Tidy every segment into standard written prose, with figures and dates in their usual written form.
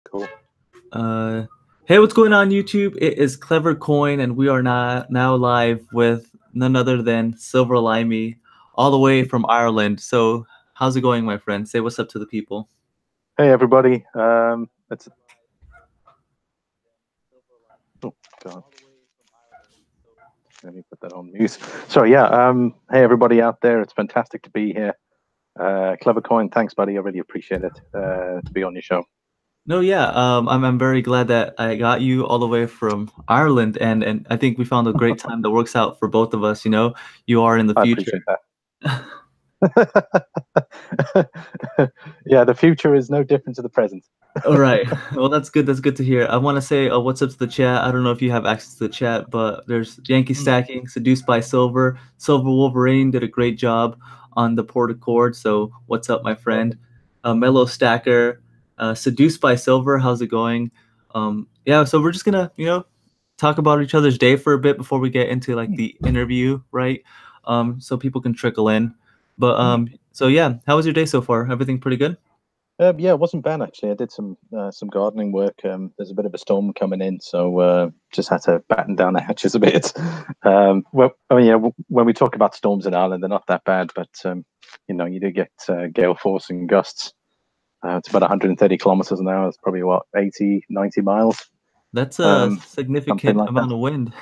Cool. Uh, hey, what's going on, YouTube? It is CleverCoin, and we are now live with none other than SilverLimey, all the way from Ireland. So, how's it going, my friend? Say what's up to the people. Hey everybody. It's oh God. Let me put that on mute. So yeah. Hey everybody out there. It's fantastic to be here. Clever Coin. Thanks, buddy. I really appreciate it. To be on your show. No, yeah, I'm very glad that I got you all the way from Ireland, and I think we found a great time that works out for both of us. You are in the I future. appreciate that. Yeah, the future is no different to the present. All right. Well, that's good. That's good to hear. I want to say what's up to the chat. I don't know if you have access to the chat, but there's Yankee Stacking, Seduced by Silver. Silver Wolverine did a great job on the port accord. So what's up, my friend? Mellow Stacker, Seduced by Silver. How's it going? Yeah. So we're just gonna, talk about each other's day for a bit before we get into like the interview, right? So people can trickle in. But so yeah, how was your day so far? Everything pretty good? Yeah, it wasn't bad actually. I did some gardening work. There's a bit of a storm coming in, so just had to batten down the hatches a bit. Well, I mean, yeah, when we talk about storms in Ireland, they're not that bad, but you do get gale force and gusts. It's about 130 kilometers an hour. It's probably what 80, 90 miles, That's a something significant like that. amount of wind.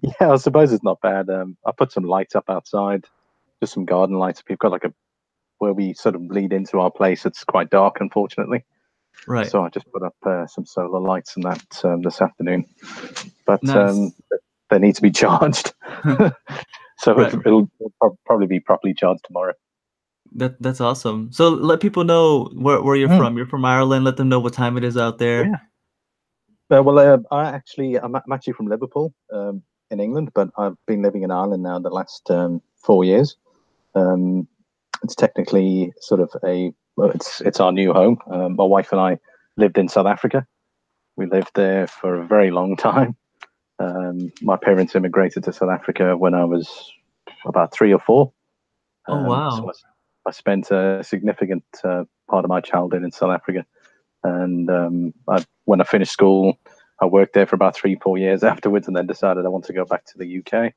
Yeah, I suppose it's not bad. I put some lights up outside, just some garden lights. We've got like a where we sort of lead into our place. It's quite dark, unfortunately. Right. So I just put up some solar lights and that this afternoon, but Nice. they need to be charged. So Right. it'll probably be properly charged tomorrow. That's awesome. So let people know where you're Mm. from. You're from Ireland. Let them know what time it is out there. Yeah. Well, I'm actually from Liverpool, in England, but I've been living in Ireland now the last 4 years. Um, it's technically sort of it's our new home. My wife and I lived in South Africa. We lived there for a very long time. My parents immigrated to South Africa when I was about 3 or 4. Oh So wow. I spent a significant part of my childhood in South Africa. And when I finished school, I worked there for about 3, 4 years afterwards, and then decided I want to go back to the UK.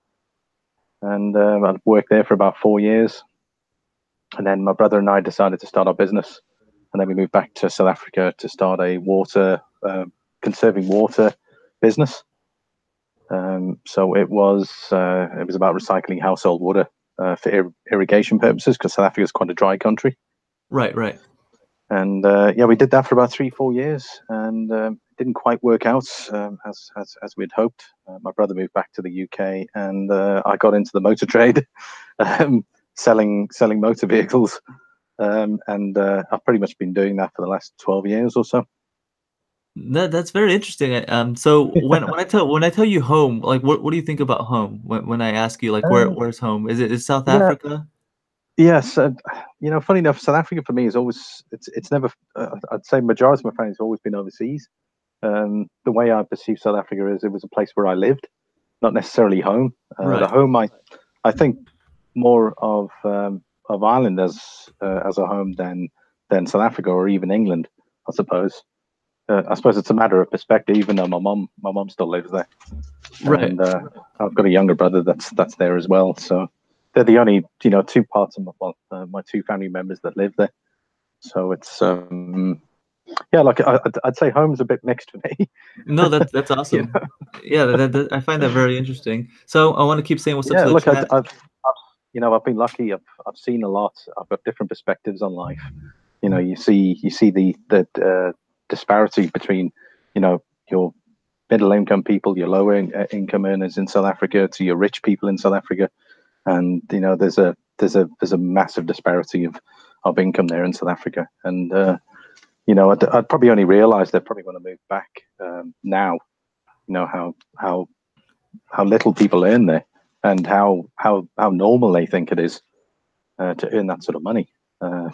And I worked there for about 4 years. And then my brother and I decided to start our business. And then we moved back to South Africa to start a conserving water business. So it was about recycling household water for irrigation purposes, because South Africa is quite a dry country. Right, right. And yeah, we did that for about 3, 4 years, and it didn't quite work out as we'd hoped. My brother moved back to the UK, and I got into the motor trade, selling motor vehicles, and I've pretty much been doing that for the last 12 years or so. That's very interesting. So when I tell you home, like what do you think about home? When I ask you like Uh, where's home? Is South yeah, Africa? yes. Funny enough, South Africa for me is always it's never. I'd say majority of my family has always been overseas. The way I perceive South Africa is it was a place where I lived, not necessarily home. The Right. home I think more of Ireland as a home than South Africa or even England, I suppose. I suppose it's a matter of perspective. Even though my mom still lives there, Right. and I've got a younger brother that's there as well. So they're the only two parts of my two family members that live there. So it's yeah, like I'd say home's a bit mixed for me. No, that's you awesome. know? Yeah, I find that very interesting. So I want to keep saying what's up Yeah, to the look, chat. I've been lucky. I've seen a lot. I've got different perspectives on life. You see the disparity between your middle income people, your lower income earners in South Africa, to your rich people in South Africa, and there's a massive disparity of income there in South Africa. And I'd probably only realize they're probably going to move back now. How little people earn there, and how normal they think it is to earn that sort of money. Uh,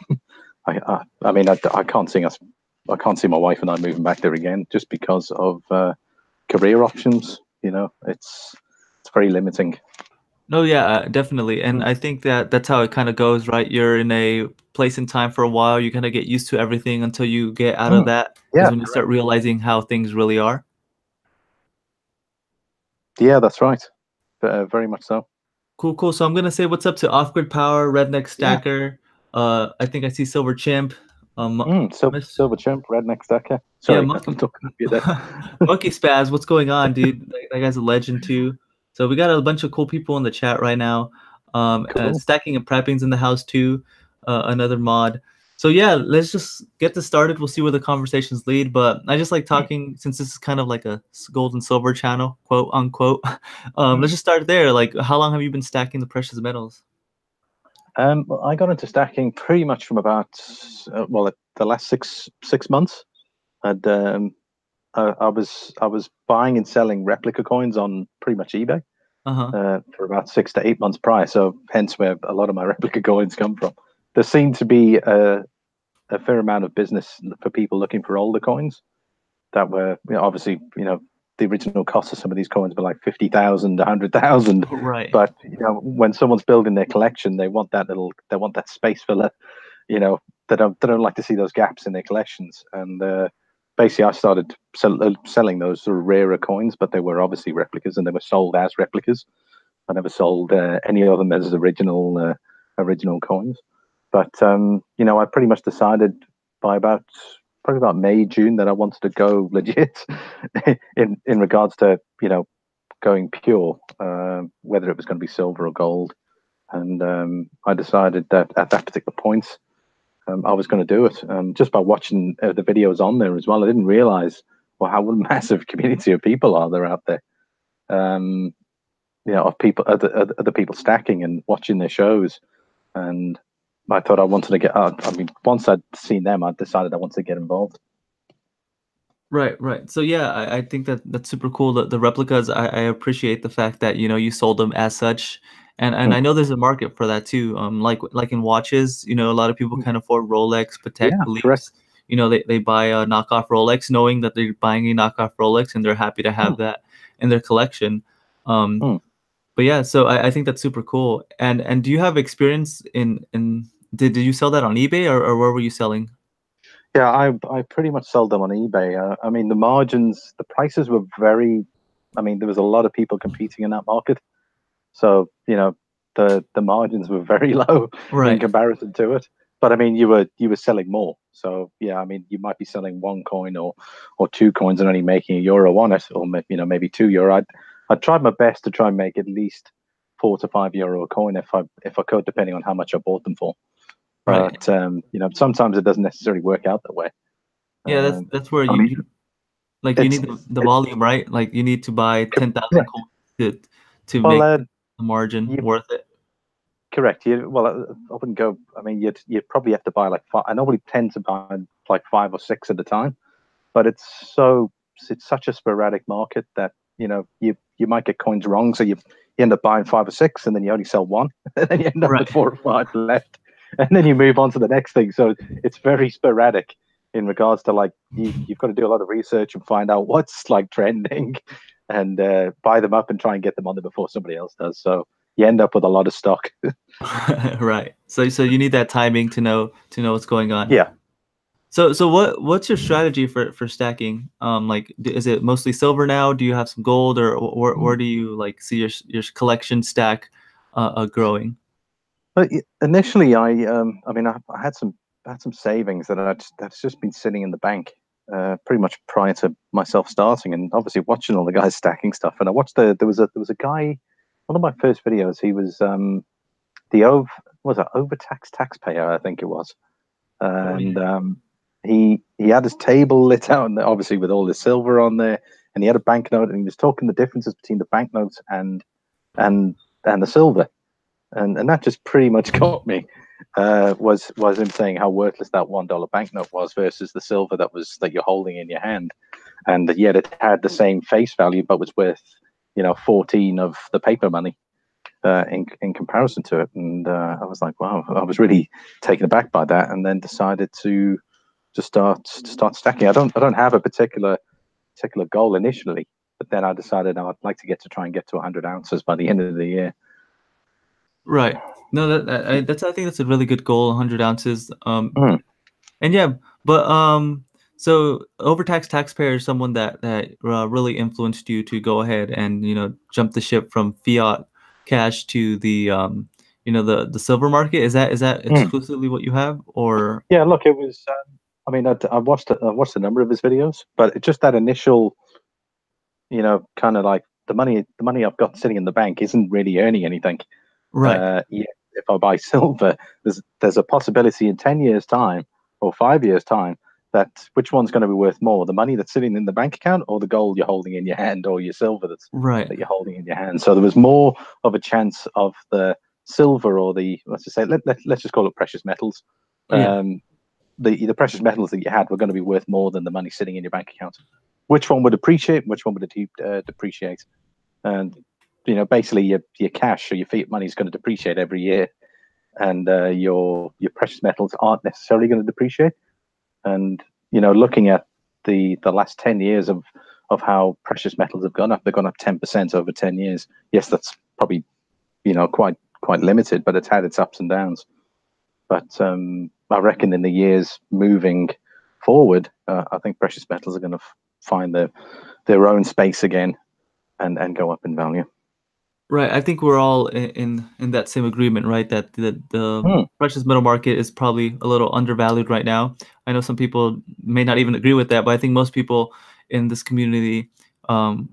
I mean, I can't see us. I can't see my wife and I moving back there again, just because of career options. It's very limiting. No, yeah, definitely. And Mm. I think that that's how it kind of goes, right? You're in a place in time for a while. You kind of get used to everything until you get out of Mm. that is Yeah, when you start correct. realizing how things really are. Yeah, that's right. Very much so. Cool, cool. So I'm gonna say what's up to Off Grid Power, Redneck Yeah. Stacker. I think I see Silver Chimp. Miss, Silver Chimp, Redneck Stacker. yeah, Sorry, Monkey, I'm talking to you there. Monkey Spaz. What's going on, dude? That guy's a legend too. So we got a bunch of cool people in the chat right now. Cool. Stacking and prepping's in the house too. Another mod. So yeah, let's just get this started. We'll see where the conversations lead. But I just like Mm. talking since this is kind of like a gold and silver channel, quote unquote. Mm. Let's just start there. Like, how long have you been stacking the precious metals? Well, I got into stacking pretty much from about the last six months. And I was buying and selling replica coins on pretty much eBay Uh-huh. for about 6 to 8 months prior. So hence where a lot of my replica coins come from. There seemed to be a fair amount of business for people looking for older coins that were, obviously, the original cost of some of these coins were like 50,000, 100,000. Right. But when someone's building their collection, they want that space filler. They don't like to see those gaps in their collections. And basically, I started selling those sort of rarer coins, but they were obviously replicas, and they were sold as replicas. I never sold any of them as original coins. But I pretty much decided by probably about May, June that I wanted to go legit in regards to going pure, whether it was going to be silver or gold. And I decided that at that particular point, I was going to do it. Just by watching the videos on there as well, I didn't realize how massive community of people are there out there. Um, of people, other people stacking and watching their shows. And I thought I wanted to get out. I mean, once I'd seen them, I decided I wanted to get involved. Right, right. So yeah, I think that that's super cool. The replicas, I appreciate the fact that you sold them as such, and Mm. I know there's a market for that too. Like in watches, a lot of people can't afford Rolex. Patek Yeah, correct. Philippe's, they buy a knockoff Rolex, knowing that they're buying a knockoff Rolex, and they're happy to have Mm. that in their collection. Um, Mm. but yeah, so I think that's super cool. And do you have experience in did you sell that on eBay or where were you selling? Yeah, I pretty much sold them on eBay. I mean, the margins, the prices were very. I mean, there was a lot of people competing in that market, so the margins were very low in Right. comparison to it. But I mean, you were selling more, so yeah. I mean, you might be selling one coin or two coins and only making €1 on it, or maybe €2. I tried my best to try and make at least €4 to €5 a coin if I could, depending on how much I bought them for. Right. But sometimes it doesn't necessarily work out that way. Yeah, that's Um, that's where I mean, like you it's need the it's volume, right? Like you need to buy 10,000 correct. coins to Well, make the margin you worth it. correct. I wouldn't go. I mean, you'd probably have to buy like five. I normally tend to buy like 5 or 6 at a time, but it's such a sporadic market that you might get coins wrong, so you end up buying 5 or 6, and then you only sell one, and then you end up Right. with 4 or 5 left, and then you move on to the next thing. So it's very sporadic in regards to like you've got to do a lot of research and find out what's like trending, and buy them up and try and get them on there before somebody else does. So you end up with a lot of stock. Right. So you need that timing to know what's going on. Yeah. So what's your strategy for stacking? Like is it mostly silver now? Do you have some gold or where do you like see your collection stack growing? But initially, I mean, I had some savings that's just been sitting in the bank, pretty much prior to myself starting, and obviously watching all the guys stacking stuff. And I watched there was a guy, one of my first videos. He was the was it overtax taxpayer, I think it was, Oh yeah. and he had his table lit out, and obviously with all the silver on there, and he had a banknote, and he was talking the differences between the banknotes and and the silver, and that just pretty much got me. Was him saying how worthless that $1 banknote was versus the silver that you're holding in your hand, and yet it had the same face value but was worth 14 of the paper money in comparison to it. And I was like, wow, I was really taken aback by that, and then decided to start stacking. I don't have a particular goal initially, but then I decided I'd like to try and get to 100 ounces by the end of the year. Right. No, that's I think that's a really good goal, 100 ounces. Mm, And yeah, but so overtaxed taxpayer is someone that really influenced you to go ahead and jump the ship from fiat cash to the the silver market. Is that mm. exclusively what you have, or Yeah, look, it was. I mean, I watched a number of his videos, but just that initial, kind of like the money I've got sitting in the bank isn't really earning anything. right, Yeah, if I buy silver, there's a possibility in 10 years' time or 5 years' time that which one's going to be worth more, the money that's sitting in the bank account or the gold you're holding in your hand or your silver right, that you're holding in your hand. So there was more of a chance of the silver or the let's just say let's just call it precious metals. yeah, Um, the precious metals that you had were going to be worth more than the money sitting in your bank account. Which one would appreciate? Which one would depreciate? And basically your cash or your fiat money is going to depreciate every year, and your precious metals aren't necessarily going to depreciate. And looking at the last 10 years of how precious metals have gone up, they've gone up 10% over 10 years. Yes, that's probably quite limited, but it's had its ups and downs. But I reckon in the years moving forward, I think precious metals are going to find their own space again and go up in value. right. I think we're all in that same agreement, right? That the Hmm. precious metal market is probably a little undervalued right now. I know some people may not even agree with that, but I think most people in this community,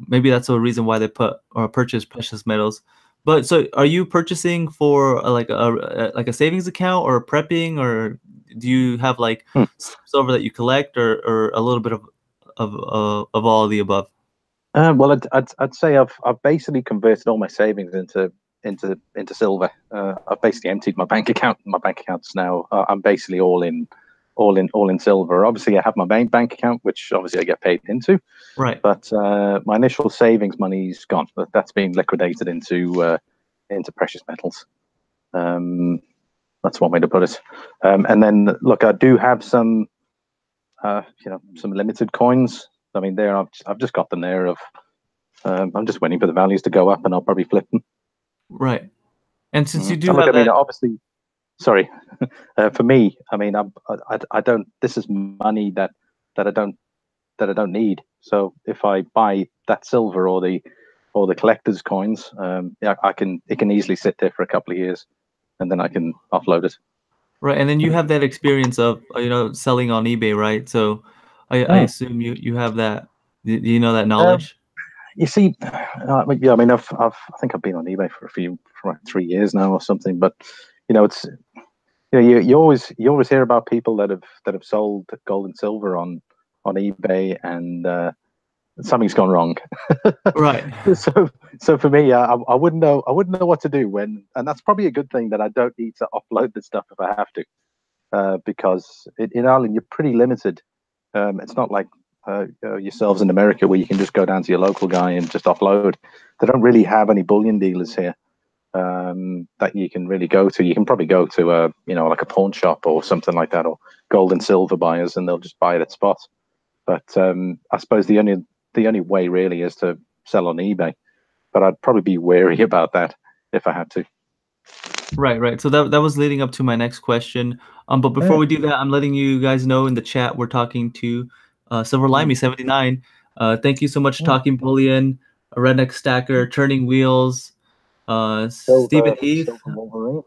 maybe that's a reason why they put or purchase precious metals. But so, are you purchasing for like a savings account or prepping, or do you have like Hmm. silver that you collect, or a little bit of all of the above? Well, I'd say I've basically converted all my savings into silver. I've basically emptied my bank account. My bank account's now I'm basically all in silver. Obviously, I have my main bank account, which obviously I get paid into, Right. but my initial savings money's gone. That's been liquidated into precious metals. Um, that's one way to put it. And then look, I do have some limited coins. I mean, there I've just got them there. I'm just waiting for the values to go up, and I'll probably flip them. Right. And since you do And look, have I mean, that, obviously, sorry, for me, I mean, I don't. This is money that I don't that I don't need. So if I buy that silver or the collector's coins, yeah, it can easily sit there for a couple of years, and then I can offload it. right, and then you have that experience of selling on eBay, right? So I Mm. assume you have that. Do you know that Um, knowledge? you see, yeah, I mean, I think I've been on eBay for like 3 years now or something. But it's you always hear about people that have sold gold and silver on eBay, and something's gone wrong. Right. So for me, I wouldn't know what to do and that's probably a good thing that I don't need to offload the stuff if I have to, because in Ireland you're pretty limited. It's not like yourselves in America where you can just go down to your local guy and just offload. They don't really have any bullion dealers here that you can really go to. You can probably go to like a pawn shop or something like that, or gold and silver buyers, and they'll just buy it at spot. But I suppose the only way really is to sell on eBay. But I'd probably be wary about that if I had to. Right, right. So that was leading up to my next question. But before Yeah. we do that, I'm letting you guys know in the chat we're talking to Mm, SilverLimey 79. Thank you so much, mm. Talking Bullion, a Redneck Stacker, Turning Wheels, Stephen Heath. Silver Wolverine.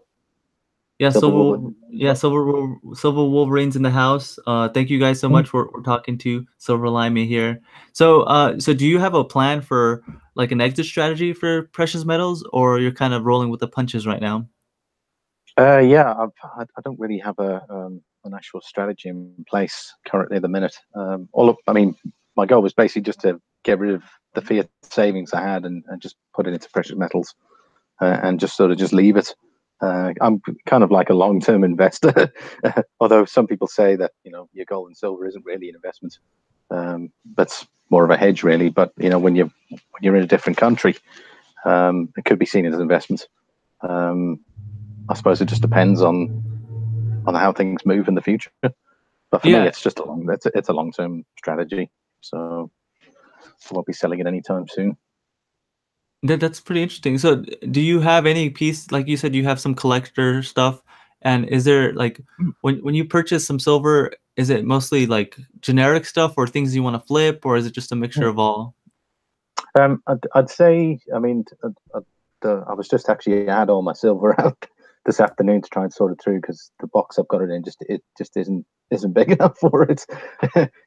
Yeah, Silver Wolverine. Silver Wolverines in the house. Thank you guys so Mm. much. We're talking to Silver Limey here. So do you have a plan for like an exit strategy for precious metals, or you're kind of rolling with the punches right now? Yeah, I don't really have an actual strategy in place currently at the minute. I mean, my goal was basically just to get rid of the fiat savings I had and just put it into precious metals, and just sort of just leave it. I'm kind of like a long-term investor, although some people say that your gold and silver isn't really an investment. That's more of a hedge, really. But when you're in a different country, it could be seen as an investment. Um, I suppose it just depends on how things move in the future. But for me, Yeah, it's just it's a long-term strategy. So I won't be selling it anytime soon. That's pretty interesting. So, do you have any piece, like you said, you have some collector stuff, and is there like when you purchase some silver, is it mostly like generic stuff or things you want to flip, or is it just a mixture of all? I'd say, I mean, I was just actually had all my silver out this afternoon to try and sort it through because the box I've got it in just isn't big enough for it.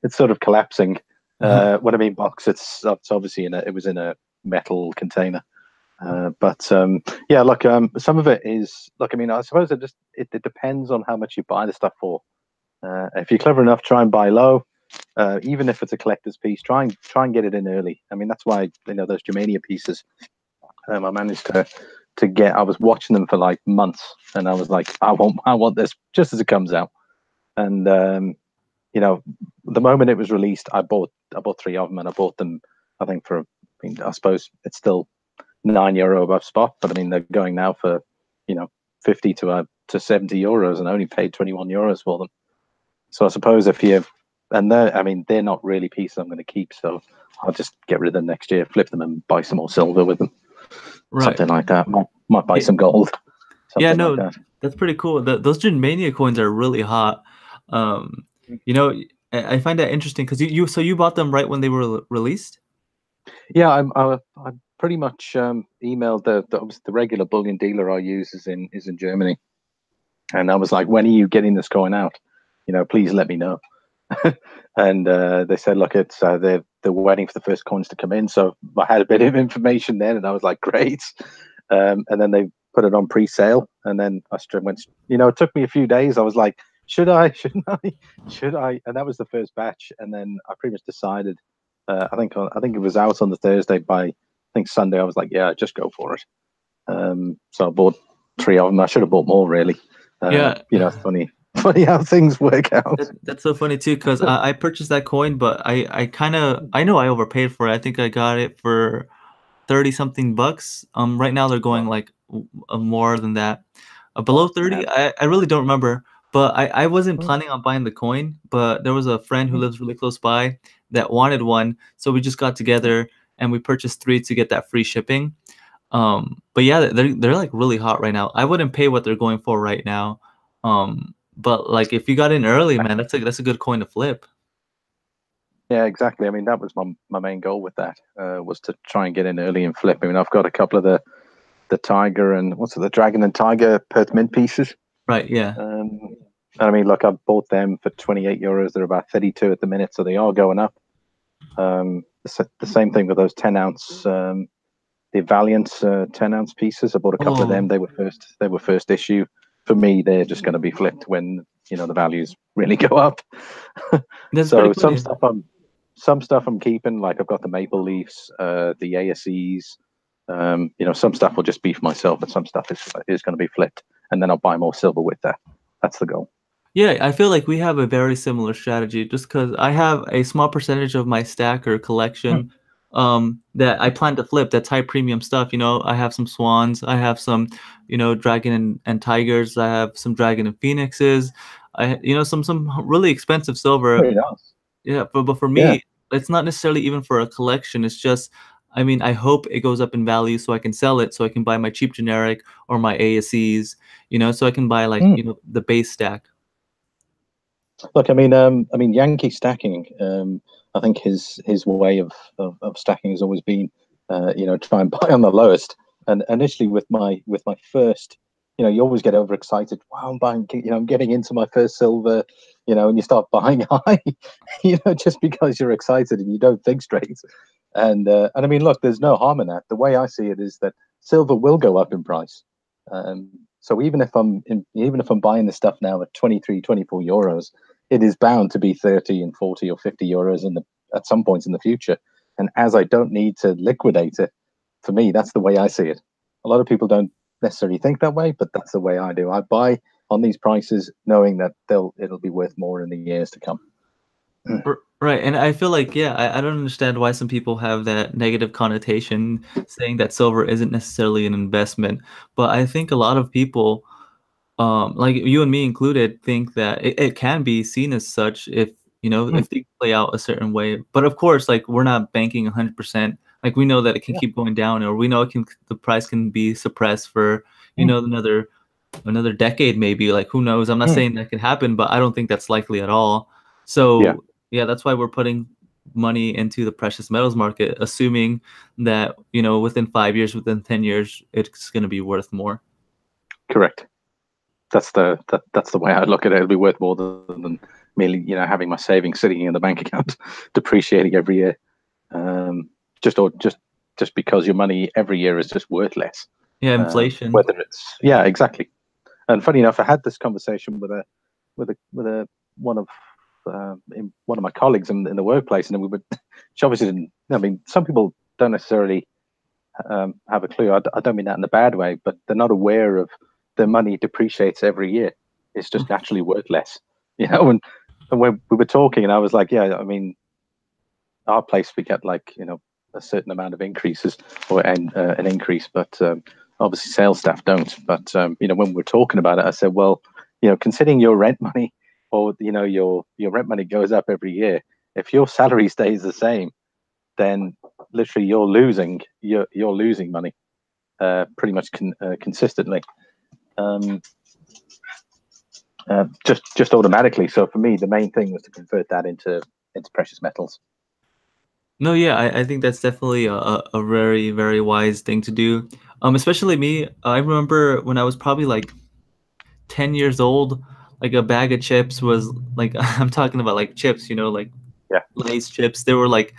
It's sort of collapsing. What I mean, box, it's obviously it was in a metal container. But yeah, look, some of it is look. I mean, I suppose it depends on how much you buy the stuff for. If you're clever enough, try and buy low. Even if it's a collector's piece, try and get it in early. I mean, that's why those Germania pieces. I managed to get. I was watching them for like months, and I was like, I want this just as it comes out. And the moment it was released, I bought three of them, and I bought them. I think for, I mean, I suppose it's still €9 above spot, but I mean they're going now for 50 to €70, and I only paid €21 for them. So I suppose if you and they're not really pieces I'm going to keep, so I'll just get rid of them next year, flip them, and buy some more silver with them. Right. Something like that. Might buy some gold. Yeah, Something no, like that. that's pretty cool. Those Germania coins are really hot. You know, I find that interesting because so you bought them right when they were released? Yeah, I pretty much emailed the regular bullion dealer I use is in Germany, and I was like, when are you getting this coin out? Please let me know. And they said, look, it's they're waiting for the first coins to come in. So I had a bit of information then, and I was like, great. And then they put it on pre-sale, and then I went. It took me a few days. I was like, should I? Shouldn't I? Should I? And that was the first batch, and then I pretty much decided. I think it was out on the Thursday. By I think Sunday, I was like, yeah, just go for it. So I bought three of them. I should have bought more, really. Yeah. Funny how things work out. That's so funny too, because I purchased that coin, but I know I overpaid for it. I think I got it for 30 something bucks. Right now they're going like more than that. Below 30, I really don't remember. But I wasn't planning on buying the coin, but there was a friend who lives really close by that wanted one, so we just got together and we purchased three to get that free shipping. But yeah, they're like really hot right now. I wouldn't pay what they're going for right now. But like if you got in early, man, that's a good coin to flip. Yeah, exactly. I mean, that was my main goal with that, was to try and get in early and flip. I mean, I've got a couple of the tiger and the dragon and tiger Perth mint pieces. Right. Yeah. I mean, look, I bought them for €28. They're about 32 at the minute, so they are going up. The same thing with those 10-ounce, the Valiant 10-ounce pieces. I bought a couple of them. They were first issue. For me, they're just going to be flipped when the values really go up. So some stuff I'm keeping, like I've got the maple leafs, the ASEs. Some stuff will just be for myself, and some stuff is going to be flipped, and then I'll buy more silver with that. That's the goal. Yeah, I feel like we have a very similar strategy, just because I have a small percentage of my stack or collection that I plan to flip. That's high premium stuff. I have some swans. I have some, dragon and tigers. I have some dragon and phoenixes. Some really expensive silver. Very nice. Yeah, but for me, it's not necessarily even for a collection. It's just, I mean, I hope it goes up in value so I can sell it, so I can buy my cheap generic or my ASEs, so I can buy like, the base stack. Look, I mean, Yankee stacking. I think his way of stacking has always been, try and buy on the lowest. And initially, with my first, you always get overexcited. Wow, I'm buying. I'm getting into my first silver. And you start buying high. Just because you're excited and you don't think straight. And I mean, look, there's no harm in that. The way I see it is that silver will go up in price. So even if I'm buying the stuff now at 23, 24 euros, it is bound to be 30 and 40 or 50 euros at some points in the future. And as I don't need to liquidate it, for me, that's the way I see it. A lot of people don't necessarily think that way, but that's the way I do. I buy on these prices knowing that it'll be worth more in the years to come. Right, and I feel like, I don't understand why some people have that negative connotation saying that silver isn't necessarily an investment, but I think a lot of people, like you and me included, think that it can be seen as such if if things play out a certain way. But of course, like we're not banking 100% Like we know that it can keep going down, or we know the price can be suppressed for another decade maybe. Like who knows? I'm not saying that can happen, but I don't think that's likely at all. So yeah, that's why we're putting money into the precious metals market, assuming that within 5 years, within 10 years, it's going to be worth more. Correct. That's the way I look at it. It'll be worth more than merely having my savings sitting in the bank account depreciating every year. Just because your money every year is just worth less. Yeah, inflation. Whether it's exactly. And funny enough, I had this conversation with one of my colleagues in the workplace, and she obviously didn't. I mean, some people don't necessarily have a clue. I don't mean that in a bad way, but they're not aware of their money depreciates every year. It's just naturally worth less, And when we were talking, and I was like, yeah, I mean, our place we get like a certain amount of increases or an increase, but obviously sales staff don't. But when we're talking about it, I said, well, considering your rent money or your rent money goes up every year, if your salary stays the same, then literally you're losing money pretty much consistently, just automatically. So for me, the main thing was to convert that into precious metals. No, yeah, I think that's definitely a very, very wise thing to do. Especially me. I remember when I was probably like 10 years old, like a bag of chips was like, I'm talking about like chips, like Lay's chips. They were like,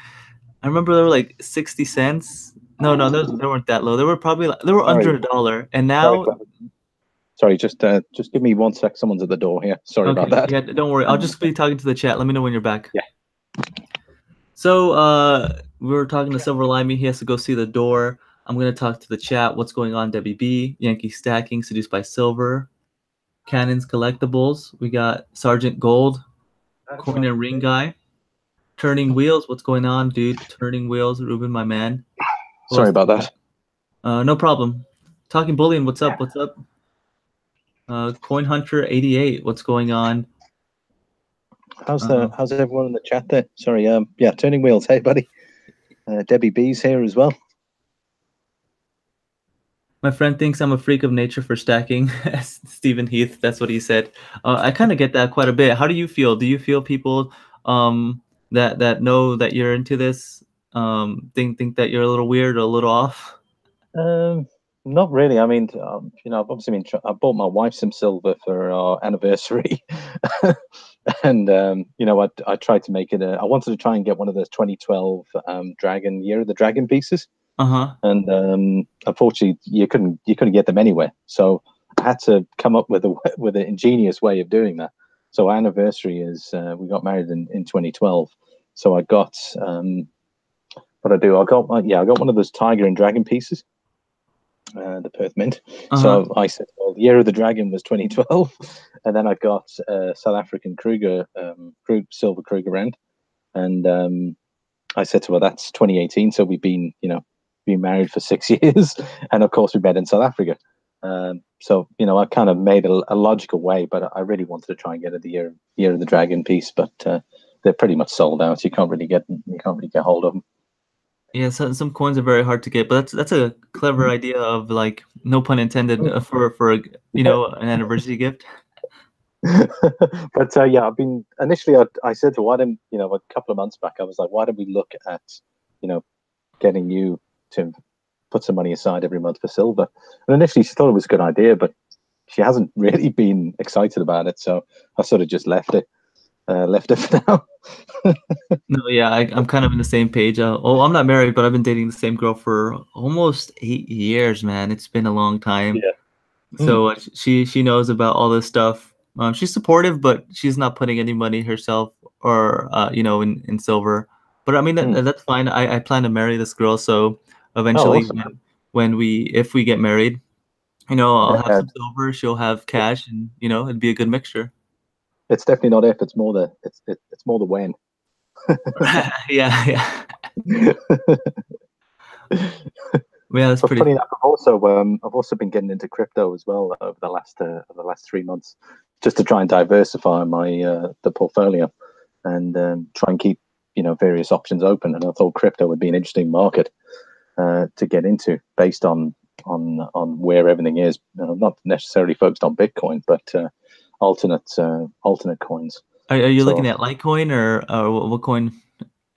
I remember they were like 60 cents. No, they weren't that low. They were probably they were under $1. And now, sorry, just give me 1 sec. Someone's at the door here. Sorry about that. Yeah, don't worry. I'll just be talking to the chat. Let me know when you're back. Yeah. So we were talking to SilverLimey. He has to go see the door. I'm going to talk to the chat. What's going on, Debbie B? Yankee Stacking, Seduced by Silver. Cannons Collectibles. We got Sergeant Gold. Coin and Ring Guy. Turning Wheels. What's going on, dude? Turning Wheels. Ruben, my man. Sorry about that. No problem. Talking Bullion. What's up? What's up? Coin Hunter 88. What's going on? How's everyone in the chat there? Sorry, Turning Wheels. Hey, buddy. Debbie B's here as well. My friend thinks I'm a freak of nature for stacking. Stephen Heath, that's what he said. I kind of get that quite a bit. How do you feel? Do you feel people that know that you're into this think that you're a little weird or a little off? Not really. I mean, I've obviously I bought my wife some silver for our anniversary, and I tried to make it. I wanted to try and get one of those 2012 Dragon Year of the Dragon pieces. And unfortunately, you couldn't get them anywhere. So I had to come up with an ingenious way of doing that. So our anniversary is we got married in 2012. So I got what I do. I got one of those Tiger and Dragon pieces. The Perth Mint. So I said, well, the Year of the Dragon was 2012, and then I got South African Kruger silver Kruger Rand, and I said to her, that's 2018. So we've been married for 6 years, and of course we met in South Africa. So I kind of made a logical way, but I really wanted to try and get the Year of the Dragon piece, but they're pretty much sold out. You can't really get hold of them. Yeah, so some coins are very hard to get, but that's a clever idea of, like, no pun intended, for an anniversary gift. But I've been initially. I said to why don't a couple of months back, I was like, why don't we look at getting you to put some money aside every month for silver? And initially she thought it was a good idea, but she hasn't really been excited about it. So I sort of just left it for now. No, yeah, I'm kind of in the same page. I'm not married, but I've been dating the same girl for almost 8 years, man. It's been a long time. Yeah. So she knows about all this stuff. She's supportive, but she's not putting any money herself or in silver. But I mean that's fine. I plan to marry this girl, so eventually if we get married, I'll have some silver, she'll have cash, and it'd be a good mixture. It's definitely not if, it's more the when. Yeah. Yeah, that's pretty. Funny enough, I've also been getting into crypto as well over the last 3 months, just to try and diversify my the portfolio and try and keep various options open. And I thought crypto would be an interesting market. to get into based on where everything is. Not necessarily focused on Bitcoin, but alternate coins. Are you looking at Litecoin or what coin?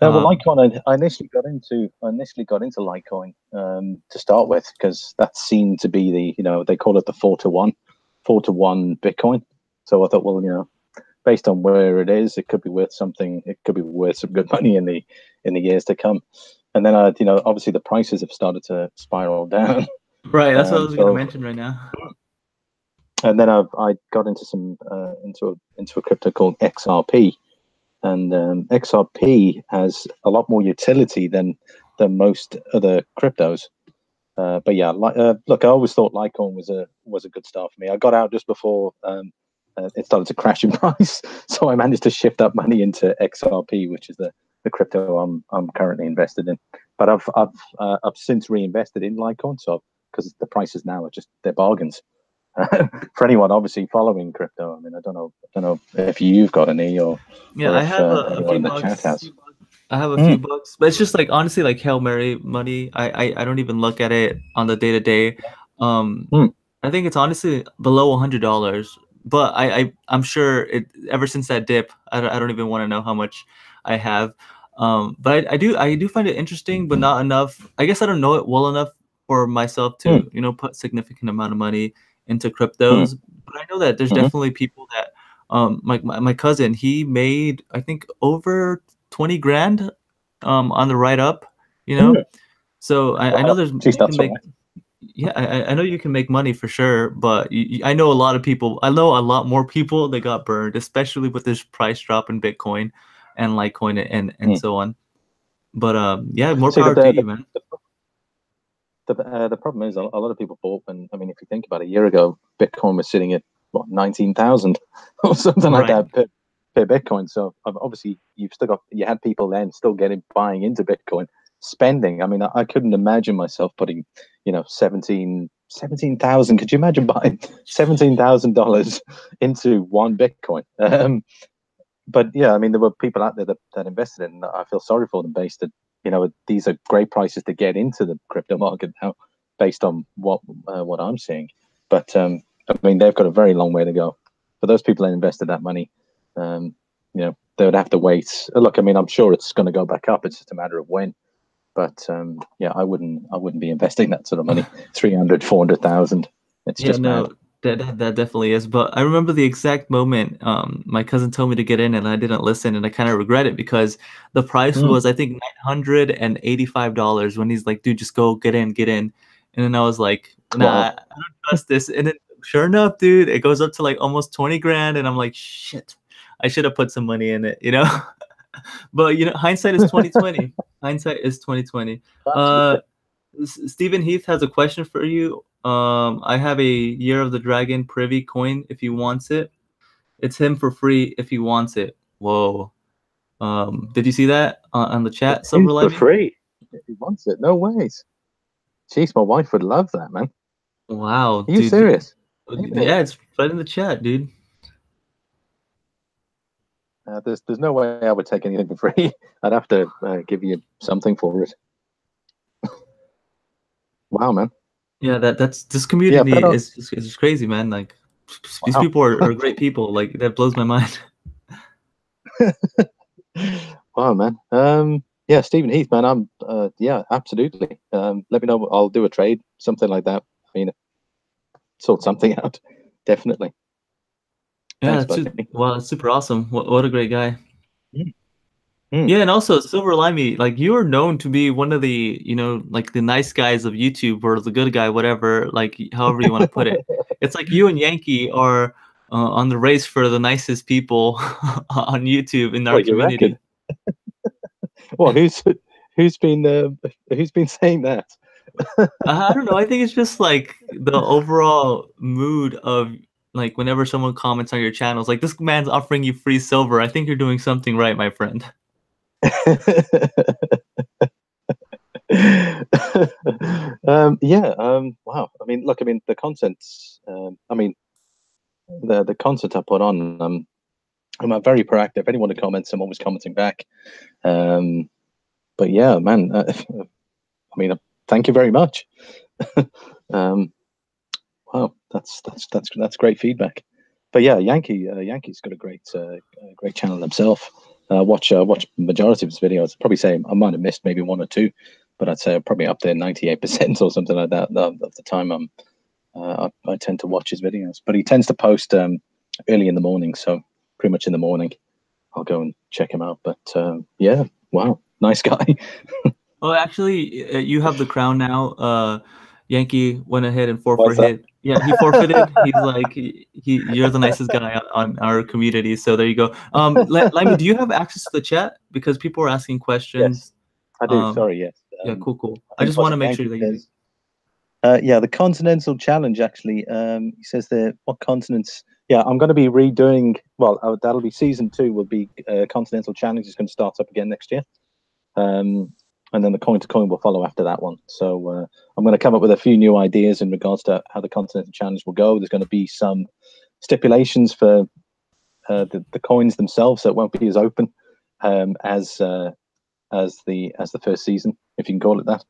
Well, Litecoin, I initially got into Litecoin to start with, because that seemed to be the, they call it the 4-to-1 Bitcoin. So I thought, well, based on where it is, it could be worth something. It could be worth some good money in the years to come. And then obviously the prices have started to spiral down. Right, that's what I was going to mention right now. And then I got into into a crypto called XRP. And XRP has a lot more utility than most other cryptos. But yeah, look, I always thought Litecoin was a good start for me. I got out just before it started to crash in price, so I managed to shift that money into XRP, which is the crypto I'm currently invested in. But I've since reinvested in Litecoin, so because the prices now are they're bargains. For anyone obviously following crypto, I mean, I don't know if you've got any or I have a few bucks. I have a few bucks, but it's just like, honestly, like Hail Mary money. I don't even look at it on the day to day. I think it's honestly below $100, but I'm sure ever since that dip, I don't even want to know how much I have. But I do find it interesting, but not enough. I guess I don't know it well enough for myself to put significant amount of money into cryptos. But I know that there's definitely people that my cousin, he made, I think, over 20 grand on the write up, so I know there's you can make, yeah, I know you can make money for sure, but I know a lot of people, I know a lot more people that got burned, especially with this price drop in Bitcoin and Litecoin and so on. But yeah, more power to you, man. The problem is a lot of people bought, and I mean, if you think about it, a year ago, Bitcoin was sitting at 19,000 or something like that per Bitcoin. So obviously you had people then still buying into Bitcoin, spending. I mean, I couldn't imagine myself putting 17,000. Could you imagine buying $17,000 into one Bitcoin? But yeah, I mean, there were people out there that invested in, and I feel sorry for them based on, these are great prices to get into the crypto market now, based on what I'm seeing. But I mean, they've got a very long way to go. For those people that invested that money, they would have to wait. Look, I mean, I'm sure it's going to go back up. It's just a matter of when. But yeah, I wouldn't be investing that sort of money, 300, 400,000. It's just mad. That definitely is. But I remember the exact moment my cousin told me to get in, and I didn't listen, and I kind of regret it because the price was, I think, $985 when he's like, dude, just go get in. And then I was like, nah, I don't trust this. And then sure enough, dude, it goes up to like almost 20 grand, and I'm like, shit, I should have put some money in it, But hindsight is 2020. Hindsight is 2020. Stephen Heath has a question for you. I have a Year of the Dragon privy coin if he wants it. It's him for free if he wants it. Whoa. Did you see that on the chat? For free if he wants it. No ways. Jeez, my wife would love that, man. Wow. Are you serious? Yeah, it's right in the chat, dude. There's no way I would take anything for free. I'd have to give you something for it. Wow, man. Yeah, that's this community is crazy, man. Like these people are great people. Like that blows my mind. Wow, man. Yeah, Stephen Heath, man. I'm yeah, absolutely. Let me know. I'll do a trade, something like that. I mean, sort something out, definitely. Yeah, Thanks, wow, that's super awesome. What a great guy. Yeah, and also SilverLimey, like you are known to be one of the, like the nice guys of YouTube, or the good guy, whatever, like however you want to put it. It's like you and Yankee are on the race for the nicest people on YouTube in our community. Well, who's been saying that? I don't know. I think it's just like the overall mood of like whenever someone comments on your channels, like this man's offering you free silver. I think you're doing something right, my friend. Yeah. Wow. I mean, look. I mean, the contents. I mean, the content I put on. I'm very proactive. Anyone who comments, I'm always commenting back. But yeah, man. I mean, thank you very much. Wow, that's great feedback. But yeah, Yankee's got a great channel himself. Watch majority of his videos. Probably say I might have missed maybe one or two, but I'd say I'm probably up there 98% or something like that of the time I tend to watch his videos. But he tends to post early in the morning, so pretty much in the morning I'll go and check him out. But yeah, wow, nice guy. Oh, actually, you have the crown now. Yankee went ahead and What's that? forfeited. Yeah, he forfeited. He's like, you're the nicest guy on our community. So there you go. Limey, do you have access to the chat? Because people are asking Yes, questions. I do. Sorry, yes. Yeah, cool. I I just think want to make Yankee sure that you do. says, yeah, the Continental Challenge, actually. He says there, what continents? Yeah, I'm going to be redoing, well, that'll be season 2 will be Continental Challenge is going to start up again next year. And then the coin to coin will follow after that one. So I'm going to come up with a few new ideas in regards to how the Continental Challenge will go. There's going to be some stipulations for the coins themselves, so it won't be as open as the first season, if you can call it that.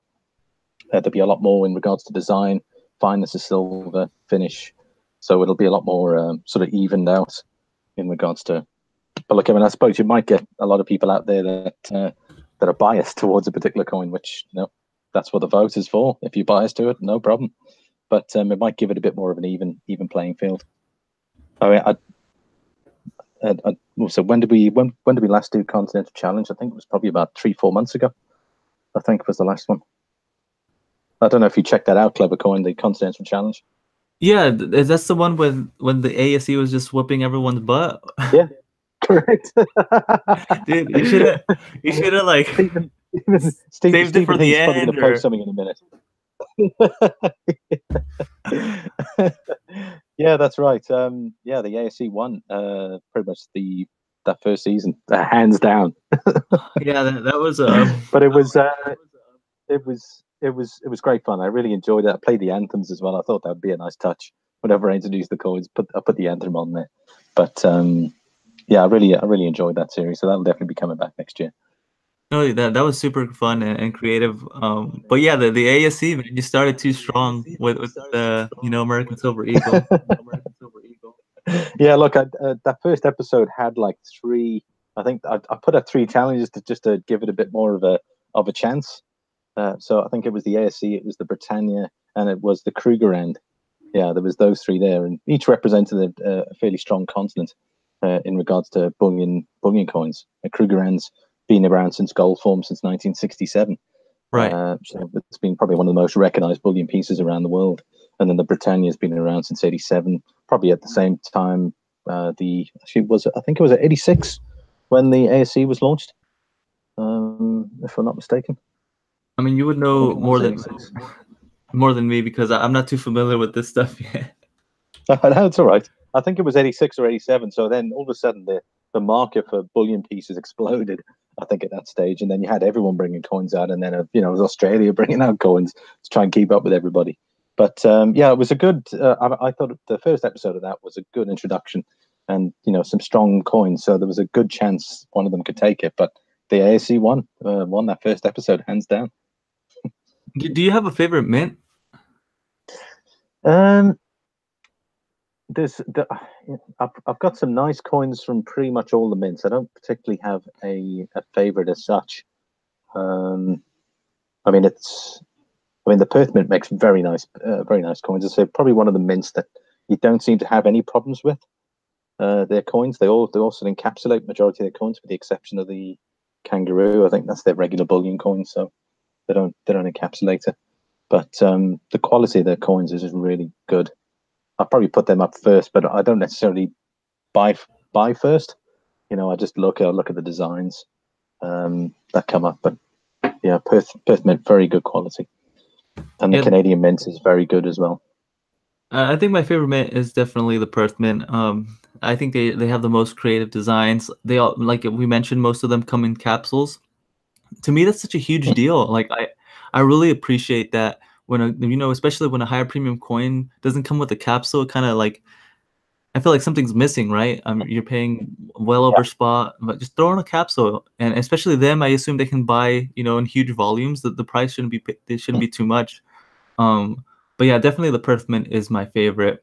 There'll be a lot more in regards to design, fineness of silver, finish. So it'll be a lot more sort of evened out in regards to. But look, I mean, I suppose you might get a lot of people out there that are biased towards a particular coin, which that's what the vote is for. If you're biased to it, no problem. But it might give it a bit more of an even playing field. I mean, so when did we last do Continental Challenge? I think it was probably about 3-4 months ago. I think was the last one. I don't know if you checked that out, Clever Coin, the Continental Challenge. Yeah, that's the one when the ASE was just whooping everyone's butt. Yeah, correct. Dude, you should have like saved it for the He's probably going end. to post something in a minute. Yeah, that's right. Yeah, the ASE won pretty much that first season, hands down. Yeah, that was But it was great fun. I really enjoyed it. I played the anthems as well. I thought that would be a nice touch. Whenever I introduce the coins, I put the anthem on there. But yeah, I really enjoyed that series. So that'll definitely be coming back next year. No, that was super fun and creative. But yeah, the ASE, man, you started too strong with the American Silver Eagle. Yeah, look, that first episode had like 3. I think I put up 3 challenges to give it a bit more of a chance. So I think it was the ASE, it was the Britannia, and it was the Krugerrand. Yeah, there was those 3 there, and each represented a fairly strong continent in regards to bullion coins. Krugerrand's been around since gold form since 1967. Right. So it's been probably one of the most recognized bullion pieces around the world. And then the Britannia's been around since 87, probably at the same time. I think it was at 86 when the ASE was launched, if I'm not mistaken. I mean, you would know more than me because I'm not too familiar with this stuff yet. No, it's all right. I think it was 86 or 87. So then all of a sudden the market for bullion pieces exploded, I think, at that stage. And then you had everyone bringing coins out. And then, it was Australia bringing out coins to try and keep up with everybody. But yeah, it was a good, I thought the first episode of that was a good introduction and, some strong coins. So there was a good chance one of them could take it. But the ASE won that first episode, hands down. Do you have a favorite mint? I've got some nice coins from pretty much all the mints. I don't particularly have a favorite as such. I mean, the Perth Mint makes very nice coins. It's probably one of the mints that you don't seem to have any problems with. Their coins, they also encapsulate majority of their coins, with the exception of the Kangaroo. I think that's their regular bullion coin, so they don't encapsulate it. But the quality of their coins is just really good. I'll probably put them up first, but I don't necessarily buy first. I just look at the designs that come up. But yeah, Perth Mint, very good quality, and the Canadian Mint is very good as well. I think my favorite mint is definitely the Perth Mint. I think they have the most creative designs. They all, like we mentioned, most of them come in capsules. To me, that's such a huge deal. Like I really appreciate that when especially when a higher premium coin doesn't come with a capsule, it kind of like I feel like something's missing, right? You're paying well over spot, but just throw in a capsule, and especially them, I assume they can buy, in huge volumes. That the price shouldn't be they shouldn't be too much. But yeah, definitely the Perth Mint is my favorite.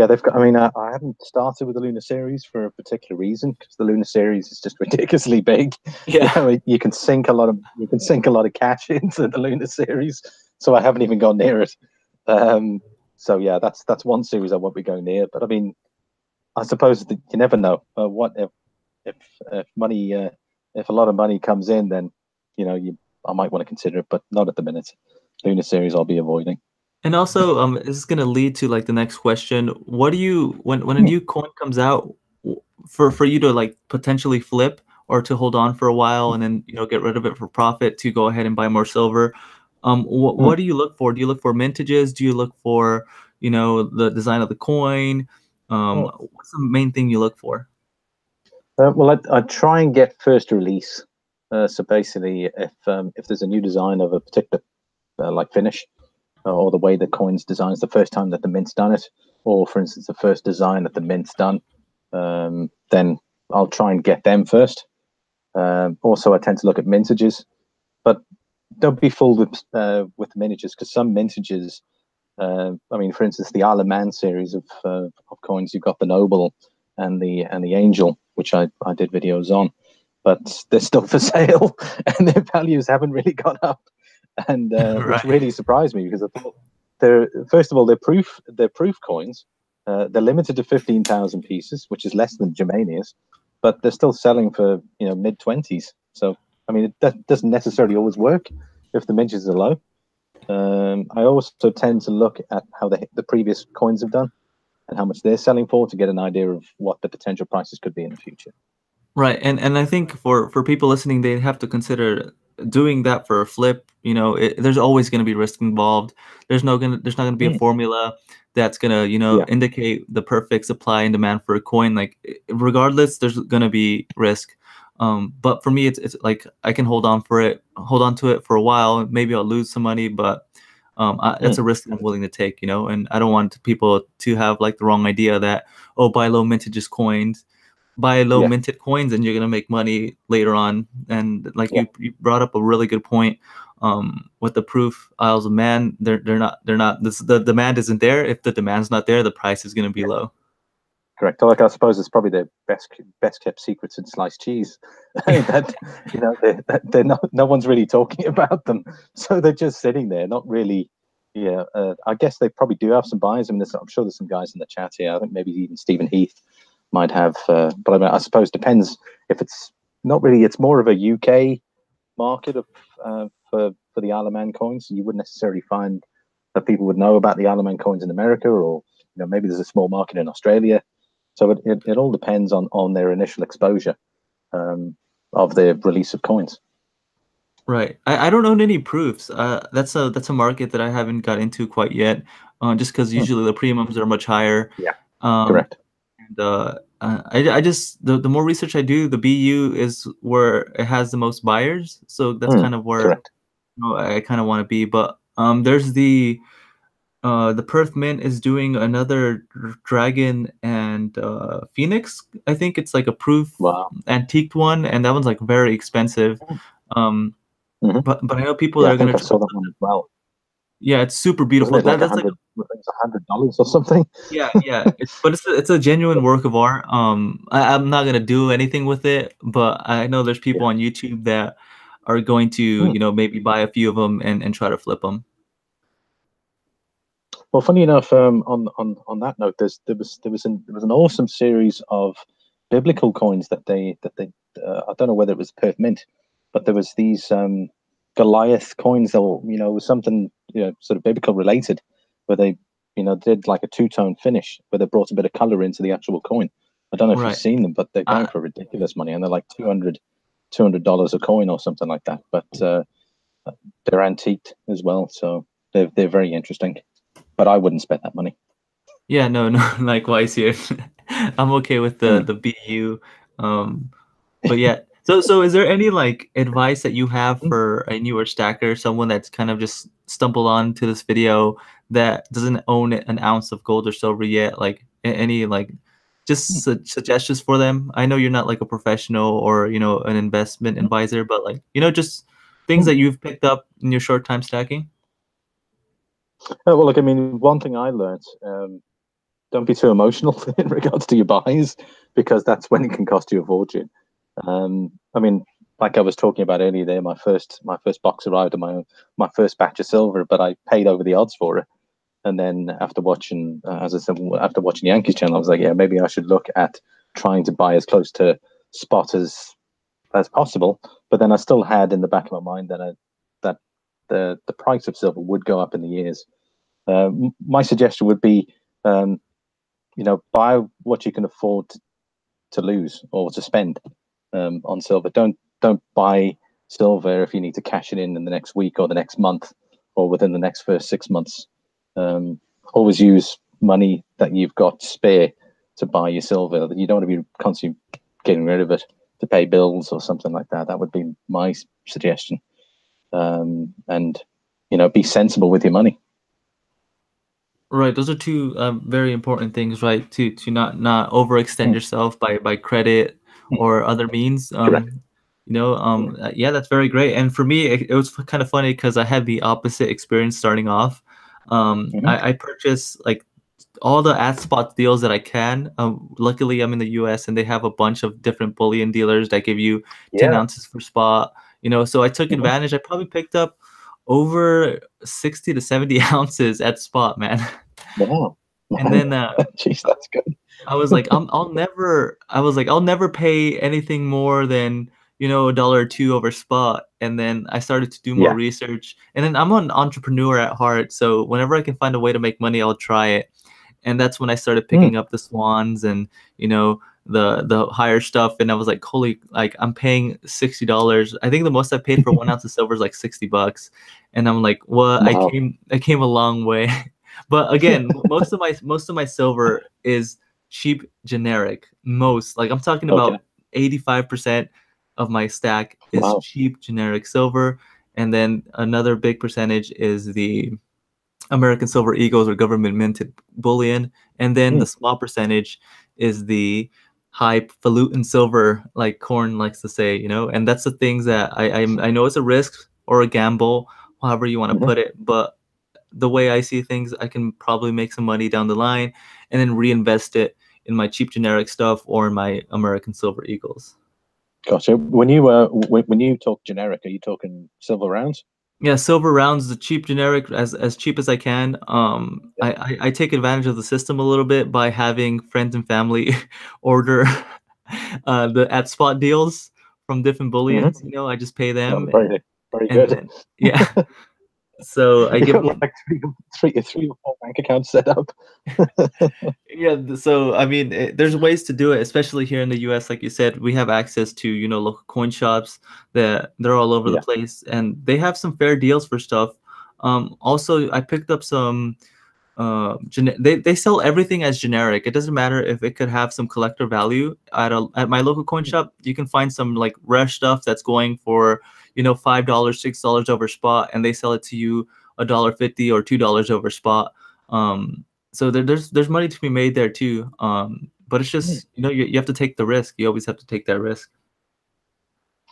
Yeah, they've got. I mean, I haven't started with the Lunar Series for a particular reason because the Lunar Series is just ridiculously big. Yeah. You can sink a lot of cash into the Lunar Series. So I haven't even gone near it. So yeah, that's one series I won't be going near. But I mean, I suppose that you never know. What if money if a lot of money comes in, then I might want to consider it, but not at the minute. Lunar Series I'll be avoiding. And also, this is gonna lead to like the next question. What do you when a new coin comes out for you to like potentially flip or to hold on for a while and then get rid of it for profit to go ahead and buy more silver? What do you look for? Do you look for mintages? Do you look for the design of the coin? What's the main thing you look for? Well, I try and get first release. So basically, if there's a new design of a particular like finish, or the way the coin's designed, the first time that the mint's done it, or for instance, the first design that the mint's done, then I'll try and get them first. Also, I tend to look at mintages, but don't be fooled with mintages because some mintages. I mean, for instance, the Isle of Man series of coins, you've got the Noble and the Angel, which I did videos on, but they're still for sale and their values haven't really gone up, and which Right. really surprised me because I thought they're first of all they're proof coins. They're limited to 15,000 pieces, which is less than Germania's, but they're still selling for mid-20s. So I mean, that doesn't necessarily always work if the mintages are low. I also tend to look at how the previous coins have done and how much they're selling for to get an idea of what the potential prices could be in the future. Right, and I think for people listening, they have to consider doing that for a flip. There's always going to be risk involved. There's not going to be a formula that's going to indicate the perfect supply and demand for a coin. Like regardless, there's going to be risk. But for me, it's like I can hold on to it for a while. Maybe I'll lose some money, but that's a risk I'm willing to take. And I don't want people to have like the wrong idea that buy low mintages coins. Buy low minted coins and you're gonna make money later on. And like you brought up a really good point with the proof Isles of Man. They're not the demand isn't there. If the demand's not there, the price is gonna be low. Correct. Like I suppose it's probably the best kept secrets in sliced cheese. That they're not, no one's really talking about them, so they're just sitting there, not really. Yeah, I guess they probably do have some buyers. I mean, I'm sure there's some guys in the chat here. I think maybe even Stephen Heath might have, but I mean, I suppose depends if it's not really. It's more of a UK market of for the Isle of Man coins. You wouldn't necessarily find that people would know about the Isle of Man coins in America, or maybe there's a small market in Australia. So it all depends on their initial exposure of the release of coins. Right. I don't own any proofs. That's a market that I haven't got into quite yet. Just because usually the premiums are much higher. Yeah. Um, Correct. And I just the more research I do, the BU is where it has the most buyers. So that's kind of where I kind of want to be. But there's the Perth Mint is doing another Dragon and Phoenix. I think it's like a proof antiqued one, and that one's like very expensive. But I know people that are going to. I saw that one as well. Yeah, it's super beautiful. Wasn't it like $100 or something? Yeah. But it's a genuine work of art. I'm not gonna do anything with it, but I know there's people on YouTube that are going to maybe buy a few of them and try to flip them. Well, funny enough, on that note, there was an awesome series of biblical coins that they I don't know whether it was Perth Mint, but there was these Goliath coins that were, was something sort of biblical related, where they did like a two-tone finish where they brought a bit of color into the actual coin. I don't know if you've seen them, but they're going for ridiculous money, and they're like $200 a coin or something like that. But they're antiqued as well, so they're very interesting. But I wouldn't spend that money. Yeah, no, likewise here. I'm okay with the BU. But yeah, So is there any like advice that you have for a newer stacker, someone that's kind of just stumbled onto this video that doesn't own an ounce of gold or silver yet? Like any like just suggestions for them? I know you're not like a professional or an investment advisor, but like just things that you've picked up in your short time stacking. Well, look, I mean, one thing I learned, don't be too emotional in regards to your buys, because that's when it can cost you a fortune. I mean, like I was talking about earlier there, my first box arrived, and my first batch of silver, but I paid over the odds for it. And then after watching, as I said, after watching Yankees channel, I was like, yeah, maybe I should look at trying to buy as close to spot as possible. But then I still had in the back of my mind that the price of silver would go up in the years. My suggestion would be, buy what you can afford to lose or to spend on silver. Don't buy silver if you need to cash it in the next week or the next month or within the next first 6 months. Always use money that you've got spare to buy your silver. You don't want to be constantly getting rid of it to pay bills or something like that. That would be my suggestion. And be sensible with your money. Right, those are two very important things, right? To not overextend yourself by credit or other means. Correct. Yeah, that's very great. And for me, it was kind of funny because I had the opposite experience starting off. I purchased like all the at spot deals that I can. Luckily, I'm in the U.S. and they have a bunch of different bullion dealers that give you 10 Yeah. ounces for spot. So I took advantage. I probably picked up over 60 to 70 ounces at spot, man. Wow. And then Jeez, that's good. I was like, I'll never pay anything more than a dollar or two over spot. And then I started to do more Yeah. research. And then I'm an entrepreneur at heart, so whenever I can find a way to make money, I'll try it. And that's when I started picking up the swans and the higher stuff. And I was like, holy, like I'm paying $60. I think the most I paid for 1 ounce of silver is like $60. And I'm like, well, Wow. I came a long way. But again, most of my silver is cheap generic. Most, like I'm talking about 85% of my stack is cheap generic silver, and then another big percentage is the American Silver Eagles or government minted bullion, and then the small percentage is the highfalutin silver, like Corn likes to say, and that's the things that I know it's a risk or a gamble, however you want to put it, but the way I see things, I can probably make some money down the line and then reinvest it in my cheap generic stuff or in my American Silver Eagles. Gotcha. When you talk generic, are you talking silver rounds? Yeah, silver rounds, the cheap generic, as cheap as I can. I take advantage of the system a little bit by having friends and family order the at spot deals from different bullions. I just pay them. Very, very and good. then, yeah. So I You've give got like three or four bank accounts set up. Yeah, so I mean, there's ways to do it, especially here in the U.S. Like you said, we have access to local coin shops that they're all over the place, and they have some fair deals for stuff. Also, I picked up some. They sell everything as generic. It doesn't matter if it could have some collector value. At my local coin shop, you can find some like rare stuff that's going for $5, $6 over spot, and they sell it to you $1.50 or $2 over spot. So there's money to be made there too. But it's just you have to take the risk. You always have to take that risk.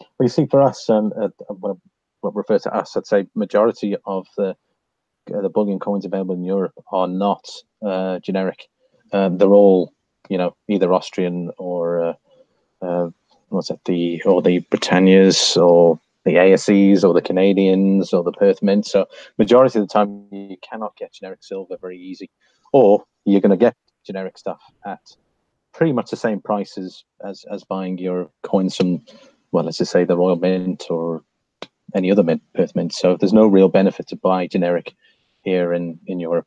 Well, you see, for us, what refers to us, I'd say majority of the bullion coins available in Europe are not generic. They're all either Austrian or the Britannias or the ASEs or the Canadians or the Perth Mint. So majority of the time you cannot get generic silver very easy, or you're going to get generic stuff at pretty much the same prices as buying your coins from, well, let's just say the Royal Mint or any other mint, Perth Mint. So there's no real benefit to buy generic here in Europe,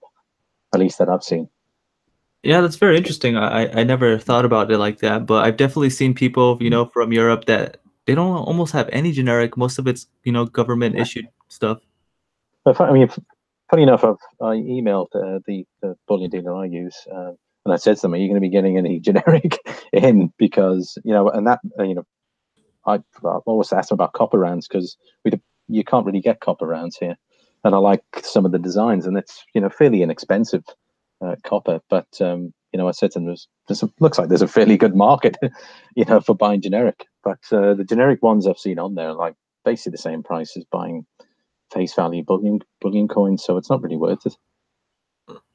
at least that I've seen. Yeah, that's very interesting. I never thought about it like that, but I've definitely seen people, from Europe that they don't almost have any generic. Most of it's, government issued stuff. I mean, funny enough, I emailed the bullion dealer I use, and I said to them, "Are you going to be getting any generic in?" Because and that I've always asked them about copper rounds because you can't really get copper rounds here, and I like some of the designs, and it's fairly inexpensive copper. But I said to them, looks like there's a fairly good market, for buying generic. But the generic ones I've seen on there are like basically the same price as buying face value bullion coins, so it's not really worth it.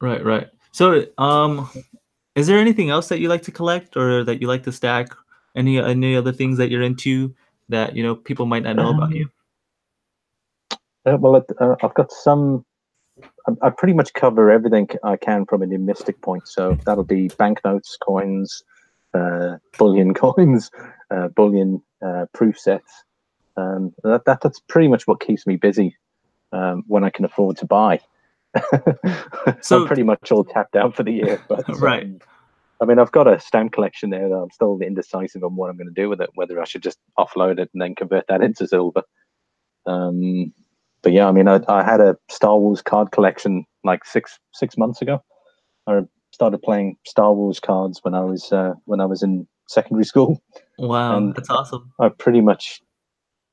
Right. So, is there anything else that you like to collect or that you like to stack? Any other things that you're into that people might not know about you? Well, I've got some. I pretty much cover everything I can from a numismatic point. So that'll be banknotes, coins, bullion coins, bullion proof sets. That's pretty much what keeps me busy when I can afford to buy. So I'm pretty much all tapped out for the year. But right. I mean, I've got a stamp collection there that I'm still indecisive on what I'm going to do with it, whether I should just offload it and then convert that into silver. But yeah, I mean, I had a Star Wars card collection like six months ago. I started playing Star Wars cards when I was in secondary school. Wow, And that's awesome. I pretty much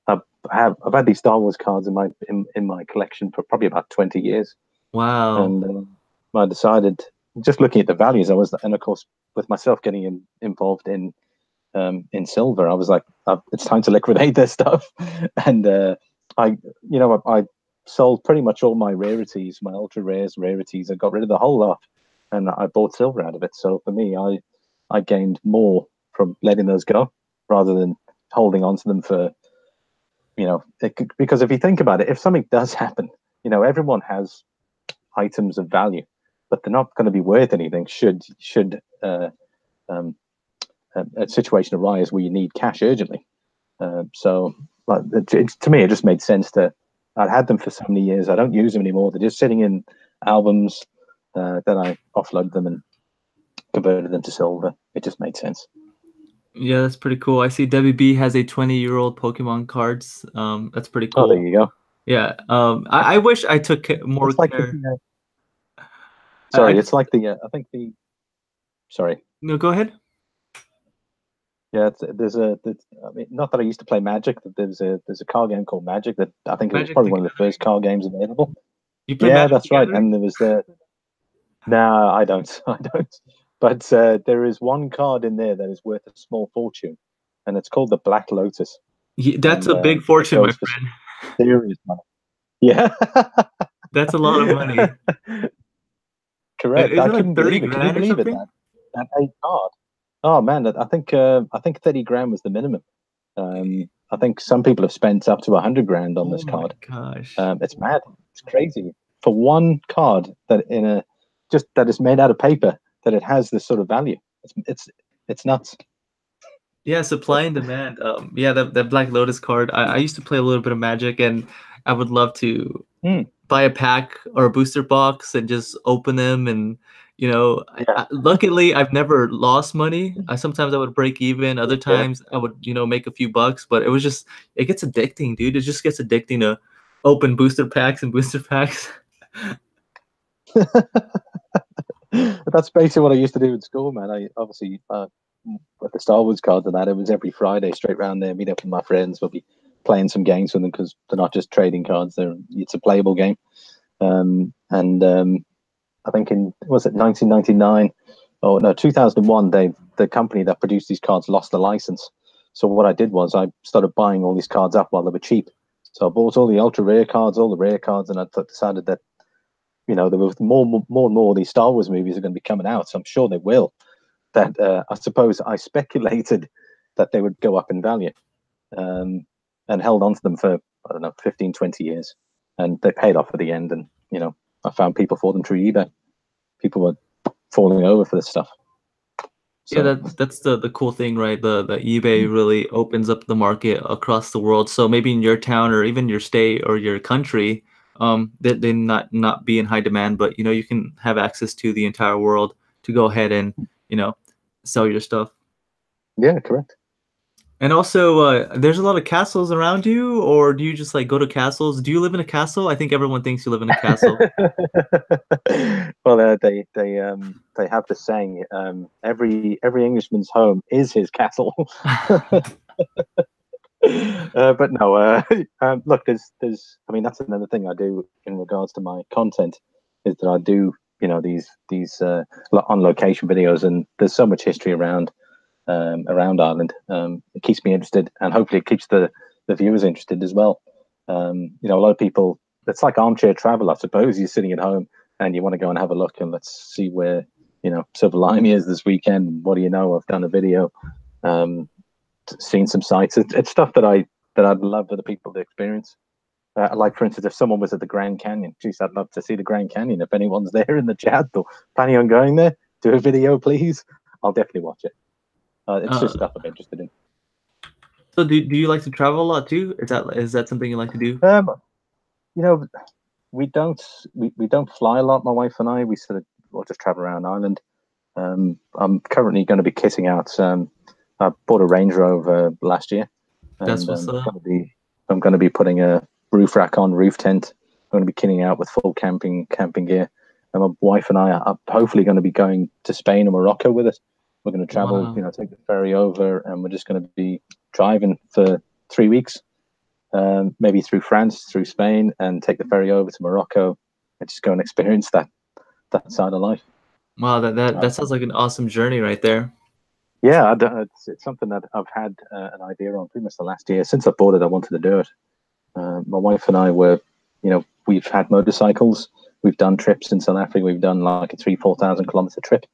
I've had these Star Wars cards in my collection for probably about 20 years. Wow. And I decided, just looking at the values, and of course with myself getting involved in silver, I was like, it's time to liquidate this stuff. And I sold pretty much all my rarities, my ultra rares, rarities. I got rid of the whole lot, and I bought silver out of it. So for me, I gained more from letting those go rather than holding on to them for, because if you think about it, if something does happen, everyone has items of value, but they're not going to be worth anything should a situation arise where you need cash urgently. So to me, it just made sense to. I'd had them for so many years. I don't use them anymore. They're just sitting in albums. Then I offloaded them and converted them to silver. It just made sense. Yeah, that's pretty cool. I see WB has a 20-year-old Pokemon cards. That's pretty cool. Oh, there you go. Yeah. I wish I took more care. Sorry, it's like the. I think the. Sorry. No, go ahead. Yeah, I mean, not that I used to play Magic. There's a card game called Magic that I think it was probably one of the first card games available. You play Yeah, Magic that's right. Gathering? And there was No, I don't. I don't. But there is one card in there that is worth a small fortune, and it's called the Black Lotus. That's a big fortune, my friend. Serious money. Yeah. That's a lot of money. Correct. Is I it like couldn't 30 believe it. Can you grand or believe it? something? That a card. Oh man, I think 30 grand was the minimum. I think some people have spent up to 100 grand on this card. Gosh. It's mad. It's crazy for one card that that is made out of paper, that it has this sort of value. It's nuts. Yeah, supply and demand. Yeah, that Black Lotus card. I used to play a little bit of Magic, and I would love to buy a pack or a booster box and just open them. And luckily, I've never lost money. Sometimes I would break even. Other times I would make a few bucks. But it gets addicting, dude. It just gets addicting to open booster packs and booster packs. That's basically what I used to do in school, man. I obviously with the Star Wars cards and that, it was every Friday straight around there, meet up with my friends. We'll be playing some games with them because they're not just trading cards; it's a playable game. I think was it 1999? Oh no, 2001. The company that produced these cards lost the license. So what I did was I started buying all these cards up while they were cheap. So I bought all the ultra rare cards, all the rare cards, and I decided that there were more and more of these Star Wars movies are going to be coming out. So I'm sure they will. That I suppose I speculated that they would go up in value, and held on to them for, I don't know, 15, 20 years, and they paid off at the end. And I found people for them through eBay. People were falling over for this stuff. So. Yeah, that's the cool thing, right? The eBay really opens up the market across the world. So maybe in your town or even your state or your country, they not be in high demand, but you can have access to the entire world to go ahead and sell your stuff. Yeah, correct. And also, there's a lot of castles around you, or do you just like go to castles? Do you live in a castle? I think everyone thinks you live in a castle. Well, they have the saying, every Englishman's home is his castle. But no, look, I mean, that's another thing I do in regards to my content is that I do, these on location videos, and there's so much history around Ireland. It keeps me interested, and hopefully, it keeps the viewers interested as well. A lot of people, it's like armchair travel, I suppose. You're sitting at home and you want to go and have a look, and let's see where SilverLimey is this weekend. What do you know? I've done a video. Seen some sites. It's stuff that I'd love for the people to experience. Like, for instance, if someone was at the Grand Canyon, geez, I'd love to see the Grand Canyon. If anyone's there in the chat or planning on going there, do a video, please. I'll definitely watch it. It's just stuff I'm interested in. So do you like to travel a lot too? Is that something you like to do? We don't fly a lot. My wife and I, we sort of just travel around Ireland. I'm currently going to be kitting out. I bought a Range Rover last year. That's what's up. I'm going to be putting a roof rack on, roof tent. I'm going to be kitting out with full camping gear. And my wife and I are hopefully going to be going to Spain and Morocco with it. We're going to travel, take the ferry over, and we're just going to be driving for 3 weeks, maybe through France, through Spain, and take the ferry over to Morocco and just go and experience that side of life. Wow, that sounds like an awesome journey right there. Yeah, it's something that I've had an idea on pretty much the last year. Since I bought it, I wanted to do it. My wife and I were, we've had motorcycles. We've done trips in South Africa. We've done like a 3,000-4,000 kilometer trip.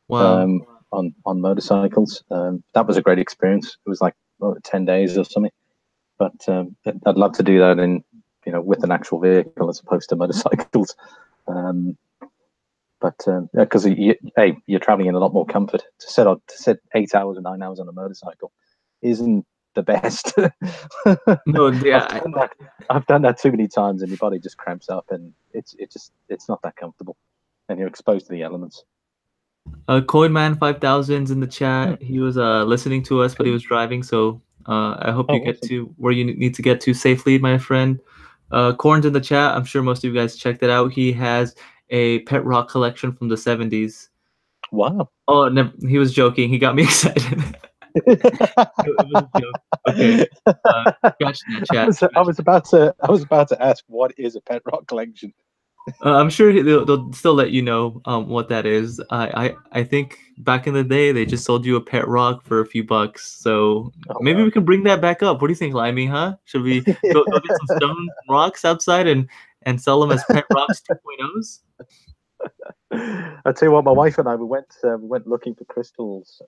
Wow. On motorcycles. That was a great experience. It was like 10 days or something. But I'd love to do that with an actual vehicle as opposed to motorcycles. But because you're traveling in a lot more comfort. To sit 8 hours or 9 hours on a motorcycle isn't the best. No, yeah, I've done that too many times, and your body just cramps up, and it's not that comfortable, and you're exposed to the elements. Coinman 5000's in the chat. He was listening to us, but he was driving. So I hope you get to where you need to get to safely, my friend. Corn's in the chat. I'm sure most of you guys checked it out. He has a pet rock collection from the 70s. Wow. Oh, no, he was joking. He got me excited. It was a joke. Okay. Gotcha, chat. I was about to ask, what is a pet rock collection? I'm sure they'll still let you know what that is. I think back in the day they just sold you a pet rock for a few bucks. So maybe we can bring that back up. What do you think, Limey? Huh? Should we go get some stone rocks outside and sell them as pet rocks 2.0s? I'll tell you what, my wife and I we went looking for crystals.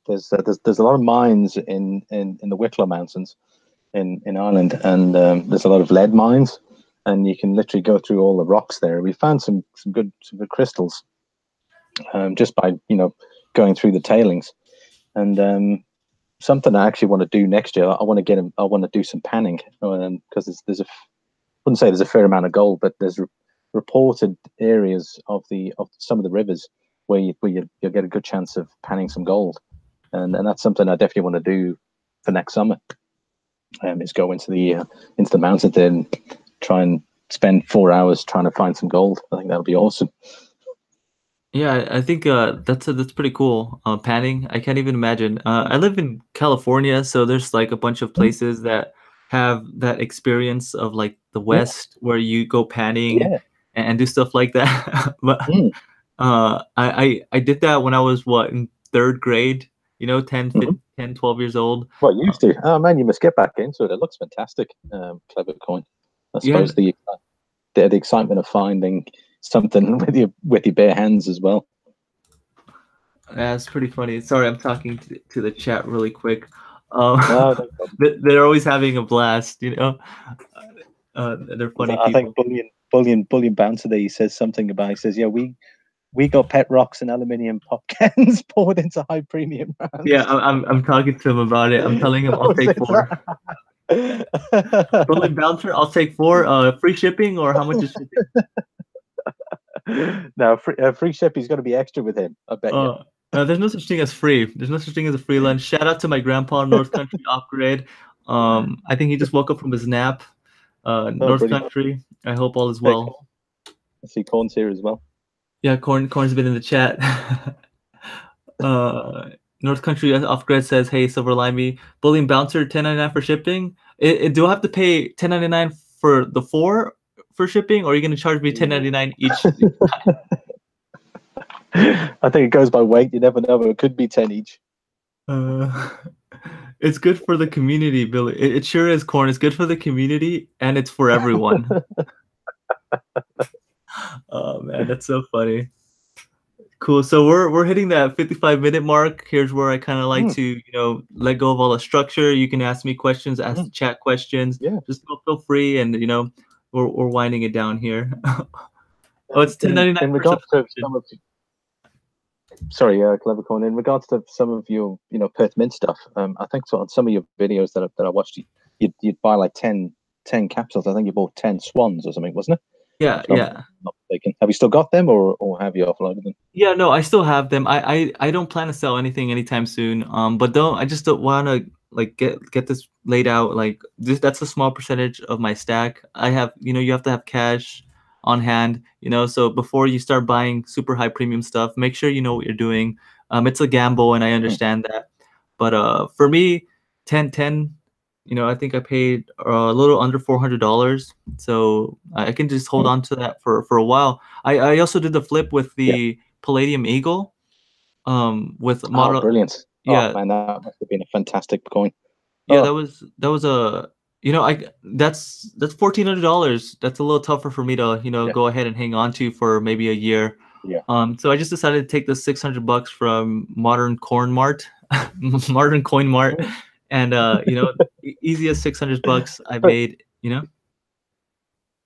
There's a lot of mines in the Wicklow Mountains in Ireland, and there's a lot of lead mines. And you can literally go through all the rocks there. We found some good crystals, just by going through the tailings. And something I actually want to do next year. I want to do some panning, because I wouldn't say there's a fair amount of gold, but there's reported areas of some of the rivers where you'll get a good chance of panning some gold, and that's something I definitely want to do for next summer. Is go into the mountains and try and spend 4 hours trying to find some gold. I think that'll be awesome. Yeah, I think that's pretty cool. Panning, I can't even imagine. I live in California, so there's like a bunch of places that have that experience of like the West, where you go panning and do stuff like that. But I did that when I was in 3rd grade. 10, 12 years old. Well, you used to. Oh man, you must get back into it. It looks fantastic. Clever coin. I suppose the excitement of finding something with your bare hands as well. That's pretty funny. Sorry, I'm talking to the chat really quick. They're always having a blast, They're funny people. I think Bullion Bouncer there, he says something about, he says, yeah, we got pet rocks and aluminium pop cans poured into high premium rounds. Yeah, I'm talking to him about it. I'm telling him I'll take 4. Bullion Bouncer, I'll take 4. Free shipping, or how much is shipping? No, free shipping's got to be extra with him, I bet you. There's no such thing as free. There's no such thing as a free lunch. Shout out to my grandpa, North Country Upgrade. I think he just woke up from his nap. North Country. I hope all is well. I see Corn's here as well. Yeah, Corn's been in the chat. North Country Off Grid says, "Hey, SilverLimey, Bullion Bouncer, 10.99 for shipping. Do I have to pay 10.99 for the 4 for shipping, or are you going to charge me 10.99 each?" I think it goes by weight. You never know. It could be 10 each. It's good for the community, Billy. It sure is, Corn. It's good for the community, and it's for everyone. Oh man, that's so funny. Cool. So we're hitting that 55-minute mark. Here's where I kind of like to, let go of all the structure. You can ask me questions, ask the chat questions. Yeah. Just feel free, and we're winding it down here. Oh, it's 10.99 in for regards to subscription. some of, sorry, Clevercoin. In regards to some of your, Perth Mint stuff, I think so on some of your videos that I watched, you'd buy like 10 capsules. I think you bought 10 swans or something, wasn't it? Yeah, yeah. Not mistaken. Have you still got them, or have you offloaded them? Yeah, no, I still have them. I don't plan to sell anything anytime soon. But I just don't want to like get this laid out. Like this, that's a small percentage of my stack. I have, you have to have cash on hand, so before you start buying super high premium stuff, make sure you know what you're doing. It's a gamble, and I understand that. But for me, 10, I think I paid a little under $400, so I can just hold on to that for a while. I also did the flip with the Palladium Eagle, with model. Oh, brilliant! Yeah, Oh man, that must have been a fantastic coin. yeah, Oh. that was a that's $1,400. That's a little tougher for me to go ahead and hang on to for maybe a year. Yeah. So I just decided to take the $600 from Modern Coin Mart, Modern Coin Mart, and easiest $600 I made.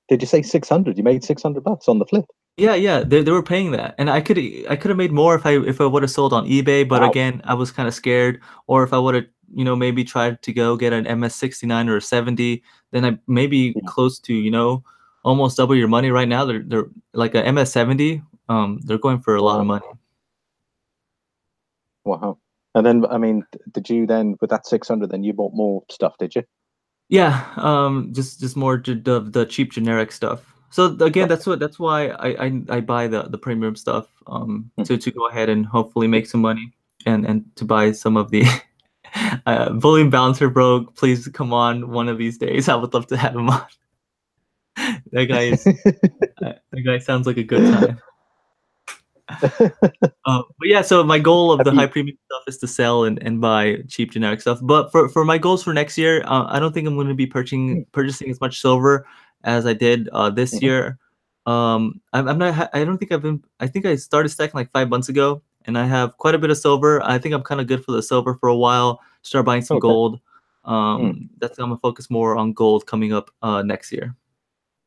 Did you say 600? You made $600 on the flip? Yeah, they were paying that, and I could have made more if I would have sold on eBay, but again, I was kind of scared. Or if I would have maybe tried to go get an MS69 or a 70, then I maybe close to almost double your money. Right now they're like a MS70. They're going for a lot of money. Wow. And then, I mean, did you then, with that 600, then you bought more stuff, did you? Yeah, just more of the cheap generic stuff. So again, that's why I buy the premium stuff, to go ahead and hopefully make some money, and to buy some of the Bullion Bouncer, bro. Please come on one of these days. I would love to have him on. That guy sounds like a good time. But yeah, so my goal of the high premium stuff is to sell and buy cheap generic stuff. But for my goals for next year, I don't think I'm going to be purchasing as much silver as I did this year. I'm not. I don't think I've been. I think I started stacking like 5 months ago, and I have quite a bit of silver. I think I'm kind of good for the silver for a while. Start buying some gold. That's I'm gonna focus more on gold coming up next year.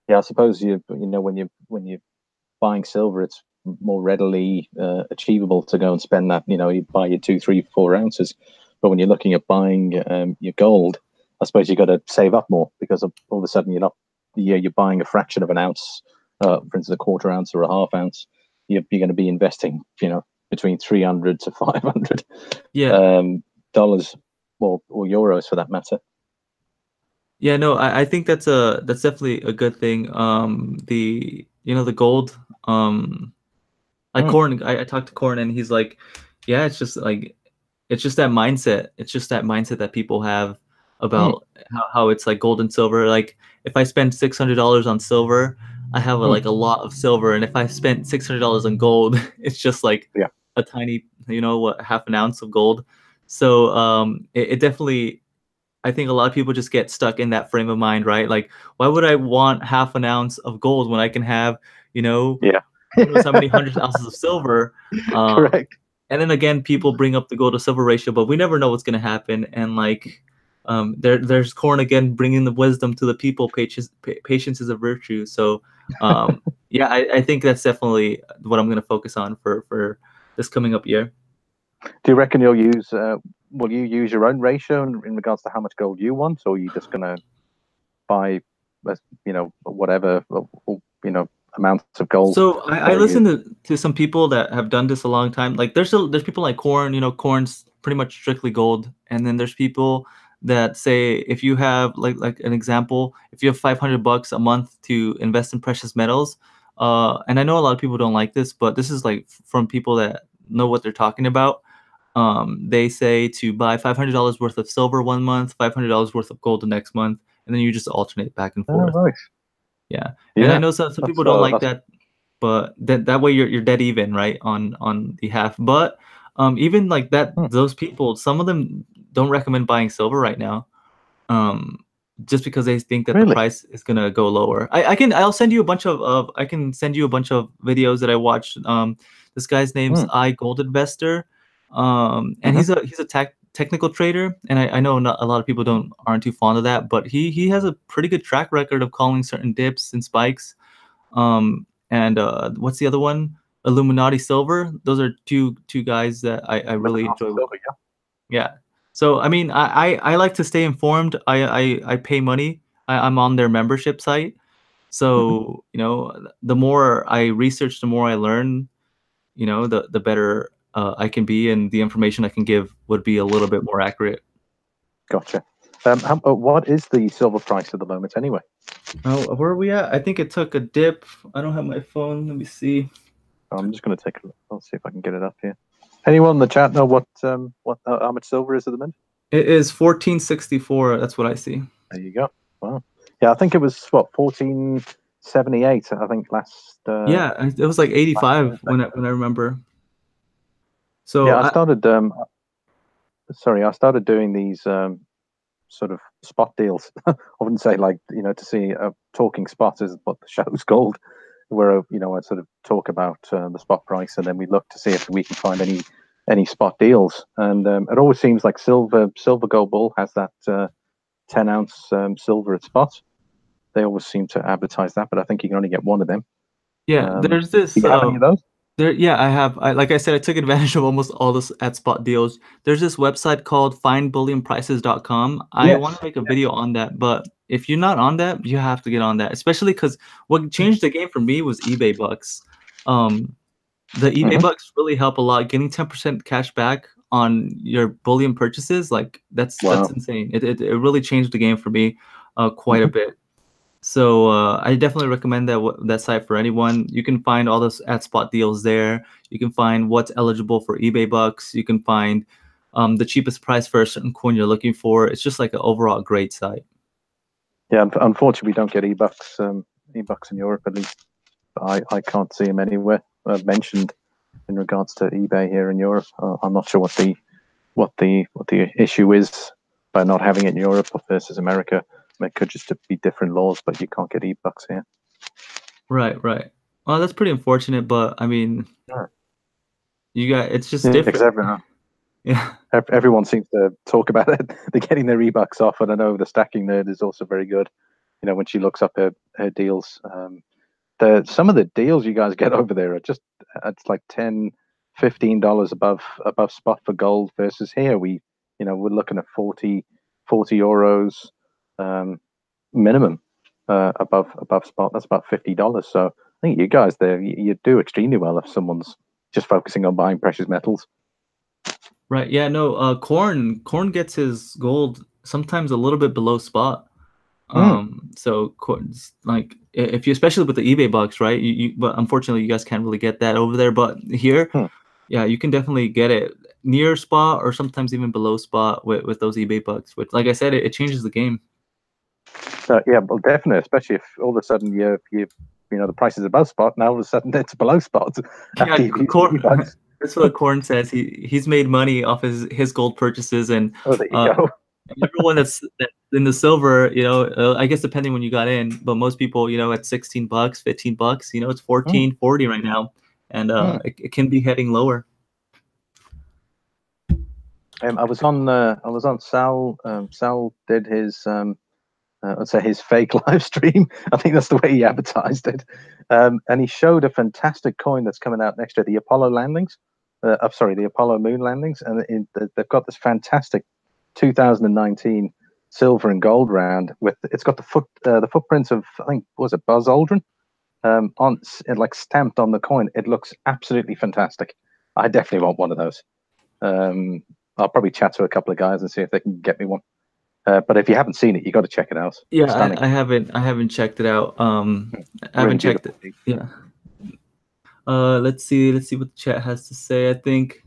Yeah, I suppose when you're buying silver, it's more readily achievable to go and spend that. You buy your 2, 3, 4 ounces, but when you're looking at buying your gold, I suppose you got to save up more, because all of a sudden you're buying a fraction of an ounce, for instance, a quarter ounce or a half ounce. You're going to be investing, between 300 to 500 dollars, or euros for that matter. Yeah, no, I think that's definitely a good thing. The gold, like Corn, I talked to Corn, and he's like, yeah, it's just that mindset. It's just that mindset that people have about how it's like gold and silver. Like if I spend $600 on silver, I have a lot of silver, and if I spent $600 on gold, it's just like a tiny, half an ounce of gold. So it definitely. I think a lot of people just get stuck in that frame of mind, right? Like, why would I want half an ounce of gold when I can have, who knows how many hundreds of ounces of silver? Correct. And then again, people bring up the gold to silver ratio, but we never know what's going to happen. And like, there's Corn again bringing the wisdom to the people. Patience is a virtue. So, yeah, I think that's definitely what I'm going to focus on for this coming up year. Do you reckon will you use your own ratio in regards to how much gold you want, or are you just going to buy, whatever, amounts of gold? So I listen to some people that have done this a long time. Like there's people like Corn, Corn's pretty much strictly gold. And then there's people that say, if you have like an example, if you have $500 a month to invest in precious metals, and I know a lot of people don't like this, but this is like from people that know what they're talking about. they say to buy $500 worth of silver one month, $500 worth of gold the next month, and then you just alternate back and Oh, forth. right. Yeah, Yeah. and I know some people don't like that, but that way you're dead even, right, on the half. But even like that, those people, some of them don't recommend buying silver right now, just because they think that the price is gonna go lower. I'll send you a bunch of I can send you a bunch of videos that I watched. This guy's name's Gold Investor, and he's a technical trader, and I know not a lot of people aren't too fond of that, but he has a pretty good track record of calling certain dips and spikes. And what's the other one? Illuminati Silver. Those are two guys that I really enjoy. Silver, yeah. So I mean, I like to stay informed. I pay money. I'm on their membership site. So you know, the more I research, the more I learn. You know, the better I can be, and the information I can give would be a little bit more accurate. Gotcha. What is the silver price at the moment, anyway? Oh, where are we at? I think it took a dip. I don't have my phone. Let me see. I'm just going to take a look. I'll see if I can get it up here. Anyone in the chat know what how much silver is at the minute? It is 1464. That's what I see. There you go. Wow. Yeah, I think it was 1478. I think last. Yeah, it was like 85 when I remember. So yeah, I started. I started doing these sort of spot deals. I wouldn't say like to see a talking spot is what the show's called, where I sort of talk about the spot price, and then we look to see if we can find any spot deals. And it always seems like Silver Gold Bull has that 10-ounce silver at spot. They always seem to advertise that, but I think you can only get one of them. Yeah, there's this. Do you have any of those? Yeah, I have. Like I said, I took advantage of almost all this at spot deals. There's this website called findbullionprices.com. I want to make a video on that, but if you're not on that, you have to get on that, especially because what changed the game for me was eBay bucks. The eBay bucks really help a lot. Getting 10% cash back on your bullion purchases, like that's insane. It really changed the game for me quite a bit. So I definitely recommend that site for anyone. You can find all those at spot deals there. You can find what's eligible for eBay bucks. You can find the cheapest price for a certain coin you're looking for. It's just like an overall great site. Yeah, unfortunately, we don't get e-bucks in Europe, at least. I can't see them anywhere mentioned in regards to eBay here in Europe. I'm not sure what the issue is by not having it in Europe versus America. It could just be different laws, but you can't get e-bucks here. Right. Well, that's pretty unfortunate, but I mean, it's just different. Everyone seems to talk about it. They're getting their e-bucks off, and I know the Stacking Nerd is also very good. When she looks up her deals, some of the deals you guys get over there are just it's like $10-15 above spot for gold versus here we're looking at 40 euros minimum above spot. That's about $50. So I think you guys there you do extremely well if someone's just focusing on buying precious metals. Right. Yeah. No. Corn gets his gold sometimes a little bit below spot. So like if you, especially with the eBay bucks, right? But unfortunately, you guys can't really get that over there. But here, yeah, you can definitely get it near spot or sometimes even below spot with those eBay bucks. Which, like I said, it changes the game. Yeah, well, definitely, especially if all of a sudden you the price is above spot, now all of a sudden it's below spot. Yeah, that's what Corn says. He's made money off his gold purchases, and there you go. everyone that's in the silver, I guess depending when you got in, but most people, at $16, $15, it's 14, 40 right now, and it can be heading lower. I was on Sal. Sal did his let's say his fake live stream. I think that's the way he advertised it. And he showed a fantastic coin that's coming out next year, the Apollo landings. The Apollo moon landings, and they've got this fantastic 2019 silver and gold round with it's got the footprints of, I think, was it Buzz Aldrin on like stamped on the coin. It looks absolutely fantastic. I definitely want one of those. I'll probably chat to a couple of guys and see if they can get me one. But if you haven't seen it, you got to check it out. Yeah, I haven't checked it out. I haven't checked it. Yeah. Let's see what the chat has to say. I think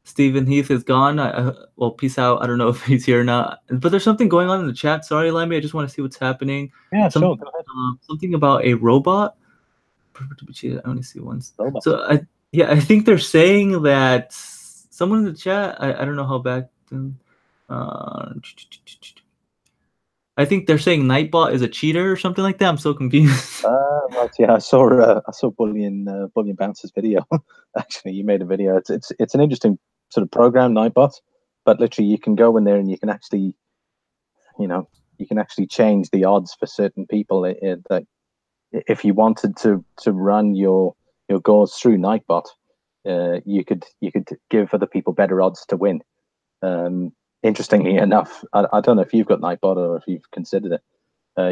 Stephen Heath is gone. Well, peace out. I don't know if he's here or not. But there's something going on in the chat. Sorry, Lemmy. I just want to see what's happening. Yeah, sure. Go ahead. Something about a robot. I only see one. Robot. So I think they're saying that someone in the chat. I don't know how back. I think they're saying Nightbot is a cheater or something like that. I'm so confused. Right, yeah, I saw Bullion Bouncer's video. Actually, you made a video. It's an interesting sort of program, Nightbot, but literally you can go in there and you can actually, change the odds for certain people. That if you wanted to run your goals through Nightbot, you could give other people better odds to win. Interestingly enough, I don't know if you've got Nightbot or if you've considered it.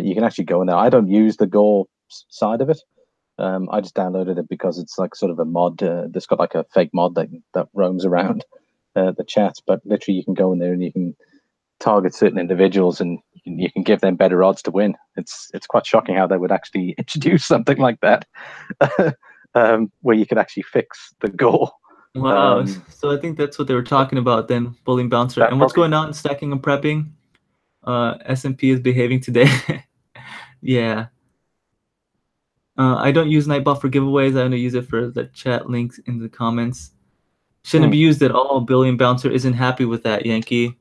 You can actually go in there. I don't use the goal side of it. I just downloaded it because it's like sort of a mod that's got like a fake mod that roams around the chat. But literally, you can go in there and you can target certain individuals and you can give them better odds to win. It's quite shocking how they would actually introduce something like that, where you could actually fix the goal. Wow. So I think that's what they were talking about then, Bullying Bouncer. And what's going on? Stacking and prepping. S&P is behaving today. Yeah. I don't use Nightbot for giveaways. I only use it for the chat links in the comments. Shouldn't be used at all. Bullying Bouncer isn't happy with that, Yankee.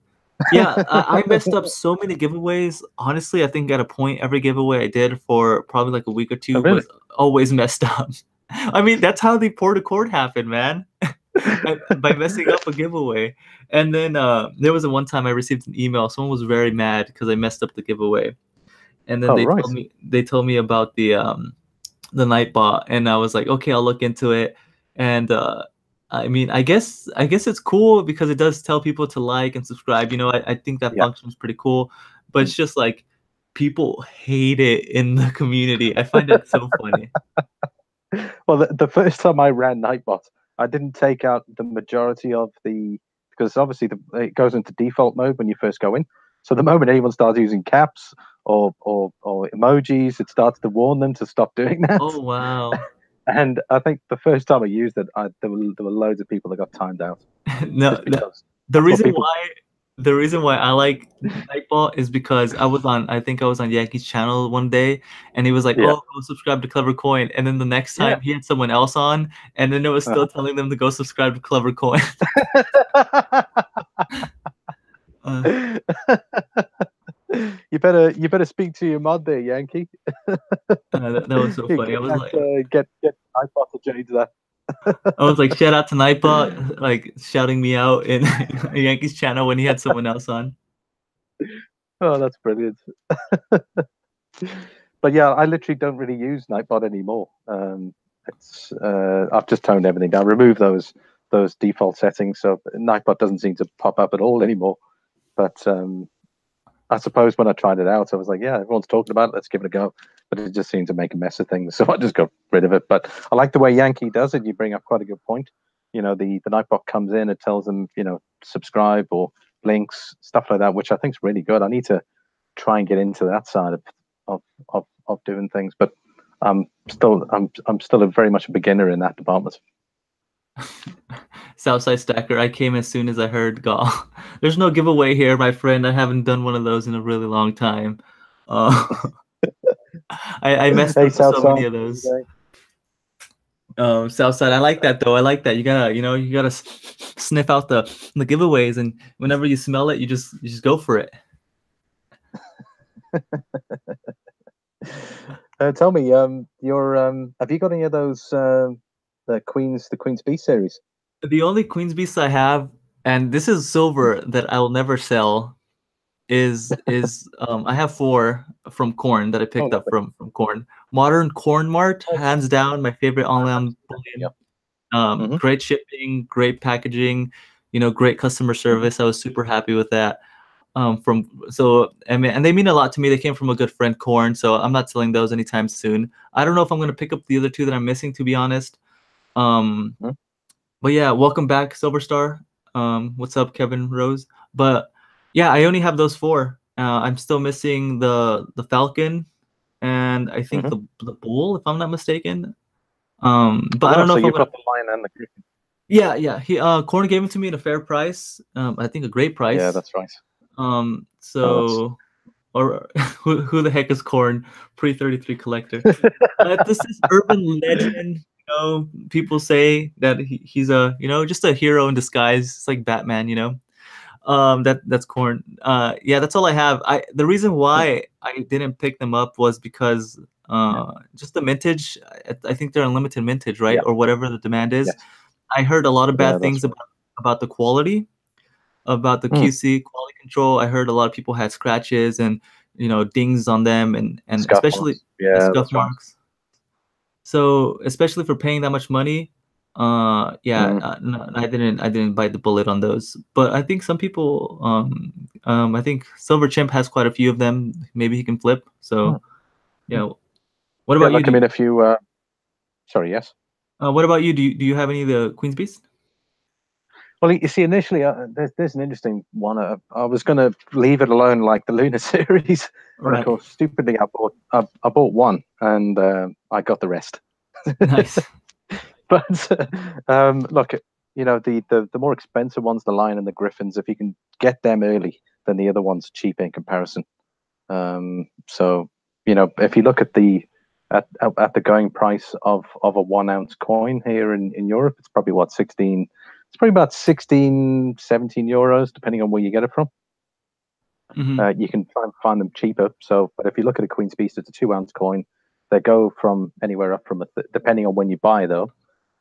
Yeah, I messed up so many giveaways. Honestly, I think at a point, every giveaway I did for probably like a week or two was always messed up. I mean, that's how the Port Accord happened, man. By messing up a giveaway. And then there was one time I received an email. Someone was very mad because I messed up the giveaway. And then they told me about the Nightbot, and I was like, okay, I'll look into it. And I mean, I guess it's cool because it does tell people to like and subscribe. I think that function is pretty cool, but it's just like people hate it in the community. I find it so funny. Well, the first time I ran Nightbot, I didn't take out the majority of because obviously it goes into default mode when you first go in. So the moment anyone starts using caps or emojis, it starts to warn them to stop doing that. Oh wow! And I think the first time I used it, there were loads of people that got timed out. No, the reason why I like Nightbot is because I think I was on Yankee's channel one day, and he was like, "Oh, go subscribe to Clever Coin," and then the next time he had someone else on, and then it was still telling them to go subscribe to Clever Coin. You better speak to your mod there, Yankee. That was so funny. I was like, get Nightbot to change that. I was like, shout out to Nightbot, like shouting me out in Yankee's channel when he had someone else on. Oh, that's brilliant. But yeah, I literally don't really use Nightbot anymore. I've just toned everything down, removed those default settings, so Nightbot doesn't seem to pop up at all anymore. But I suppose when I tried it out, I was like, yeah, everyone's talking about it, let's give it a go. But it just seemed to make a mess of things, so I just got rid of it. But I like the way Yankee does it. You bring up quite a good point. The Nightbot comes in, it tells them, subscribe or links, stuff like that, which I think is really good. I need to try and get into that side of doing things, but I'm still very much a beginner in that department. Southside Stacker, I came as soon as I heard Gaul. There's no giveaway here, my friend. I haven't done one of those in a really long time. I messed up so many of those. Southside, I like that though. I like that. You gotta sniff out the giveaways, and whenever you smell it, you just go for it. Tell me, have you got any of those the Queen's Beast series? The only Queen's Beast I have, and this is silver that I will never sell, is I have 4 from Corn that I picked up from Corn. Modern Corn Mart, hands down, my favorite online bullion. Great shipping, great packaging, great customer service. I was super happy with that. And they mean a lot to me. They came from a good friend, Corn, so I'm not selling those anytime soon. I don't know if I'm gonna pick up the other 2 that I'm missing, to be honest. But yeah, welcome back, Silverstar. What's up, Kevin Rose? But yeah, I only have those 4. I'm still missing the Falcon, and I think the Bull, if I'm not mistaken. But I don't know if you've got the Lion and the Griffin. Yeah. He Corn gave it to me at a fair price. I think a great Yeah, price. that's right. Oh, that's So or who the heck is Corn? Pre-33 collector. This is urban legend. People say that he's a just a hero in disguise. It's like Batman. That's Corn. Yeah, that's all I have. The reason why I didn't pick them up was because just the mintage. I think they're unlimited mintage, right? yeah, Or whatever the demand is. yes, I heard a lot of yeah, bad that's things about the quality, about the right. QC quality control. I heard a lot of people had scratches and dings on them, and Scuff especially marks. Yeah, scuff that's right. marks. So especially for paying that much money, yeah, Mm. no, I didn't bite the bullet on those. But I think some people, I think Silver Chimp has quite a few of them. Maybe he can flip. Mm. So what Yeah, about you? look, I mean, if you, sorry, yes. What about you? Do you have any of the Queen's Beast? Well, you see, initially, there's an interesting one. I was going to leave it alone, like the Lunar series, and of Right. course, stupidly, I bought one, and I got the rest. Nice. But look, the more expensive ones, the Lion and the Griffins, if you can get them early, then the other ones are cheap in comparison. So if you look at the going price of a 1 ounce coin here in Europe, it's probably what 16. It's probably about 16, 17 euros, depending on where you get it from. Hmm. You can try and find them cheaper. So, but if you look at a Queen's Beast, it's a 2 ounce coin. They go from anywhere up from depending on when you buy though,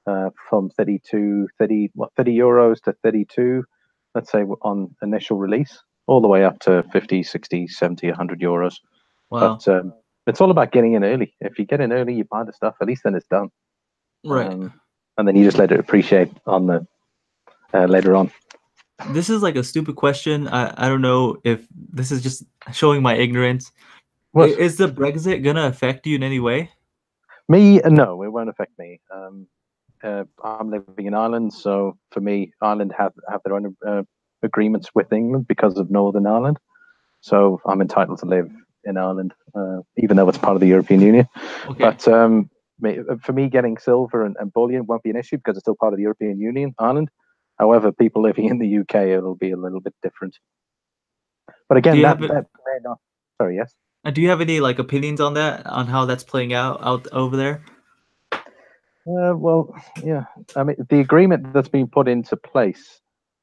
from 30 euros to 32, let's say on initial release, all the way up to 50, 60, 70, 100 euros. Wow. But it's all about getting in early. If you get in early, you buy the stuff. At least then it's done, Right. and then you just let it appreciate on the later on. This is like a stupid question. I don't know if this is just showing my ignorance. What Is the Brexit gonna affect you in any way? me? No, it won't affect me. I'm living in Ireland, so for me, Ireland have their own agreements with England because of Northern Ireland. So I'm entitled to live in Ireland, even though it's part of the European Union. Okay. But for me, getting silver and bullion won't be an issue because it's still part of the European Union, Ireland. However, people living in the UK, it'll be a little bit different. But Do again, you that have it? may not. Sorry, yes. Do you have any like opinions on that, on how that's playing out over there? Well, yeah. I mean, the agreement that's been put into place,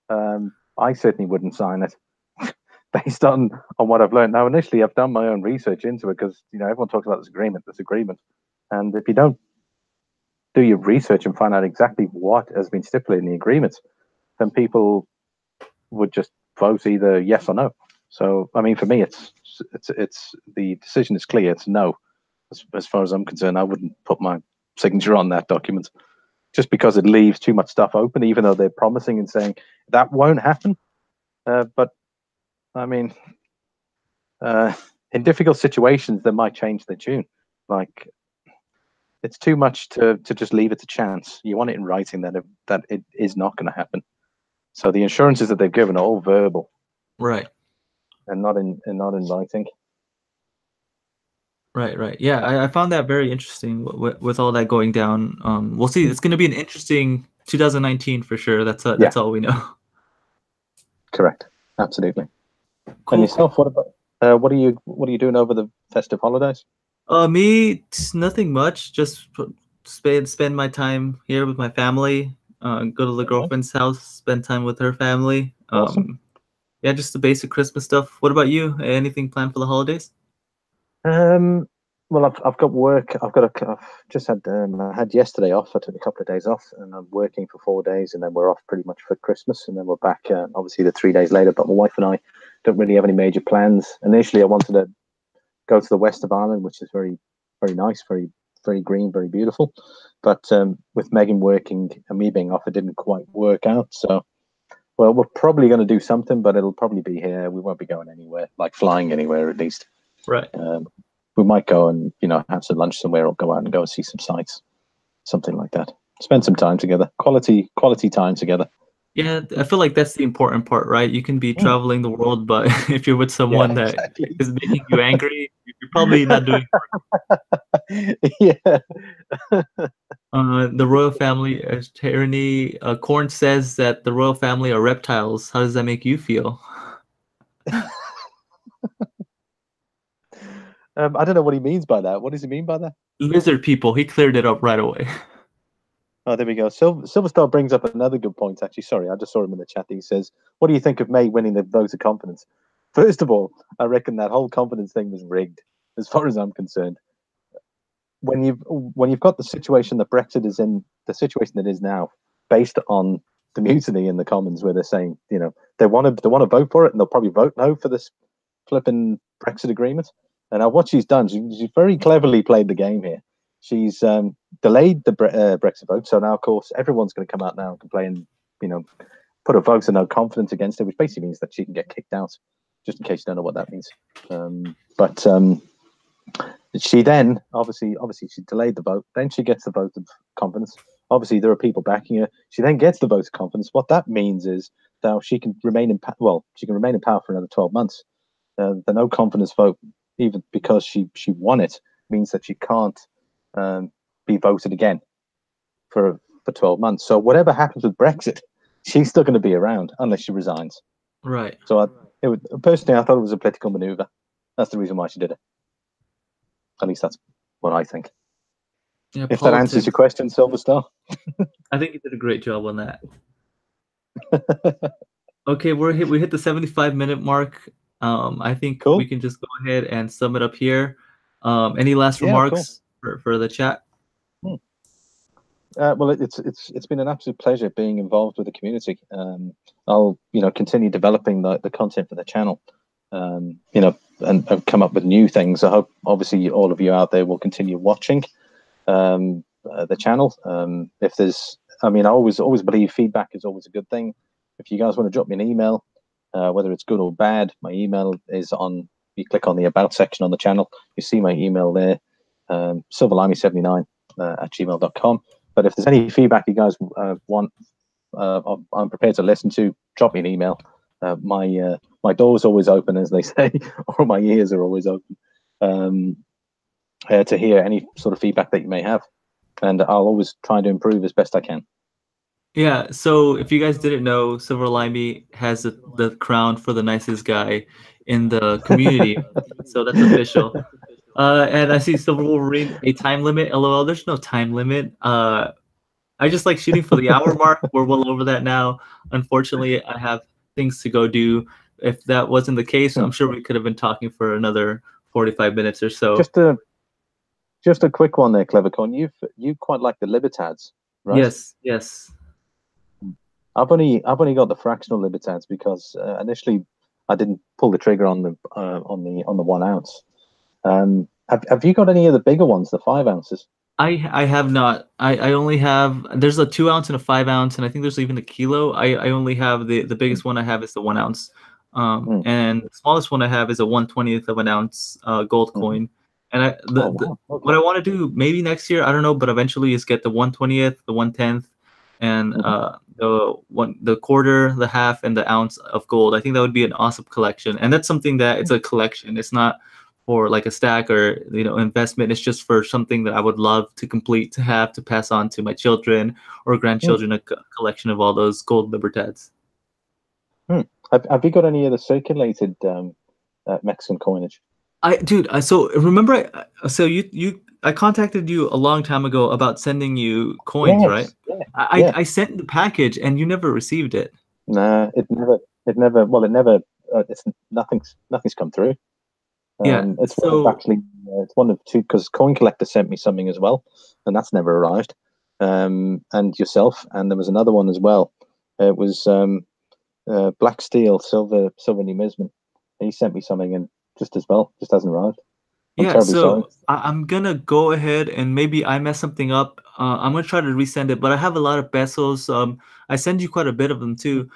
I certainly wouldn't sign it based on what I've learned. Now, initially, I've done my own research into it because everyone talks about this agreement, and if you don't do your research and find out exactly what has been stipulated in the agreement, then people would just vote either yes or no. So, I mean, for me, it's the decision is clear. It's no, as far as I'm concerned. I wouldn't put my signature on that document just because it leaves too much stuff open, even though they're promising and saying that won't happen. But I mean, in difficult situations, they might change their tune. Like it's too much to just leave it to chance. You want it in writing that it is not going to happen. So the insurances that they've given are all verbal Right. and not in writing. Right. Yeah, I found that very interesting with all that going down. We'll see. It's going to be an interesting 2019 for sure. Yeah, That's all we know. correct. Absolutely. And Cool. yourself, what about what are you doing over the festive holidays? Me, nothing much. Just spend my time here with my family. Go to the Okay, girlfriend's house, spend time with her family. awesome. Yeah, just the basic Christmas stuff. What about you? Anything planned for the holidays? Um, well, I've got work. I've just had I had yesterday off. I took a couple of days off, and I'm working for 4 days, and then we're off pretty much for Christmas, and then we're back. Obviously, the 3 days later. But my wife and I don't really have any major plans. Initially, I wanted to go to the west of Ireland, which is very, very nice, very green, very beautiful. But with Megan working and me being off, it didn't quite work out. So, well, we're probably going to do something, but it'll probably be here. We won't be going anywhere, like flying anywhere at least. Right. We might go and have some lunch somewhere or go out and go and see some sights, something like that. Spend some time together, quality time together. Yeah, I feel like that's the important part, right? You can be Mm. traveling the world, but if you're with Yeah, someone that exactly. is making you angry, you're probably not doing. Yeah. The royal family is tyranny. Corn says that the royal family are reptiles. How does that make you feel? I don't know what he means by that. What does he mean by that? Lizard people. He cleared it up right away. Oh, there we go. Silverstar brings up another good point, actually. Sorry, I just saw him in the chat. He says, "What do you think of May winning the vote of confidence?" First of all, I reckon that whole confidence thing was rigged, as far as I'm concerned. When you've got the situation that Brexit is in, the situation that is now, based on the mutiny in the Commons, where they're saying, they want to vote for it, and they'll probably vote no for this flipping Brexit agreement. And now what she's done, she's very cleverly played the game here. She's delayed the Brexit vote, so now of course everyone's going to come out now and complain, put a vote of no confidence against it, which basically means that she can get kicked out. Just in case you don't know what that means, but she then obviously she delayed the vote. Then she gets the vote of confidence. Obviously, there are people backing her. She then gets the vote of confidence. What that means is that she can remain in power for another 12 months. The no confidence vote, even because she won it, means that she can't be voted again for 12 months. So whatever happens with Brexit, she's still going to be around unless she resigns. Right. So personally, I thought it was a political maneuver. That's the reason why she did it. At least that's what I think. Yeah, if that answers your question, Silverstar. I think you did a great job on that. Okay, we hit the 75-minute mark. I think Cool. we can just go ahead and sum it up here. Any last remarks for the chat? Well, it's been an absolute pleasure being involved with the community. I'll continue developing the content for the channel. And come up with new things. I hope obviously all of you out there will continue watching the channel. If there's, I always believe feedback is always a good thing. If you guys want to drop me an email, whether it's good or bad, my email is on. You click on the about section on the channel, you see my email there, SilverLimey79 at gmail.com. But if there's any feedback you guys want, I'm prepared to listen to. Drop me an email. My door's always open, as they say, or my ears are always open to hear any sort of feedback that you may have, and I'll always try to improve as best I can. Yeah, so if you guys didn't know, SilverLimey has the crown for the nicest guy in the community, so that's official. And I see Silver Wolverine, a time limit. LOL, there's no time limit. I just like shooting for the hour mark. We're well over that now. Unfortunately, I have things to go do. If that wasn't the case, I'm sure we could have been talking for another 45 minutes or so. Just a quick one there, Clevercoin. You quite like the Libertads, right? Yes. I've only got the fractional Libertads because initially I didn't pull the trigger on the 1 ounce. Have you got any of the bigger ones, the 5 ounces? I have not. I only have. There's a 2 ounce and a 5 ounce, and I think there's even a kilo. I only have the biggest one I have is the 1 ounce, and the smallest one I have is a 1/20th of an ounce gold coin. And what I want to do maybe next year, I don't know, but eventually is get the 1/20th, the 1/10th, and the quarter, the half, and the ounce of gold. I think that would be an awesome collection, and that's something that it's a collection. It's not for like a stack or investment. It's just for something that I would love to complete, to have, to pass on to my children or grandchildren, a collection of all those gold Libertads. Have you got any of the circulated Mexican coinage? So remember, I contacted you a long time ago about sending you coins, yes, right? Yeah, I sent the package and you never received it. Nah, it never. It's nothing's come through. It's one of two, because Coin Collector sent me something as well, and that's never arrived. And yourself, and there was another one as well. It was Black Steel, Silver Numismat. He sent me something, and just hasn't arrived. I'm gonna go ahead and maybe I messed something up. I'm gonna try to resend it, but I have a lot of pesos. I send you quite a bit of them too.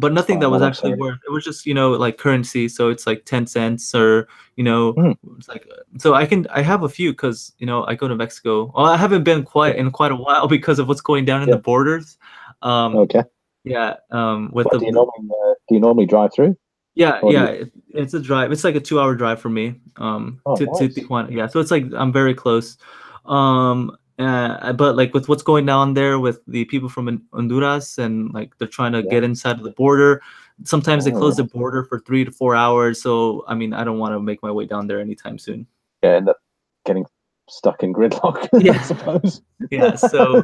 But nothing that was actually worth. It was just like currency, so it's like 10 cents or it's like, so I have a few because I go to Mexico. Well, I haven't been in quite a while because of what's going down in the borders. Okay. Yeah. Do you normally drive through? Yeah, it's a drive. It's like a 2-hour drive for me. To Tijuana. Yeah, so it's like I'm very close. But like with what's going down there with the people from Honduras, and like they're trying to get inside of the border. Sometimes they close the border for 3 to 4 hours. So I mean, I don't want to make my way down there anytime soon. Yeah, end up getting stuck in gridlock. Yeah. I suppose. Yeah. So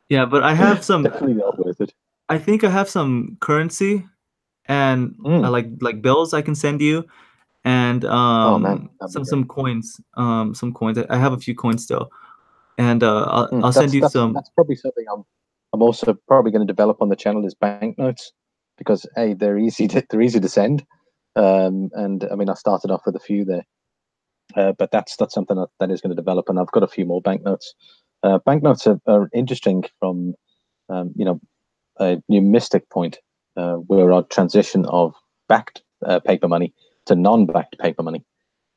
yeah, but I have some. Definitely not worth it. I think I have some currency and like bills I can send you, and Oh man, some coins. Some coins. I have a few coins still, and I'll send you some. That's probably something I'm also probably going to develop on the channel is banknotes, because they're easy to send, and I mean I started off with a few there, but that's something that is going to develop, and I've got a few more banknotes. Banknotes are interesting from a new mystic point, where our transition of backed paper money to non-backed paper money.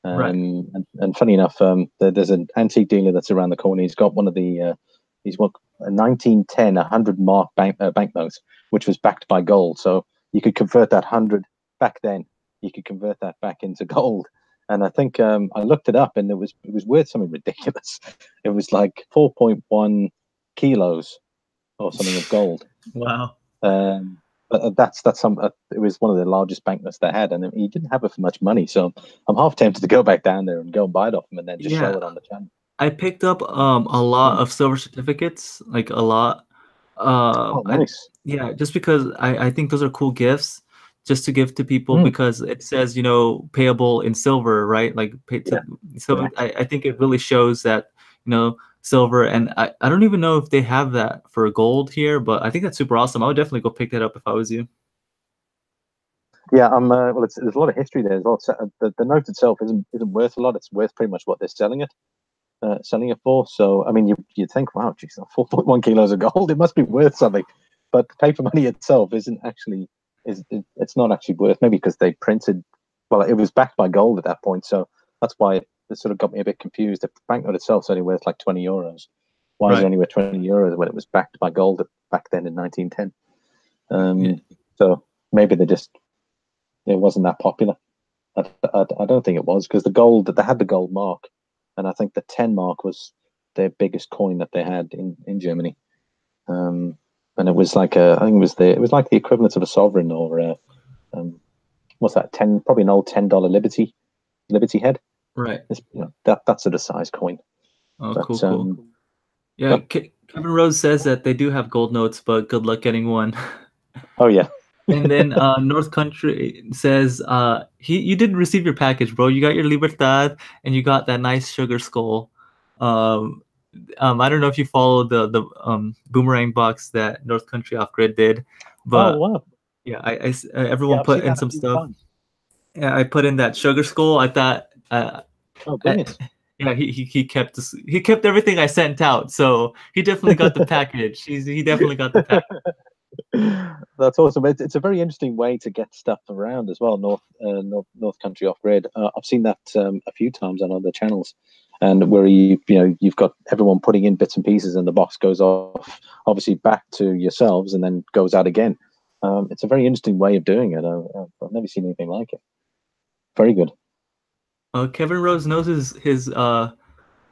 And funny enough, there's an antique dealer that's around the corner. He's got one of the he's got a 1910 100 mark banknotes, which was backed by gold. So you could convert that 100 back then. You could convert that back into gold. And I think I looked it up, and it was worth something ridiculous. It was like 4.1 kilos or something of gold. Wow. But that's some. It was one of the largest banknotes they had, and he didn't have it for much money. So I'm half tempted to go back down there and go and buy it off him, and then just show it on the channel. I picked up a lot of silver certificates, like a lot. Nice. Just because I think those are cool gifts, just to give to people, because it says payable in silver, right? Like so I think it really shows that silver, and I don't even know if they have that for gold here, but I think that's super awesome. I would definitely go pick that up if I was you. Yeah, well, there's a lot of history there as well. The note itself isn't worth a lot. It's worth pretty much what they're selling it for. So I mean, you think, wow, geez, 4.1 kilos of gold, it must be worth something. But the paper money itself it's not actually worth, maybe because they printed, well, it was backed by gold at that point, so that's why it sort of got me a bit confused. The banknote itself is only worth like 20 euros. Why is it only worth 20 euros when it was backed by gold back then in 1910? So maybe it wasn't that popular. I don't think it was, because they had the gold mark, and I think the 10 mark was their biggest coin that they had in Germany. And it was like I think it was like the equivalent of a sovereign, or what's that? Probably an old $10 Liberty head. Right. That sort of size coin. Oh, but, cool. Yeah, Kevin Rose says that they do have gold notes, but good luck getting one. Oh yeah. And then North Country says you did receive your package, bro. You got your Libertad, and you got that nice sugar skull. I don't know if you followed the boomerang box that North Country Off Grid did, but wow. Yeah, everyone put in some stuff. Yeah, I put in that sugar skull. I thought. Brilliant. He kept everything I sent out, so he definitely got the package. He definitely got the package. That's awesome. It's a very interesting way to get stuff around as well. North Country Off Grid. I've seen that a few times on other channels, and where you've got everyone putting in bits and pieces, and the box goes off, obviously back to yourselves, and then goes out again. It's a very interesting way of doing it. I've never seen anything like it. Very good. Kevin Rose knows his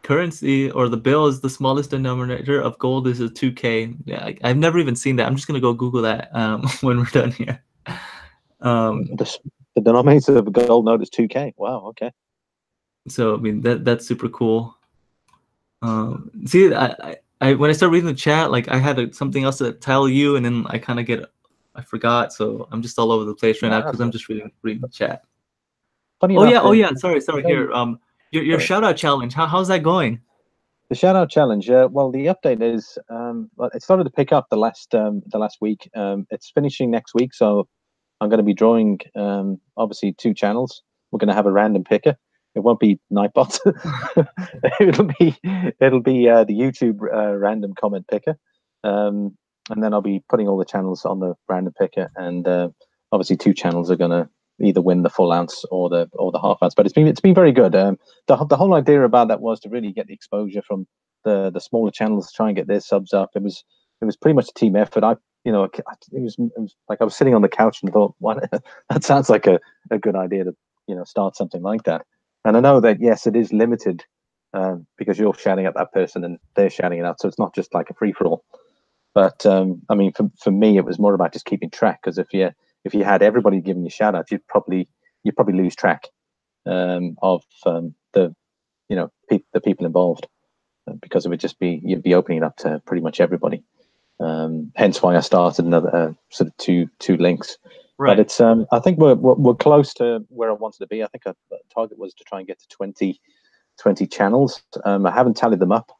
currency, or the bill, is the smallest denominator of gold is a 2K. Yeah, I've never even seen that. I'm just gonna go Google that when we're done here. The denominator of a gold note is 2K. Wow. Okay. So I mean that's super cool. See, I when I start reading the chat, like I had something else to tell you, and then I forgot. So I'm just all over the place right now because I'm just reading the chat. Funny enough, yeah. Sorry. Here, your shout out challenge. How's that going? The shout out challenge. Well, the update is it started to pick up the last week. It's finishing next week, so I'm going to be drawing obviously 2 channels. We're going to have a random picker. It won't be Nightbot. it'll be the YouTube random comment picker, and then I'll be putting all the channels on the random picker, and obviously 2 channels are going to either win the full ounce or the half ounce. But it's been very good. The whole idea about that was to really get the exposure from the smaller channels, to try and get their subs up. It was pretty much a team effort. It was like I was sitting on the couch and thought, that sounds like a good idea to start something like that. And I know that yes, it is limited because you're shouting at that person and they're shouting it out. So it's not just like a free for all. But I mean, for me, it was more about just keeping track, because if you had everybody giving you shout outs, you'd probably lose track of the the people involved, because it would just be, you'd be opening it up to pretty much everybody. Hence why I started another sort of two links. Right. But it's I think we're close to where I wanted to be. I think the target was to try and get to 20 channels. I haven't tallied them up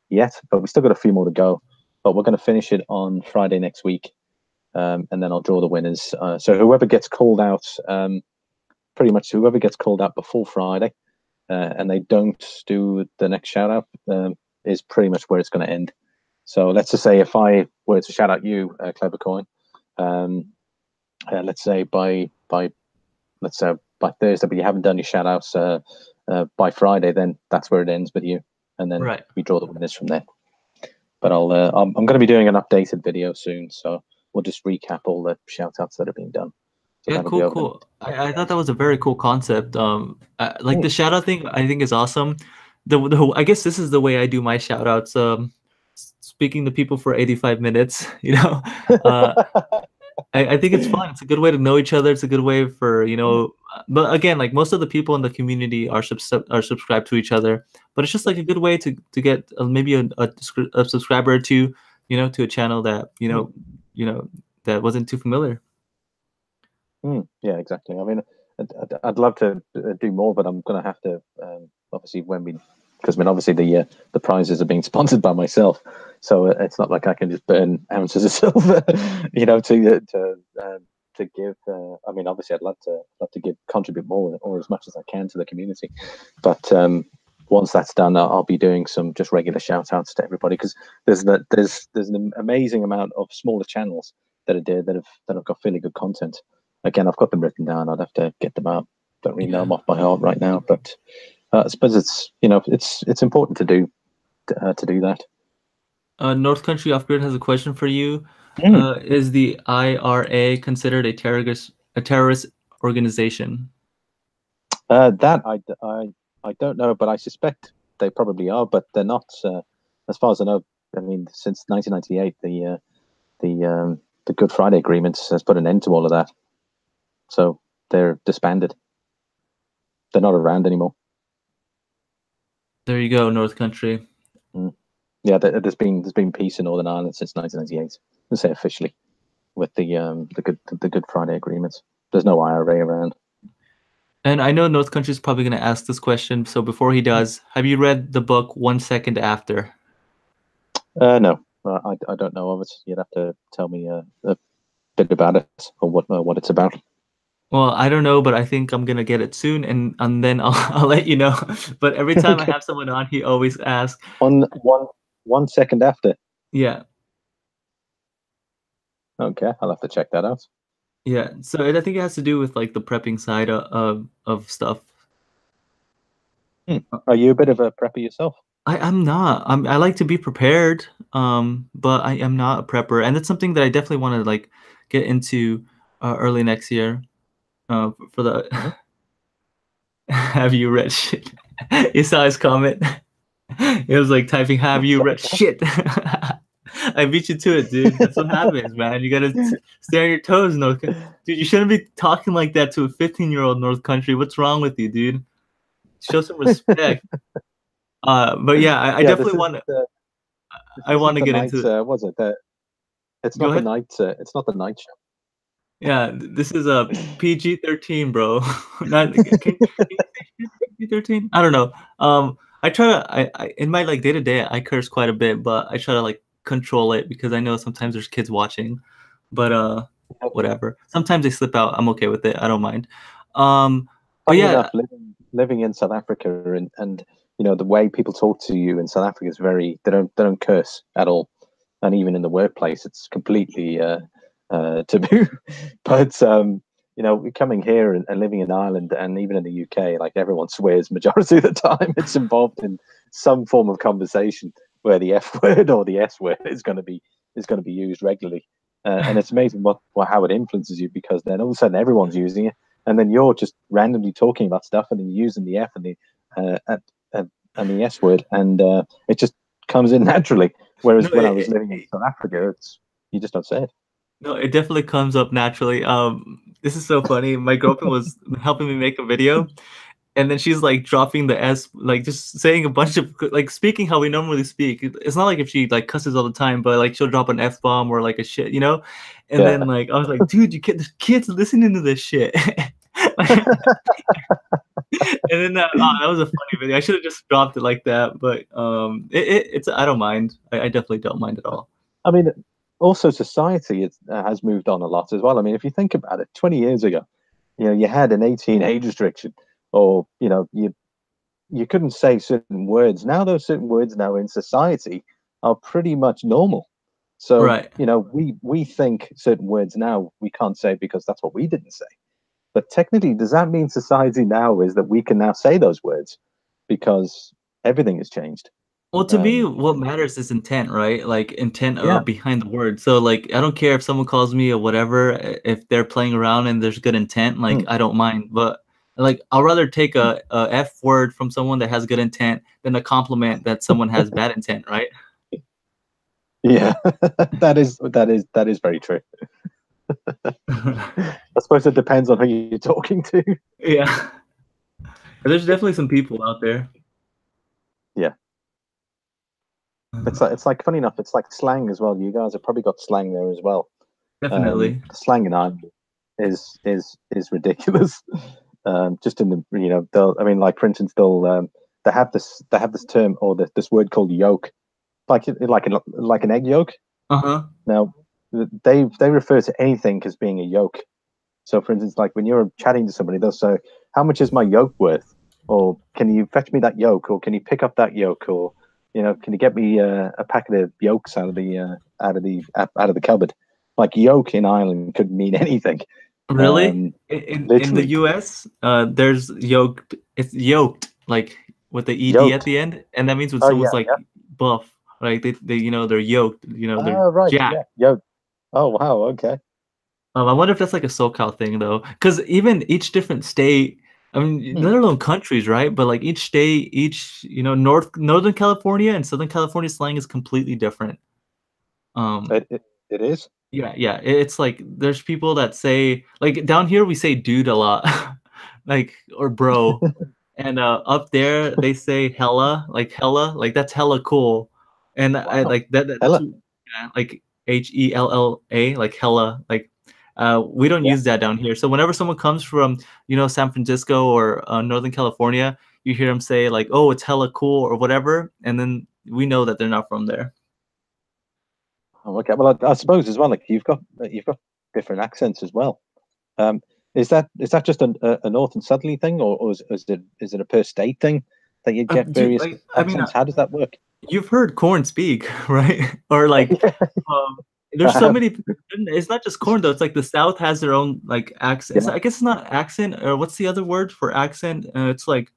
yet, but we still got a few more to go. But we're going to finish it on Friday next week, and then I'll draw the winners. So whoever gets called out, pretty much whoever gets called out before Friday, and they don't do the next shout out, is pretty much where it's going to end. So let's just say if I were to shout out you, CleverCoin, let's say by Thursday, but you haven't done your shout outs by Friday, then that's where it ends with you, and then we draw the winners from there. But I'm going to be doing an updated video soon, so we'll just recap all the shout outs that are being done. So yeah, cool. I thought that was a very cool concept. Like the shout out thing, I think is awesome. I guess this is the way I do my shout outs. Speaking to people for 85 minutes, I think it's fun. It's a good way to know each other. It's a good way for, but again, like most of the people in the community are subscribed to each other, but it's just like a good way to get maybe a subscriber or two, to a channel that, that wasn't too familiar. Yeah, exactly. I mean, I'd love to do more, but I'm going to have to, obviously because obviously the prizes are being sponsored by myself, so it's not like I can just burn ounces of silver, to give. I mean, obviously, I'd love to contribute more or as much as I can to the community, but once that's done, I'll be doing some just regular shout outs to everybody, because there's an amazing amount of smaller channels that have got really good content. Again, I've got them written down. I'd have to get them out. Don't really know them off by heart right now, but I suppose it's it's important to do that. North Country Off Grid has a question for you. Is the IRA considered a terrorist organization? That I don't know, but I suspect they probably are, but they're not. As far as I know, I mean, since 1998, the Good Friday Agreement has put an end to all of that. So they're disbanded. They're not around anymore. There you go, North Country. Yeah, there's been peace in Northern Ireland since 1998. Let's say officially, with the Good Friday agreements. There's no IRA around. And I know North Country is probably going to ask this question. So before he does, have you read the book 1 Second After? No, I don't know of it. You'd have to tell me a bit about it, or what it's about. Well, I don't know, but I think I'm gonna get it soon, and then I'll let you know. But every time I have someone on, he always asks 1 second after. Yeah. Okay, I'll have to check that out. Yeah, so I think it has to do with like the prepping side of stuff. Are you a bit of a prepper yourself? I'm not. I like to be prepared, but I am not a prepper, and it's something that I definitely want to like get into early next year. For the have you read shit? You saw his comment. It was like typing, "Have you read shit?" I beat you to it, dude. That's what happens, man. You gotta stay on your toes, North. Dude, you shouldn't be talking like that to a 15-year-old North Country. What's wrong with you, dude? Show some respect. But yeah, I definitely want to. I want to get into. Was it that? It's not the night. It's not the night show. Yeah, this is a PG-13, bro. Not PG-13. I don't know. I try to. I in my like day to day, I curse quite a bit, but I try to like control it because I know sometimes there's kids watching. But whatever. Sometimes they slip out. I'm okay with it. I don't mind. But yeah, enough, living in South Africa and you know the way people talk to you in South Africa is very. They don't curse at all, and even in the workplace, it's completely taboo. But you know, coming here and living in Ireland and even in the UK, like everyone swears majority of the time. It's involved in some form of conversation where the F word or the S word is going to be used regularly, and it's amazing how it influences you, because then all of a sudden everyone's using it, and then you're just randomly talking about stuff and then using the F and the and the S word, and it just comes in naturally. Whereas No, when I was living in South Africa, you just don't say it. no, it definitely comes up naturally. This is so funny. My girlfriend was helping me make a video, and then she's like dropping the S, like just saying a bunch of like speaking how we normally speak. It's not like if she like cusses all the time, but like she'll drop an F bomb or like a shit, you know. And Yeah. then like I was like, dude, the kids listening to this shit. And then that was a funny video. I should have just dropped it like that, but it's I don't mind. I definitely don't mind at all. I mean, also society has moved on a lot as well. I mean, if you think about it, 20 years ago, you had an 18 age restriction, or you couldn't say certain words. Now those certain words now in society are pretty much normal. So Right. we think certain words now we can't say because that's what we didn't say. But technically, does that mean society now is that we can now say those words because everything has changed? Well, to me, what matters is intent, right? Like intent Yeah. behind the word. So like I don't care if someone calls me or whatever, if they're playing around and there's good intent, like I don't mind. But like I'll rather take a F word from someone that has good intent than a compliment that someone has bad intent, right? Yeah, that is very true. I suppose it depends on who you're talking to. Yeah. There's definitely some people out there. Yeah. It's like funny enough, it's like slang as well. You guys have probably got slang there as well. Definitely. The slang in Ireland is ridiculous. Just in the I mean, like for instance, they have this term or this word called yolk, like an egg yolk. Uh-huh. Now they refer to anything as being a yolk. So for instance, like when you're chatting to somebody, they'll say, "How much is my yolk worth?" Or "Can you fetch me that yolk?" Or "Can you pick up that yolk?" Or "Can you get me a packet of yolks out of the cupboard?" Like yolk in Ireland could mean anything. Really? In the Literally US, there's yoked. It's yoked, like with the ed at yoked. the end, and that means when Oh yeah, someone's like yeah. buff, like they they're yoked, they're Oh right, jacked. yeah, yoked. Oh wow, okay. I wonder if that's like a SoCal thing though, because even each different state, I mean, Hmm. let alone countries, right? But like each state, Northern California and Southern California slang is completely different. Um, It is. Yeah, yeah. It's like there's people that say like down here we say dude a lot, like or bro, and up there they say hella, like that's hella cool, and I Wow. like that's Ella. yeah, like HELLA, like hella, like we don't Yeah. use that down here. So whenever someone comes from San Francisco or Northern California, you hear them say like, oh, it's hella cool or whatever, and then we know that they're not from there. Oh, okay. Well, I suppose as well, like you've got different accents as well. Um, is that just a north and southerly thing, or is it a per state thing that you get various I mean, accents? How does that work? you've heard corn speak, right? Or like, Yeah, um, I there's so have. many. It's not just corn though. It's like the South has their own like accent. Yeah, I guess it's not accent, or what's the other word for accent? It's like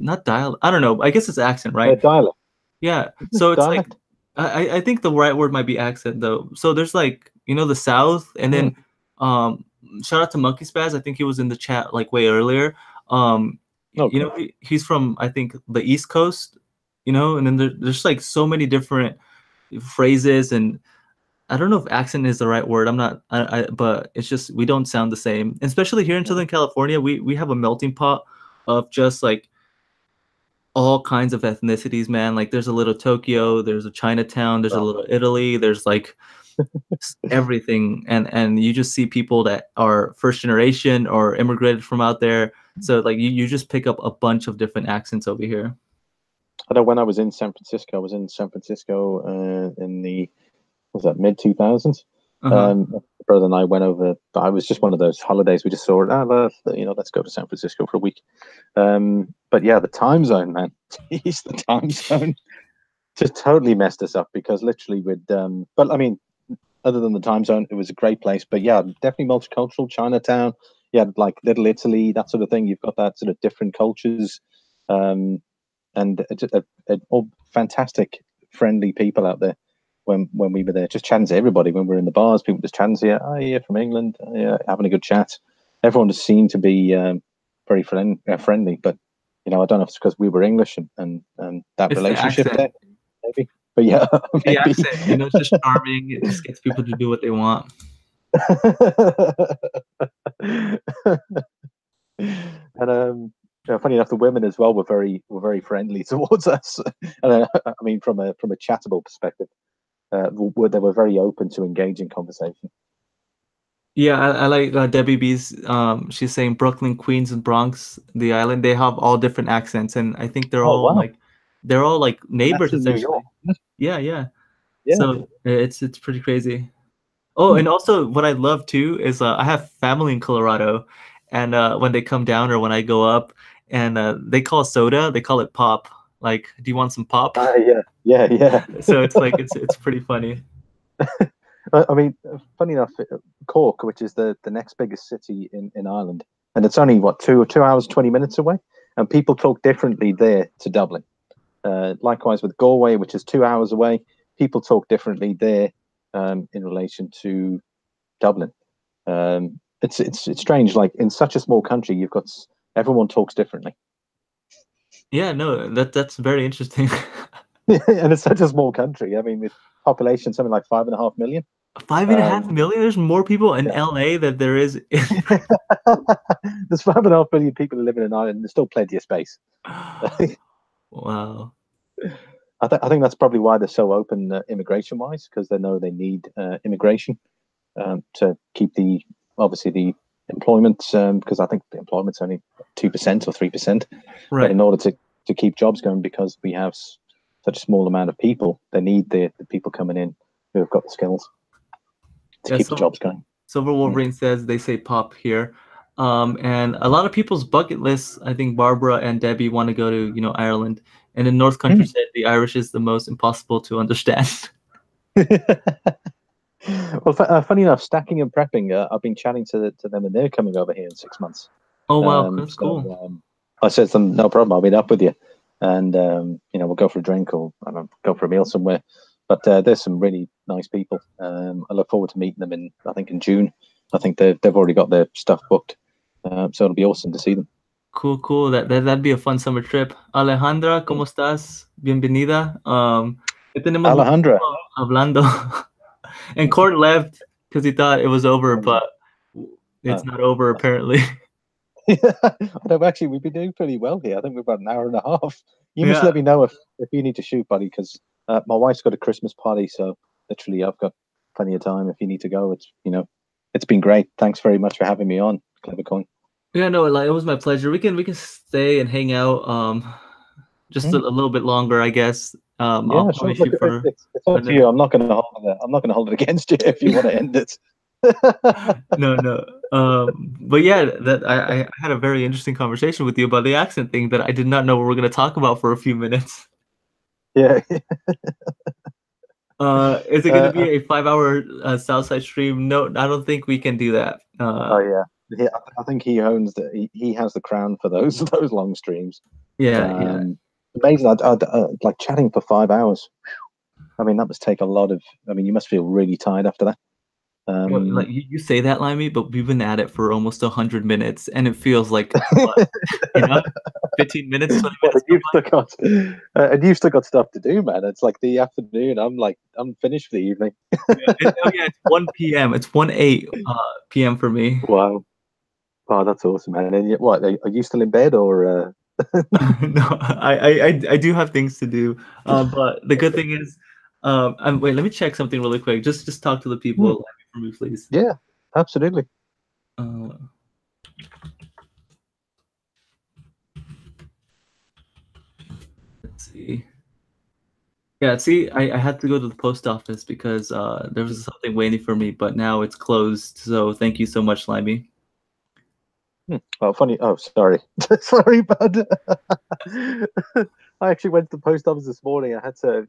not dialect. I don't know. I guess it's accent, right? dialect. Yeah. Isn't it So it's like dialect? I think the right word might be accent though. So there's like the South, and Hmm. then um, shout out to Monkey Spaz. I think he was in the chat like way earlier. Um, Okay. he's from I think the East Coast. And then there's like so many different phrases, and I don't know if accent is the right word. I'm not, but it's just we don't sound the same. Especially here in Yeah. Southern California, we have a melting pot of just like all kinds of ethnicities, man. Like there's a little Tokyo, there's a Chinatown, there's a Well, little Italy, there's like everything, and you just see people that are first generation or immigrated from out there. So like you just pick up a bunch of different accents over here. I know when I was in San Francisco, in the was that mid 2000s. Uh-huh. My brother and I went over. I was just one of those holidays. We just saw it. Let's go to San Francisco for a week. But yeah, the time zone, man. Jeez, the time zone just totally messed us up because literally we'd. But I mean, other than the time zone, it was a great place. But yeah, definitely multicultural. Chinatown. Yeah, like Little Italy, that sort of thing. You've got that sort of different cultures, and all fantastic, friendly people out there. When we were there, just chatting to everybody. When we were in the bars, people just chatting to you. Oh, yeah, from England. Oh, yeah, having a good chat. Everyone just seemed to be very friendly. But I don't know if it's because we were English and that It's the relationship accent. there, maybe. But yeah, The maybe. accent, it's just charming. It just gets people to do what they want. And funny enough, the women as well were very friendly towards us. And I mean, from a chattable perspective, they were very open to engaging conversation. Yeah, I like Debbie B's. She's saying Brooklyn, Queens, and Bronx, the island. They have all different accents, and I think Oh wow, they're all like neighbors that's in New essentially. York. Yeah, yeah. Yeah. So it's pretty crazy. Oh, and also what I love too is I have family in Colorado, and when they come down or when I go up, and they call soda, they call it pop. Like, do you want some pop? Yeah. So it's like it's pretty funny. I mean, funny enough, Cork, which is the next biggest city in Ireland, and it's only what 2 hours 20 minutes away, and people talk differently there to Dublin. Likewise with Galway, which is 2 hours away, people talk differently there in relation to Dublin. It's strange. Like in such a small country, you've got everyone talks differently. Yeah, no, that's very interesting. And it's such a small country. I mean, with population something like 5.5 million. 5.5 million? There's more people in Yeah. LA than there is in There's 5.5 million people living in Ireland. There's still plenty of space. Wow. I think that's probably why they're so open immigration-wise, because they know they need immigration to keep obviously the employment, because I think the employment's only 2% or 3%. Right. But in order to keep jobs going, because we have such a small amount of people, they need the people coming in who have got the skills to keep the jobs going. Silver Wolverine says they say pop here. And a lot of people's bucket lists, I think Barbara and Debbie want to go to, Ireland. And in North Country said the Irish is the most impossible to understand. Well, funny enough, stacking and prepping, I've been chatting to them, and they're coming over here in 6 months. Oh, wow. That's cool. I said to them, no problem, I'll meet up with you. And, we'll go for a drink or go for a meal somewhere. But there's some really nice people. I look forward to meeting them in June. I think they've already got their stuff booked. So it'll be awesome to see them. Cool. That'd be a fun summer trip. Alejandra, ¿cómo estás? Bienvenida. Tenemos Alejandra. Hablando. And Court left because he thought it was over, but it's not over apparently. Actually, we've been doing pretty well here. I think we've about an hour and a half. You must let me know if you need to shoot, buddy, because my wife's got a Christmas party, so literally I've got plenty of time if you need to go. It's been great. Thanks very much for having me on, CleverCoin. Yeah, no, it was my pleasure. We can stay and hang out just a little bit longer, I guess. Yeah, sure. Look, it's up to you. I'm not going to hold it against you if you want to end it. No. But yeah, I had a very interesting conversation with you about the accent thing that I did not know we were going to talk about for a few minutes. Yeah. Is it going to be a 5-hour Southside stream? No, I don't think we can do that. Yeah. I think he owns he has the crown for those long streams. Yeah. Amazing. I'd like chatting for 5 hours. I mean, that must take a lot of. I mean, you must feel really tired after that. Like you say that, Limey, but we've been at it for almost 100 minutes, and it feels like 15 minutes, 20 minutes. You've still got stuff to do, man. It's like the afternoon. I'm finished for the evening. It's 1 p.m. It's 1:08 p.m. for me. Wow. Oh, that's awesome, man. And what? Are you still in bed or? No, I do have things to do. But the good thing is, wait, let me check something really quick. Just talk to the people for me, please. Yeah, absolutely. Let's see. Yeah, see, I had to go to the post office because there was something waiting for me, but now it's closed. So thank you so much, Limey. Oh, funny. Oh, sorry. Sorry, bud. I actually went to the post office this morning. I had to,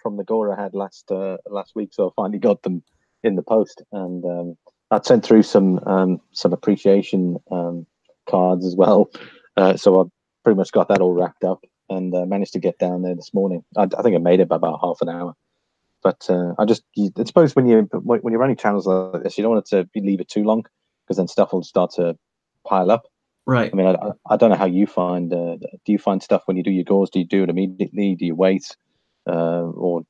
from the gore I had last week, so I finally got them in the post, and I'd sent through some appreciation cards as well. So I pretty much got that all wrapped up, and managed to get down there this morning. I think I made it by about half an hour. But I suppose when you're running channels like this, you don't want it to leave it too long, because then stuff will start to pile up. Right. I mean, I don't know how you find. Do you find stuff when you do your goals? Do you do it immediately? Do you wait, or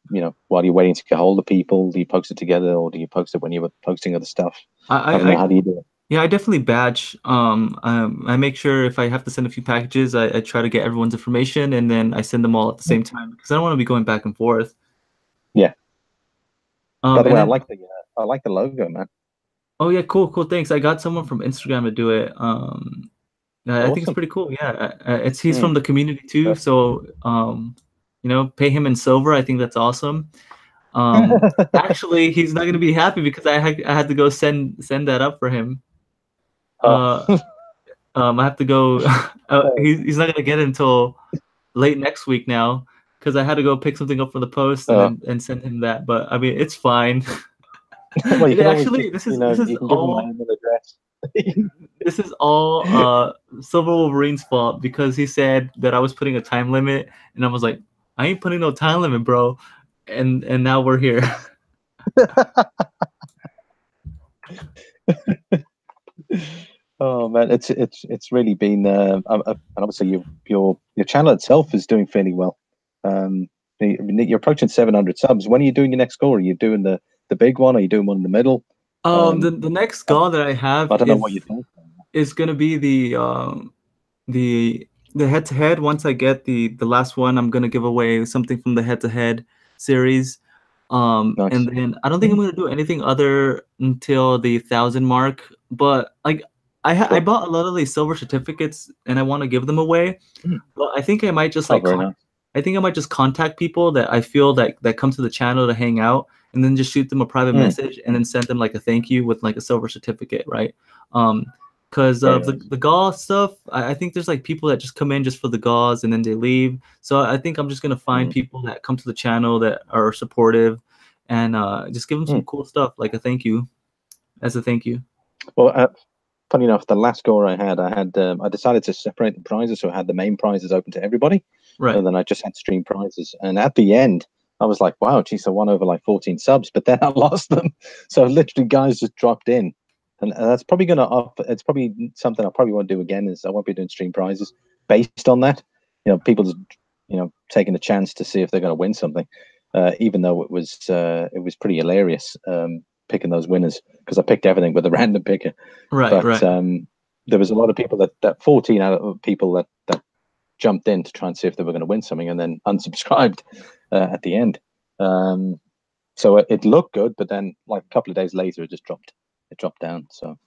while you're waiting to get hold of people, do you post it together, or do you post it when you were posting other stuff? I don't know. How do you do it? Yeah, I definitely batch. I make sure if I have to send a few packages, I try to get everyone's information and then I send them all at the same time because I don't want to be going back and forth. Yeah. By the And way, then I like the logo, man. oh yeah, cool, cool. Thanks. I got someone from Instagram to do it. I think it's Awesome. pretty cool. Yeah, he's Mm. from the community too, so pay him in silver. I think that's awesome. Actually, he's not gonna be happy because I had to go send that up for him. Oh. Uh, I have to go. He's not gonna get it until late next week now because I had to go pick something up from the post and Oh. then send him that. But I mean, it's fine. Well, you can always Actually, just, this is you can give them my all email address. this is all Silver Wolverine's fault because he said that I was putting a time limit, and I was like, I ain't putting no time limit, bro. And now we're here. Oh man, it's really been and obviously your channel itself is doing fairly well. You're approaching 700 subs. When are you doing your next goal? Are you doing the big one? Are you doing one in the middle? The next I, goal that I have I don't know what you think. is gonna be the head to head. Once I get the last one, I'm gonna give away something from the head to head series. Nice. And then I don't think I'm gonna do anything other until the 1,000 mark. But like I Cool. bought a lot of these silver certificates and I want to give them away. But I think I might just Oh, very nice. I think I might just contact people that I feel that come to the channel to hang out and then just shoot them a private message and then send them like a thank you with like a silver certificate, right? Because Very of nice. the gauze stuff, I think there's like people that just come in just for the gauze and then they leave. So I think I'm just gonna find people that come to the channel that are supportive and just give them some cool stuff like a thank you, as a thank you. Well, funny enough, the last score I had I decided to separate the prizes, so I had the main prizes open to everybody, Right. and then I just had stream prizes. And at the end, I was like, "Wow, geez, I won over like 14 subs," but then I lost them. So literally, guys just dropped in, and that's probably gonna up. It's probably something I probably won't do again. Is I won't be doing stream prizes based on that. People just taking a chance to see if they're going to win something, even though it was pretty hilarious. Picking those winners because I picked everything with a random picker. Right, But there was a lot of people that 14 out of people that jumped in to try and see if they were going to win something and then unsubscribed at the end. So it looked good, but then like a couple of days later, it dropped down. So,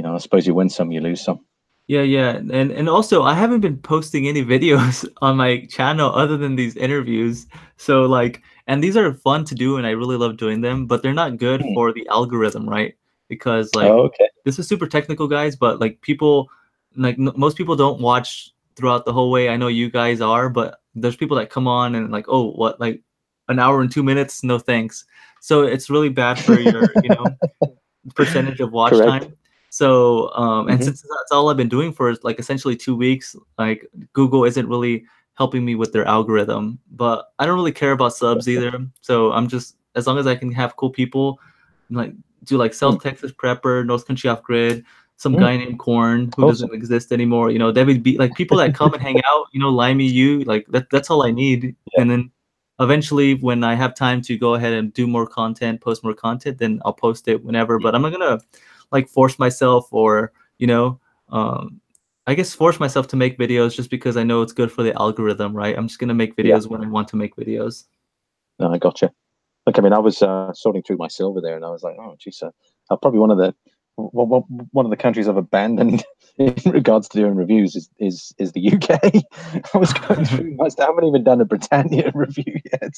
I suppose you win some, you lose some. Yeah. And also I haven't been posting any videos on my channel other than these interviews. So like, and these are fun to do and I really love doing them, but they're not good for the algorithm, right? Because like okay. this is super technical, guys, but like people like most people don't watch throughout the whole way. I know you guys are, but there's people that come on and like, oh, what, like an hour and 2 minutes? No thanks. So it's really bad for your, percentage of watch Correct. time. So, and since that's all I've been doing for like essentially 2 weeks, like Google isn't really helping me with their algorithm, but I don't really care about subs either. So I'm just, as long as I can have cool people, like do like South Texas Prepper, North Country Off Grid, some guy named Corn who doesn't exist anymore, David B, like people that come and hang out, Limey, you, like that's all I need. Yeah. And then eventually when I have time to go ahead and do more content, post more content, then I'll post it whenever, but I'm not gonna like force myself or I guess force myself to make videos just because I know it's good for the algorithm, right? I'm just gonna make videos when I want to make videos. No, I gotcha. Look, I mean, I was sorting through my silver there, and I was like, "Oh, geez, probably one of the countries I've abandoned in regards to doing reviews is the UK." I was going through I haven't even done a Britannia review yet.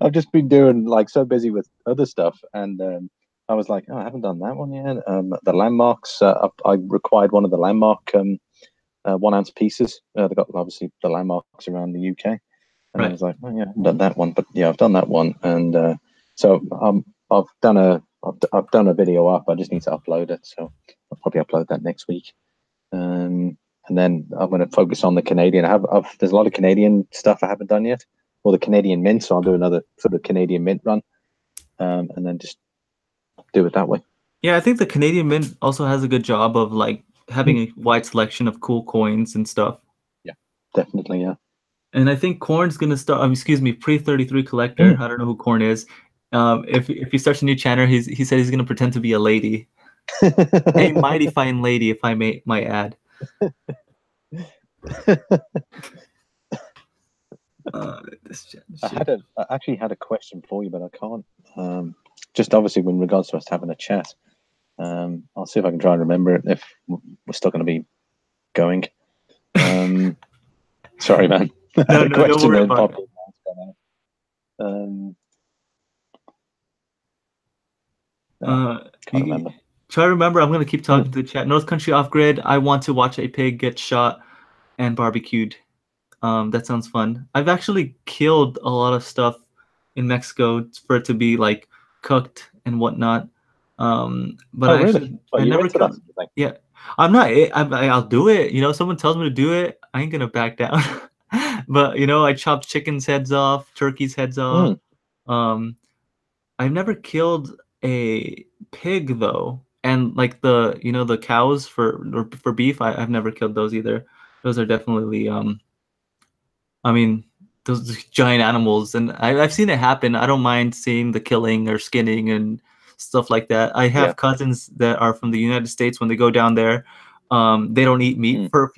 I've just been doing like so busy with other stuff, and I was like, "Oh, I haven't done that one yet." The landmarks, I required one of the landmark 1 ounce pieces. They got obviously the landmarks around the UK. And I was like, "Oh yeah, I haven't done that one, but yeah, I've done that one." And so I've done a video up. I just need to upload it, so I'll probably upload that next week. And then I'm going to focus on the Canadian. There's a lot of Canadian stuff I haven't done yet, or the Canadian Mint. So I'll do another sort of Canadian Mint run, and then just do it that way. Yeah, I think the Canadian Mint also has a good job of like having a wide selection of cool coins and stuff. Yeah, definitely, yeah. And I think Corn's gonna start. Excuse me, Pre33 Collector. I don't know who Corn is. If he starts a new channel, he said he's gonna pretend to be a lady, a mighty fine lady, if I might add. I actually had a question for you, but I can't. Just obviously in regards to us having a chat. I'll see if I can try and remember it if we're still going to be going. Sorry, man. No, don't worry about it. Can't remember. Try to remember. I'm going to keep talking to the chat. North Country Off Grid. I want to watch a pig get shot and barbecued. That sounds fun. I've actually killed a lot of stuff in Mexico for it to be like cooked and whatnot. But I really? I never killed. Yeah, I'm not. I'll do it. You know, someone tells me to do it, I ain't gonna back down. But you know, I chopped chickens' heads off, turkeys' heads off. I've never killed a pig though, and like the cows for beef. I've never killed those either. Those are definitely I mean, those giant animals, and I've seen it happen. I don't mind seeing the killing or skinning and stuff like that. I have cousins that are from the United States. When they go down there, they don't eat meat for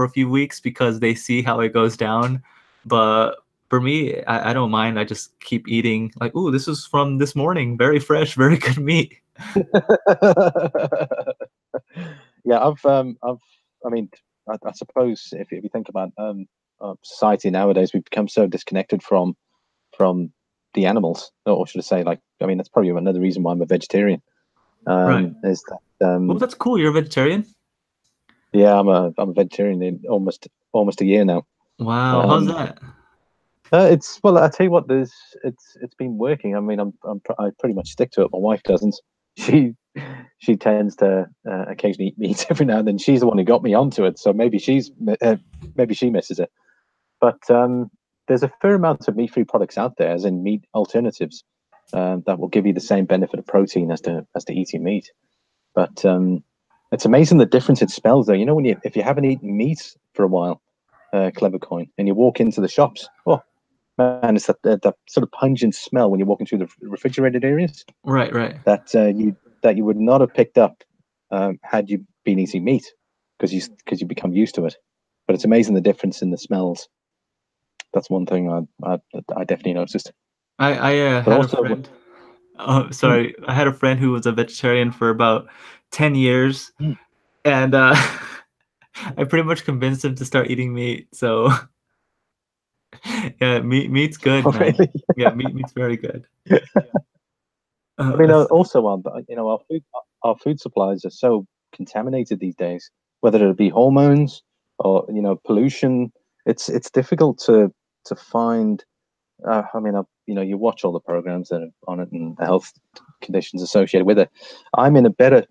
a few weeks because they see how it goes down. But for me, I don't mind. I just keep eating. Like, ooh, this is from this morning, very fresh, very good meat. Yeah, I mean, I suppose if you think about society nowadays, we've become so disconnected from the animals, or should I say, like, I mean, that's probably another reason why I'm a vegetarian. Right. Is that well, that's cool. You're a vegetarian? Yeah, I'm a vegetarian in almost a year now. Wow, how's that? It's well, I tell you what, it's been working. I mean, I pretty much stick to it. My wife doesn't. She tends to occasionally eat meat every now and then. She's the one who got me onto it, so maybe she misses it. But there's a fair amount of meat-free products out there, as in meat alternatives, that will give you the same benefit of protein as to eating meat. But it's amazing the difference it spells, though. You know, if you haven't eaten meat for a while, CleverCoin, and you walk into the shops, oh man, it's that sort of pungent smell when you're walking through the refrigerated areas. Right. That you would not have picked up had you been eating meat, because you become used to it. But it's amazing the difference in the smells. That's one thing I definitely noticed. I had a friend. Oh, sorry. I had a friend who was a vegetarian for about 10 years, and I pretty much convinced him to start eating meat. So yeah, meat's good, man. Really? Yeah, meat's very good. I mean, also our food supplies are so contaminated these days. Whether it be hormones or pollution, it's difficult to find. I mean, you watch all the programs that are on it and the health conditions associated with it. I'm in a better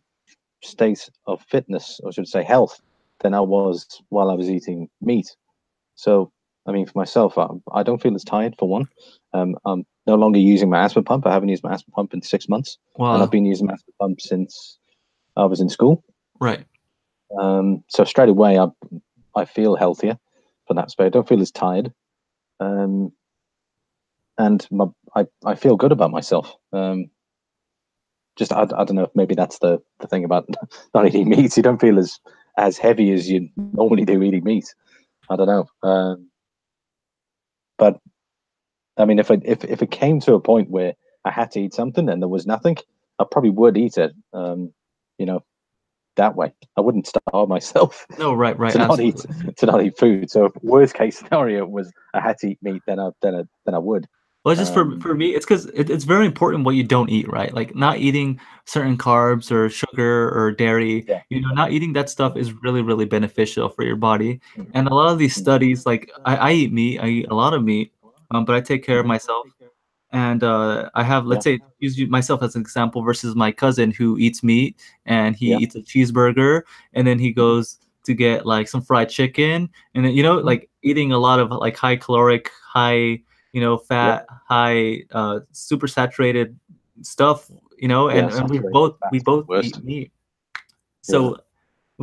state of fitness, or should I say health, than I was while I was eating meat. So, I mean, for myself, I don't feel as tired, for one. I'm no longer using my asthma pump. I haven't used my asthma pump in 6 months. Wow. And I've been using my asthma pump since I was in school. Right. So straight away, I feel healthier for that aspect. I don't feel as tired. And I feel good about myself. Just I don't know if maybe that's the thing about not eating meat. You don't feel as heavy as you normally do eating meat. I don't know. But I mean, if it came to a point where I had to eat something and there was nothing, I probably would eat it. That way, I wouldn't starve myself. No, right. to not eat food. So, if worst case scenario was I had to eat meat, then I would. Well, it's just for me, it's because it's very important what you don't eat, right? Like not eating certain carbs or sugar or dairy. Yeah. Not eating that stuff is really, really beneficial for your body. And a lot of these studies, like I eat meat, I eat a lot of meat, but I take care of myself. And I have, let's say, use myself as an example versus my cousin who eats meat and he eats a cheeseburger and then he goes to get like some fried chicken and then like eating a lot of like high caloric, high fat, high super saturated stuff, and we both eat meat. So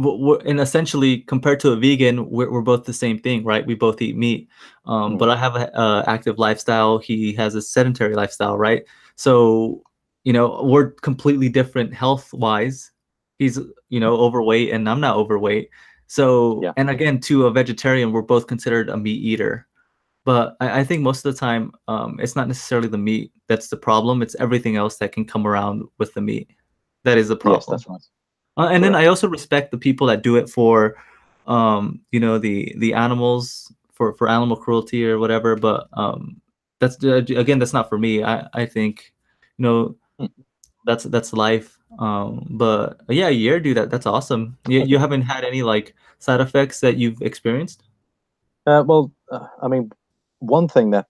and essentially compared to a vegan, we're both the same thing, right? We both eat meat. But I have a active lifestyle. He has a sedentary lifestyle, right? So, we're completely different health wise. He's, overweight and I'm not overweight. So, Yeah. and again, to a vegetarian, we're both considered a meat eater. But I think most of the time, it's not necessarily the meat that's the problem. It's everything else that can come around with the meat. That is the problem. Yes, that's right. And then I also respect the people that do it for, the animals, for animal cruelty or whatever. But that's again, that's not for me. I think, that's life. But yeah, a year, dude, that's awesome. You haven't had any like side effects that you've experienced? Well, I mean, one thing that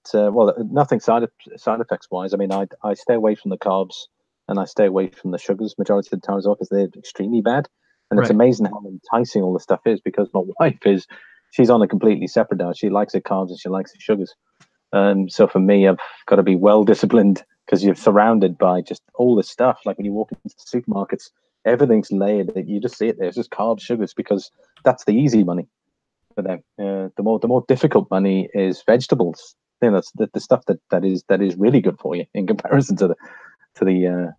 nothing side effects wise. I mean, I stay away from the carbs and I stay away from the sugars majority of the time as well because they're extremely bad. And it's Right. amazing how enticing all the stuff is because my wife she's on a completely separate diet. She likes the carbs and she likes the sugars. So for me, I've got to be well disciplined because you're surrounded by just all this stuff. Like when you walk into the supermarkets, everything's layered. You just see it there. It's just carbs, sugars because that's the easy money for them. The more difficult money is vegetables. That's the stuff that is really good for you in comparison to the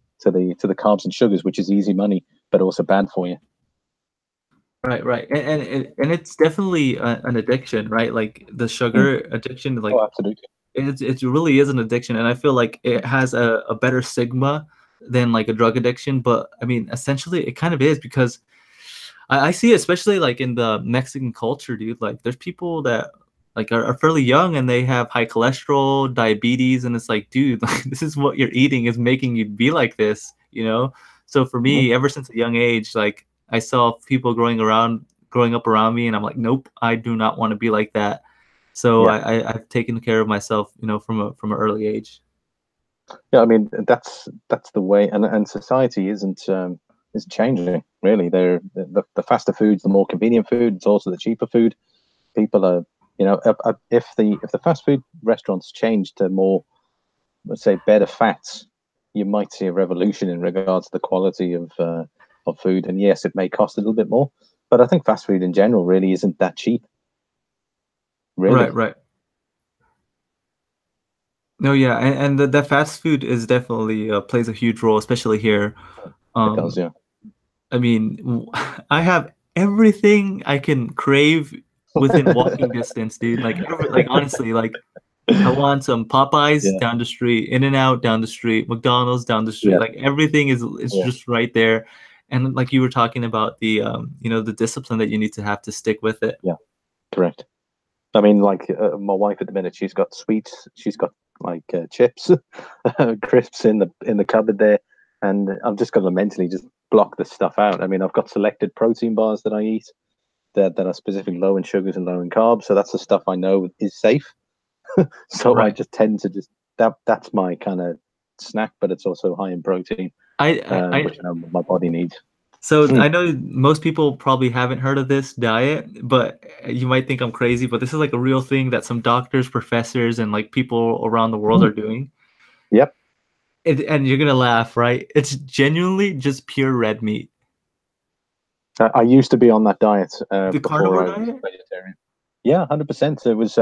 carbs and sugars, which is easy money but also bad for you. Right. And it's definitely an addiction, right? Like the sugar addiction, like absolutely. it really is an addiction, and I feel like it has a better stigma than like a drug addiction. But I mean, essentially, it kind of is because I see, especially like in the Mexican culture, dude. Like, there's people that like are fairly young and they have high cholesterol, diabetes, and it's like, dude, like, this is what you're eating is making you be like this, So for me, ever since a young age, like I saw people growing up around me, and I'm like, nope, I do not want to be like that. So I've taken care of myself, from an early age. Yeah, I mean that's the way, and society isn't is changing really. They're the faster foods, the more convenient food. It's also the cheaper food. People are, if the fast food restaurants change to more, let's say, better fats, you might see a revolution in regards to the quality of food. And yes, it may cost a little bit more, but I think fast food in general really isn't that cheap. Really. Right. No, yeah, and the fast food is definitely plays a huge role, especially here. It does, yeah. I mean, I have everything I can crave within walking distance, dude. Like, honestly, like I want some Popeyes down the street, In-N-Out down the street, McDonald's down the street. Like everything is just right there. And like you were talking about the the discipline that you need to have to stick with it. Yeah, correct. I mean, like my wife at the minute, she's got sweets, she's got like chips, crisps in the cupboard there, and I've just got to mentally just block this stuff out. I mean, I've got selected protein bars that I eat that are specifically low in sugars and low in carbs, so that's the stuff I know is safe. So I just tend to just that's my kind of snack, but it's also high in protein, which my body needs. So I know most people probably haven't heard of this diet, but you might think I'm crazy, but this is like a real thing that some doctors, professors, and like people around the world are doing. Yep. And you're gonna laugh, right? It's genuinely just pure red meat. I used to be on that diet The carnivore diet? Vegetarian. Yeah, 100%. It was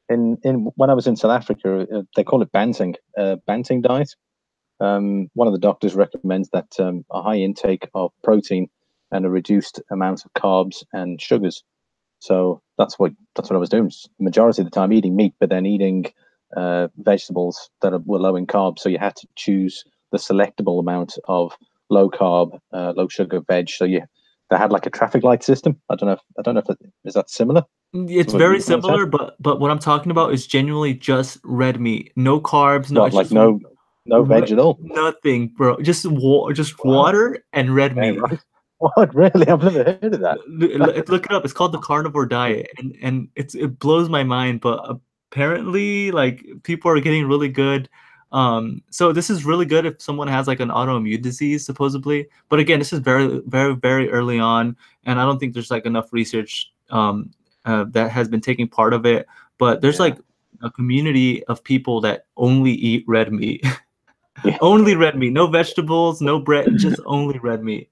in when I was in South Africa, they call it banting diet. One of the doctors recommends that a high intake of protein and a reduced amount of carbs and sugars. So that's what I was doing. Majority of the time eating meat, but then eating vegetables that were low in carbs. So you had to choose the selectable amount of low carb, low sugar veg. So they had like a traffic light system. I don't know if is that similar. It's very similar, but what I'm talking about is genuinely just red meat, no carbs, no. Like no veg at all. Nothing, bro. Just water and red meat. Right. What, really? I've never heard of that. Look it up. It's called the carnivore diet, and it blows my mind. But apparently, like people are getting really good. So this is really good if someone has like an autoimmune disease, supposedly. But again, this is very, very, very early on, and I don't think there's like enough research that has been taking part of it. But there's like a community of people that only eat red meat. Only red meat, no vegetables, no bread, just only red meat.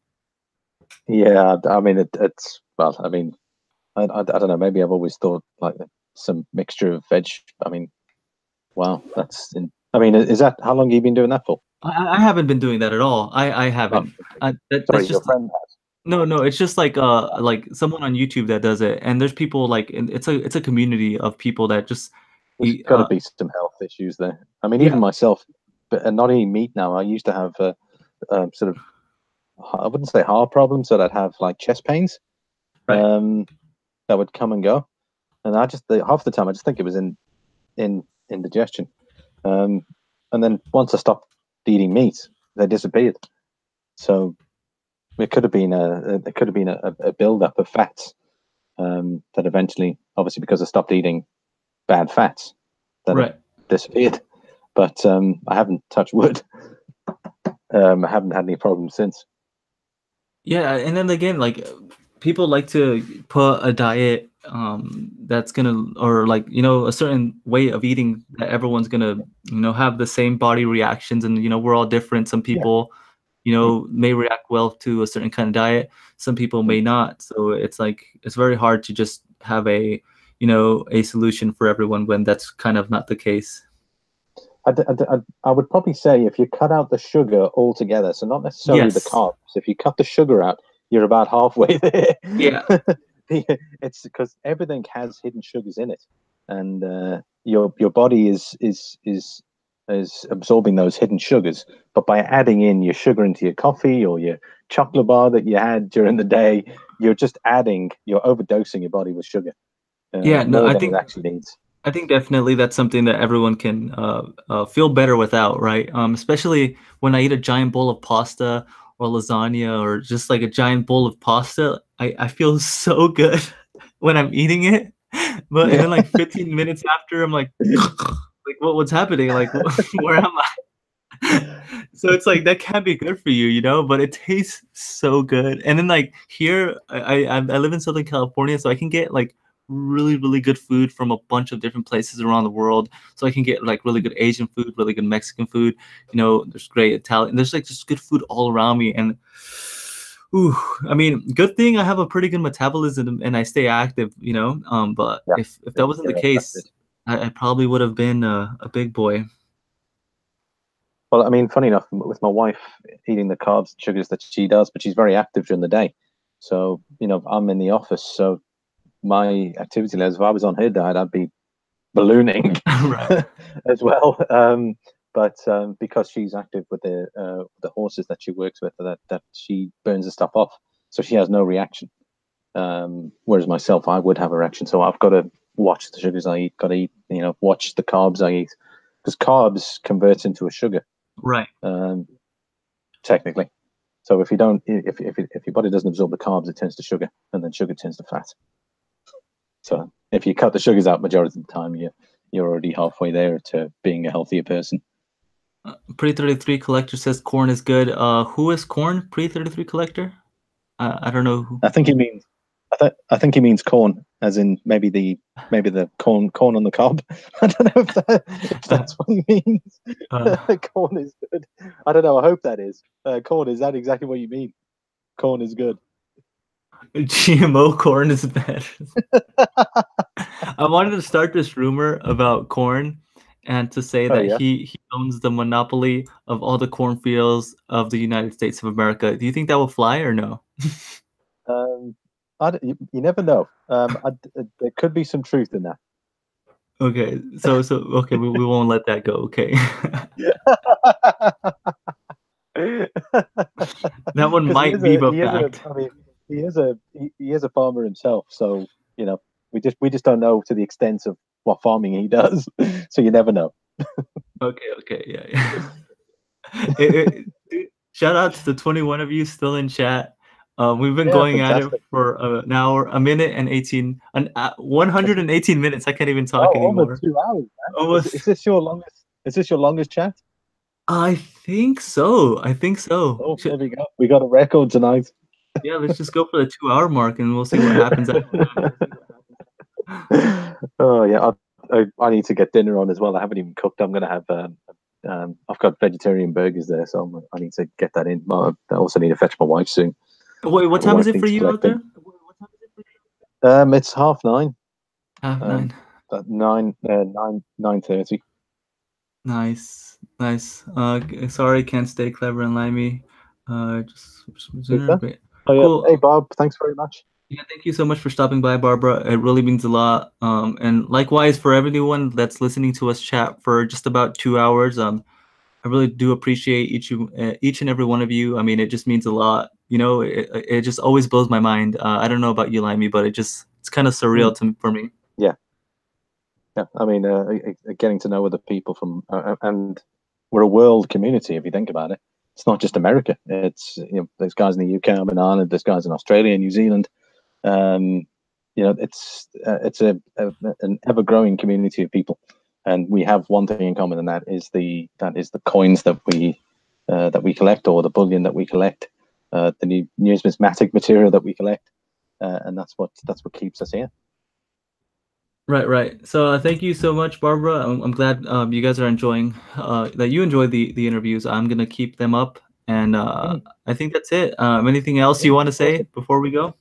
Yeah, I mean it's well, I mean, I don't know. Maybe I've always thought like some mixture of veg. I mean, wow, I mean, is that how long have you been doing that for? I haven't been doing that at all. I Oh, haven't. That's sorry, your just friend has. no, no. It's just like someone on YouTube that does it, and there's people like it's a community of people that just There's eat. got to be some health issues there. I mean, even Yeah, myself, but not eating meat now. I used to have sort of, I wouldn't say heart problems, but I'd have like chest pains right. um, that would come and go, and half the time I just think it was in indigestion. Um, and then once I stopped eating meat, they disappeared. So it could have been a buildup of fats that eventually, obviously, because I stopped eating bad fats, that have Right. disappeared. But I haven't touched wood. I haven't had any problems since. Yeah, and then again, like people like to put a diet that's gonna or like a certain way of eating that everyone's gonna have the same body reactions, and we're all different. Some Yeah. people may react well to a certain kind of diet, some people may not. So it's like it's very hard to just have a solution for everyone when that's kind of not the case. I would probably say if you cut out the sugar altogether, so not necessarily the Yes. carbs, if you cut the sugar out, you're about halfway there. Yeah. It's because everything has hidden sugars in it, and your body is absorbing those hidden sugars. But by adding in your sugar into your coffee or your chocolate bar that you had during the day, you're overdosing your body with sugar Yeah, no, more I than it think actually needs. I think definitely that's something that everyone can feel better without, right? Especially when I eat a giant bowl of pasta or lasagna or just like a giant bowl of pasta, I feel so good when I'm eating it. But and Yeah. then like 15 minutes after, I'm like, like what's happening? Like where am I? So it's like that can be good for you, but it tastes so good. And then like here, I live in Southern California, so I can get like really really good food from a bunch of different places around the world. So I can get like really good Asian food, really good Mexican food. There's great Italian. There's like just good food all around me, and ooh, I mean, good thing I have a pretty good metabolism and I stay active. But Yeah. if that wasn't the That's case, it. I probably would have been a big boy. Well, I mean, funny enough, with my wife eating the carbs and sugars that she does, but she's very active during the day. So, I'm in the office. So my activity levels, if I was on her diet, I'd be ballooning Right. as well. But because she's active with the horses that she works with, that she burns the stuff off, so she has no reaction. Whereas myself, I would have a reaction. So I've got to watch the sugars I eat. Got to eat, watch the carbs I eat, because carbs converts into a sugar, Right. um, technically. So if you don't, if your body doesn't absorb the carbs, it turns to sugar, and then sugar turns to fat. So if you cut the sugars out majority of the time, you're already halfway there to being a healthier person. Pre 33 collector says corn is good. Who is corn? Pre 33 collector? I don't know who. I think he means, I think he means corn, as in maybe the corn on the cob. I don't know if Uh, that's what he means. uh, Corn is good. I don't know. I hope that is. Corn, is that exactly what you mean? Corn is good. GMO corn is bad. I wanted to start this rumor about corn and to say Oh that yeah. he owns the monopoly of all the cornfields of the United States of America. Do you think that will fly or no? Um, you never know. There could be some truth in that. Okay, so okay, we won't let that go. Okay, that one Because might be a he is a fact. I mean he is a farmer himself, so we just don't know to the extent of what farming he does. So you never know. Okay, yeah, yeah. Dude, shout out to the 21 of you still in chat. We've been Yeah, going at it fantastic. for an hour, a minute and 118 minutes. I can't even talk Oh, almost anymore. 2 hours, man. Is Almost. this your longest? Is this your longest chat? I think so. I think so. Oh, there we go. We got a record tonight. Yeah, let's just go for the 2 hour mark and we'll see what happens after that. Oh yeah, I need to get dinner on as well. I haven't even cooked. I'm gonna have I've got vegetarian burgers there, so I need to get that in. I also need to fetch my wife soon. Wait, what time is it for you out there? It's 9:30. 9:30. 9:30. Nice, nice. Sorry, can't stay clever and limey. Super. But Oh yeah. cool. Hey Bob, thanks very much. Yeah, thank you so much for stopping by, Barbara. It really means a lot. And likewise for everyone that's listening to us chat for just about 2 hours. I really do appreciate each and every one of you. I mean, it just means a lot. You know, it just always blows my mind. I don't know about you, Limey, but it's kind of surreal for me. Yeah. Yeah, I mean, getting to know other people from, and we're a world community if you think about it. It's not just America. It's there's guys in the UK, I'm in Ireland, there's guys in Australia, New Zealand. It's an ever growing community of people, and we have one thing in common, and that is the coins that we collect, or the bullion that we collect, the numismatic material that we collect, and that's what keeps us here. Right. So thank you so much, Barbara. I'm glad you guys are enjoying that you enjoy the interviews. I'm gonna keep them up, and I think that's it. Anything else you want to say before we go?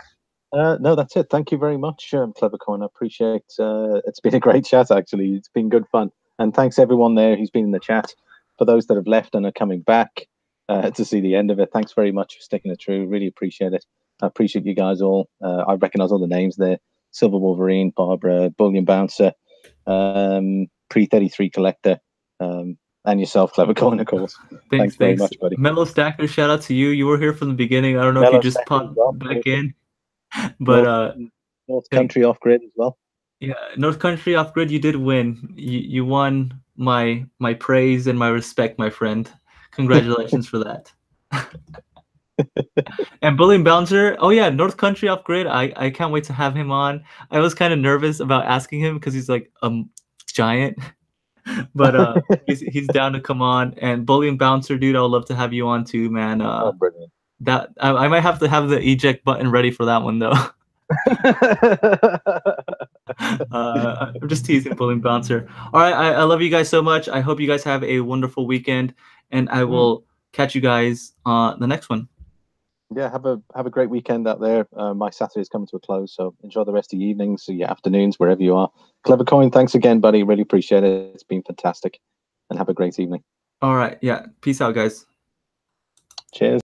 No, that's it. Thank you very much, CleverCoin. I appreciate it's been a great chat, actually. It's been good fun. And thanks everyone there who's been in the chat. For those that have left and are coming back to see the end of it, thanks very much for sticking it through. Really appreciate it. I appreciate you guys all. I recognize all the names there. Silver Wolverine, Barbara, Bullion Bouncer, Pre-33 Collector, and yourself, CleverCoin, of course. Thanks very much, buddy. Mellow Stacker, shout out to you. You were here from the beginning. I don't know if you just popped back in. But North Country Off Grid as well. Yeah, North Country Off Grid, you did win. You won my praise and my respect, my friend. Congratulations for that. And Bullion Bouncer, oh yeah, North Country Off Grid. I can't wait to have him on. I was kind of nervous about asking him because he's like a giant, but he's down to come on. And Bullion Bouncer, dude, I would love to have you on too, man. Brilliant. That I might have to have the eject button ready for that one though. I'm just teasing, Bullion Bouncer. All right, I love you guys so much. I hope you guys have a wonderful weekend, and I will catch you guys on the next one. Yeah, have a great weekend out there. My Saturday is coming to a close, so enjoy the rest of your evenings, your afternoons, wherever you are. CleverCoin, thanks again, buddy. Really appreciate it. It's been fantastic, and have a great evening. All right, yeah. Peace out, guys. Cheers.